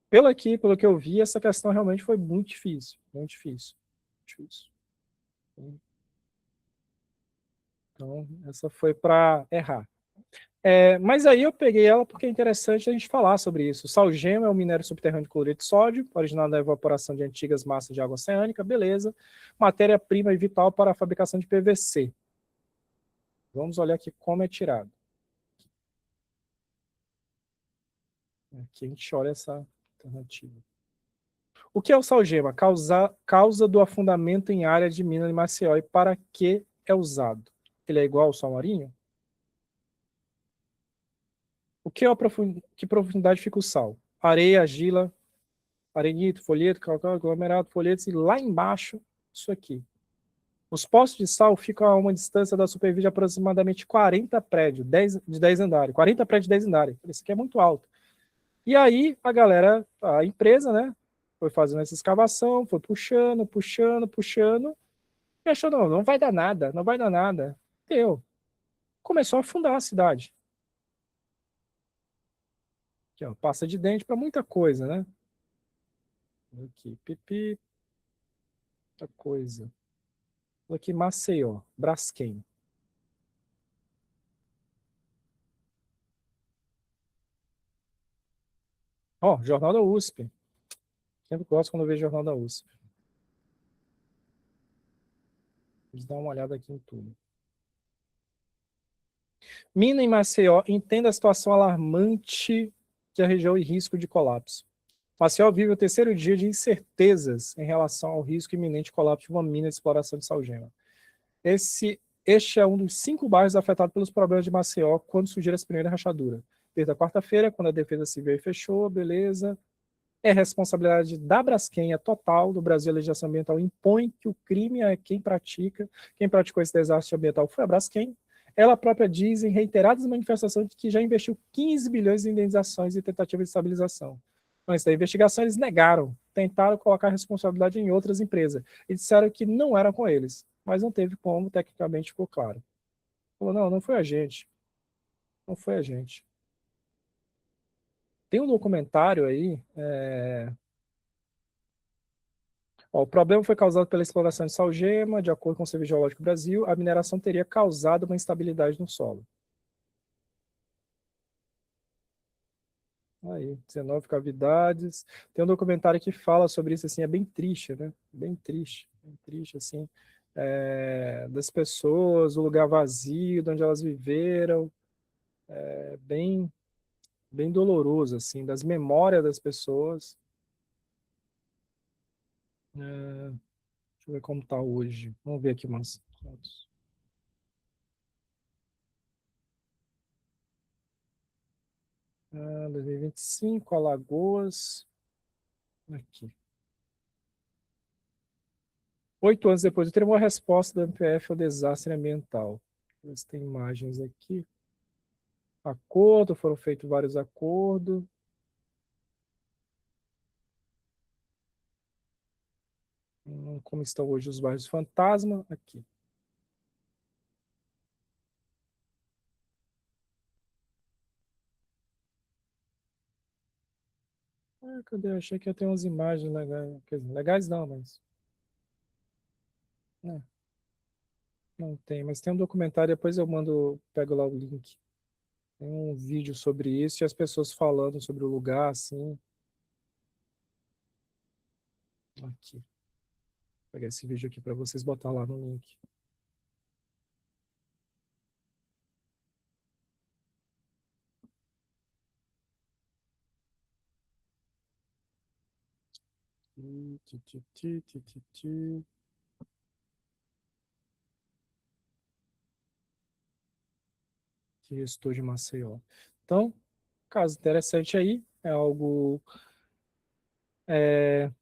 Pelo que eu vi, essa questão realmente foi muito difícil, muito difícil. Muito difícil. Então, essa foi para errar. Mas aí eu peguei ela porque é interessante a gente falar sobre isso. O salgema é um minério subterrâneo de cloreto de sódio, originado da evaporação de antigas massas de água oceânica, beleza. Matéria-prima e vital para a fabricação de PVC. Vamos olhar aqui como é tirado. Aqui a gente olha essa alternativa. O que é o salgema? Causa do afundamento em área de mina de Maceió. E para que é usado? Ele é igual ao sal marinho? O que é que profundidade fica o sal? Areia, argila, arenito, folheto, calcário, aglomerado, folhetos e lá embaixo, isso aqui. Os poços de sal ficam a uma distância da superfície de aproximadamente 40 prédios, de 10 andares. 40 prédios de 10 andares. Isso aqui é muito alto. E aí a galera, a empresa, né, foi fazendo essa escavação, foi puxando, puxando, puxando, e achou, não, não vai dar nada, não vai dar nada. Deu. Começou a afundar a cidade. Aqui, ó, pasta de dente para muita coisa, né? Aqui, pipi, muita coisa. Aqui, Maceió, Braskem. Ó, Jornal da USP. Sempre gosto quando eu vejo Jornal da USP. Vamos dar uma olhada aqui em tudo. Mina em Maceió entenda a situação alarmante que a região em risco de colapso. Maceió vive o terceiro dia de incertezas em relação ao risco iminente de colapso de uma mina de exploração de salgema. Este é um dos 5 bairros afetados pelos problemas de Maceió quando surgiu essa primeira rachadura. Desde a quarta-feira, quando a Defesa Civil fechou, beleza. É responsabilidade da Braskem, é total, do Brasil a legislação ambiental impõe que o crime é quem praticou esse desastre ambiental foi a Braskem. Ela própria diz em reiteradas manifestações que já investiu 15 bilhões em indenizações e tentativa de estabilização. Antes da investigação, eles negaram, tentaram colocar a responsabilidade em outras empresas e disseram que não era com eles, mas não teve como, tecnicamente ficou claro. Falou, não, não foi a gente, não foi a gente. Tem um documentário aí, ó, o problema foi causado pela exploração de salgema. De acordo com o Serviço Geológico do Brasil, a mineração teria causado uma instabilidade no solo. Aí, 19 cavidades. Tem um documentário que fala sobre isso, assim, é bem triste, né? Bem triste, assim, das pessoas, o lugar vazio, de onde elas viveram, bem, bem doloroso, assim, das memórias das pessoas. Deixa eu ver como tá hoje. Vamos ver aqui umas fotos. 2025, Alagoas. Aqui. 8 anos depois, eu teria uma resposta do MPF ao desastre ambiental. Eles têm imagens aqui. Acordo, foram feitos vários acordos. Como estão hoje os bairros fantasma? Aqui. Cadê? Eu achei que ia ter umas imagens legais. Quer dizer, legais não, mas. Não, não tem. Mas tem um documentário, depois eu mando, pego lá o link. Tem um vídeo sobre isso e as pessoas falando sobre o lugar, assim. Aqui. Vou pegar esse vídeo aqui para vocês botar lá no link. Que restou de Maceió. Então, caso interessante aí, é algo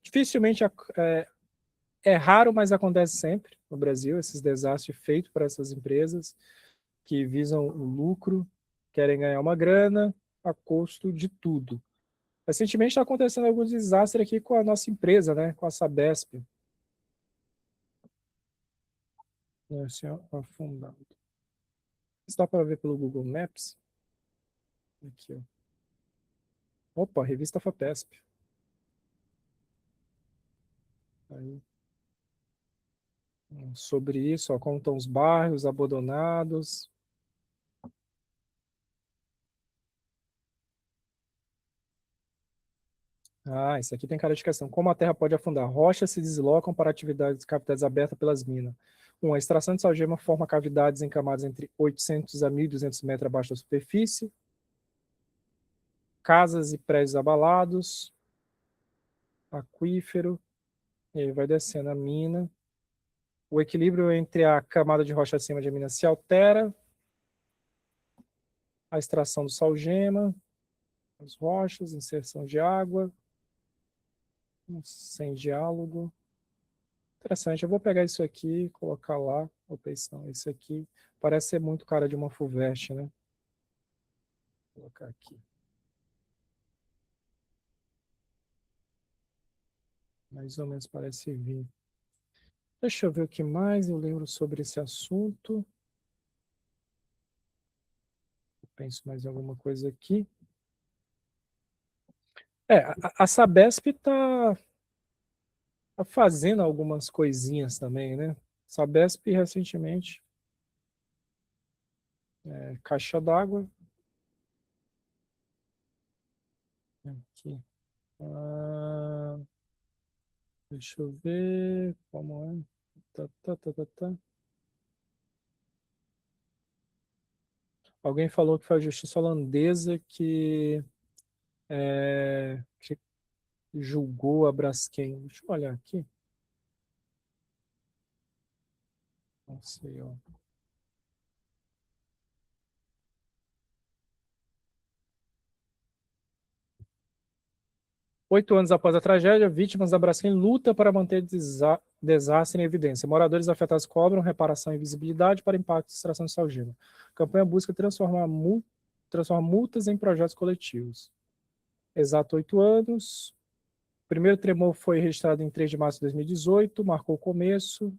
dificilmente é raro, mas acontece sempre no Brasil, esses desastres feitos para essas empresas que visam o lucro, querem ganhar uma grana a custo de tudo. Recentemente está acontecendo alguns desastres aqui com a nossa empresa, né, com a Sabesp. Assim, afundado. Dá para ver pelo Google Maps? Aqui, ó. Opa, revista FAPESP. Aí, sobre isso, ó, como estão os bairros abandonados. Ah, isso aqui tem cara de questão. Como a Terra pode afundar? Rochas se deslocam para atividades cavidades abertas pelas minas. A extração de salgema forma cavidades em camadas entre 800 a 1.200 metros abaixo da superfície. Casas e prédios abalados. Aquífero. E aí vai descendo a mina. O equilíbrio entre a camada de rocha acima de mina se altera. A extração do salgema. As rochas, inserção de água. Sem diálogo. Interessante, eu vou pegar isso aqui e colocar lá. Opção, esse aqui parece ser muito cara de uma FUVEST, né? Vou colocar aqui. Mais ou menos parece vir. Deixa eu ver o que mais eu lembro sobre esse assunto. Penso mais em alguma coisa aqui. A Sabesp está fazendo algumas coisinhas também, né? Sabesp recentemente, caixa d'água. Aqui. Deixa eu ver como é. Tá. Alguém falou que foi a justiça holandesa que julgou a Braskem. Deixa eu olhar aqui. Não sei, ó. 8 anos após a tragédia, vítimas da Braskem lutam para manter desastre em evidência. Moradores afetados cobram reparação e visibilidade para impacto de extração de salgema. A campanha busca transformar multas em projetos coletivos. Exato 8 anos. O primeiro tremor foi registrado em 3 de março de 2018, marcou o começo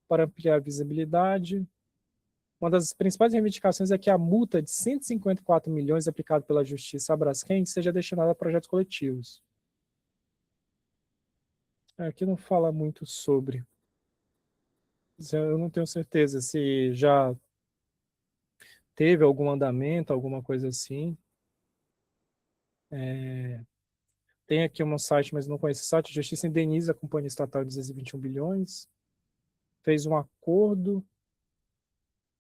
para ampliar a visibilidade. Uma das principais reivindicações é que a multa de 154 milhões aplicada pela Justiça à Braskem seja destinada a projetos coletivos. Aqui não fala muito sobre. Eu não tenho certeza se já teve algum andamento, alguma coisa assim. Tem aqui um site, mas não conheço o site. A Justiça indeniza a companhia estatal de 221 bilhões. Fez um acordo.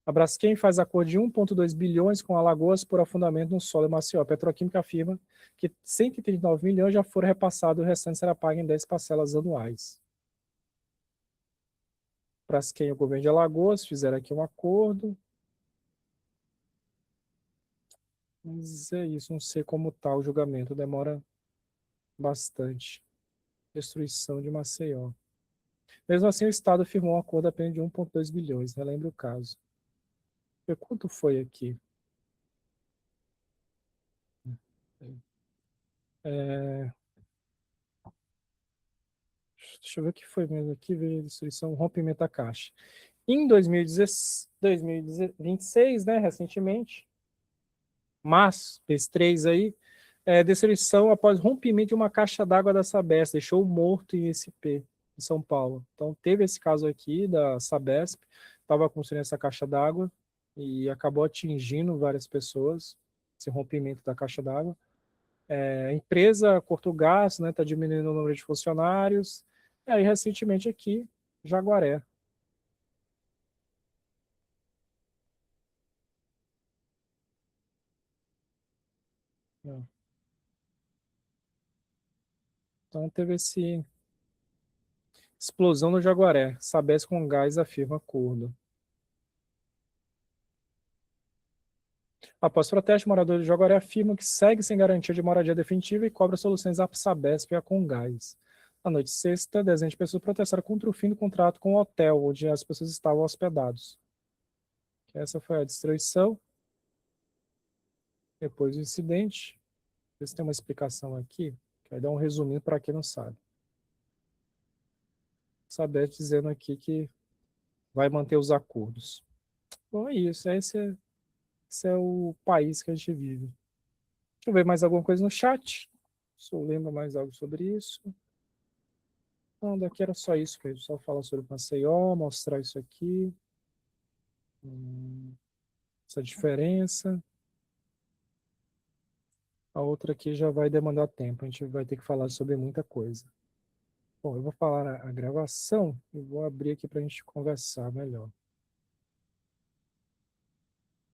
A Braskem faz acordo de 1,2 bilhões com Alagoas por afundamento no solo em Maceió. A Petroquímica afirma que 139 milhões já foram repassados e o restante será pago em 10 parcelas anuais. Braskem e o governo de Alagoas fizeram aqui um acordo. Mas é isso, não sei como está o julgamento, demora bastante. Destruição de Maceió. Mesmo assim, o Estado firmou um acordo apenas de 1,2 bilhões, relembra o caso. E quanto foi aqui? É, deixa eu ver o que foi mesmo aqui, veio a destruição, rompimento da caixa. Em 2026, né, recentemente, março, fez 3 aí, destruição após rompimento de uma caixa d'água da Sabesp, deixou morto em SP, em São Paulo. Então, teve esse caso aqui da Sabesp, estava construindo essa caixa d'água e acabou atingindo várias pessoas, esse rompimento da caixa d'água. A empresa cortou gasto, né, está diminuindo o número de funcionários. E aí, recentemente aqui, Jaguaré. Né? Então, teve esse explosão no Jaguaré. Sabesp com gás afirma acordo. Após protesto, moradores de Jaguaré afirmam que segue sem garantia de moradia definitiva e cobra soluções à Sabesp e à Comgás. Na noite de sexta, dezenas de pessoas protestaram contra o fim do contrato com o hotel onde as pessoas estavam hospedados. Essa foi a destruição. Depois do incidente. Ver se tem uma explicação aqui, que vai dar um resuminho para quem não sabe. Sabesp dizendo aqui que vai manter os acordos. Bom, é isso. Esse é o país que a gente vive. Deixa eu ver mais alguma coisa no chat. Se eu lembro mais algo sobre isso. Não, daqui era só isso mesmo, só falar sobre o Maceió, mostrar isso aqui, essa diferença. A outra aqui já vai demandar tempo, a gente vai ter que falar sobre muita coisa. Bom, eu vou falar a gravação e vou abrir aqui para a gente conversar melhor.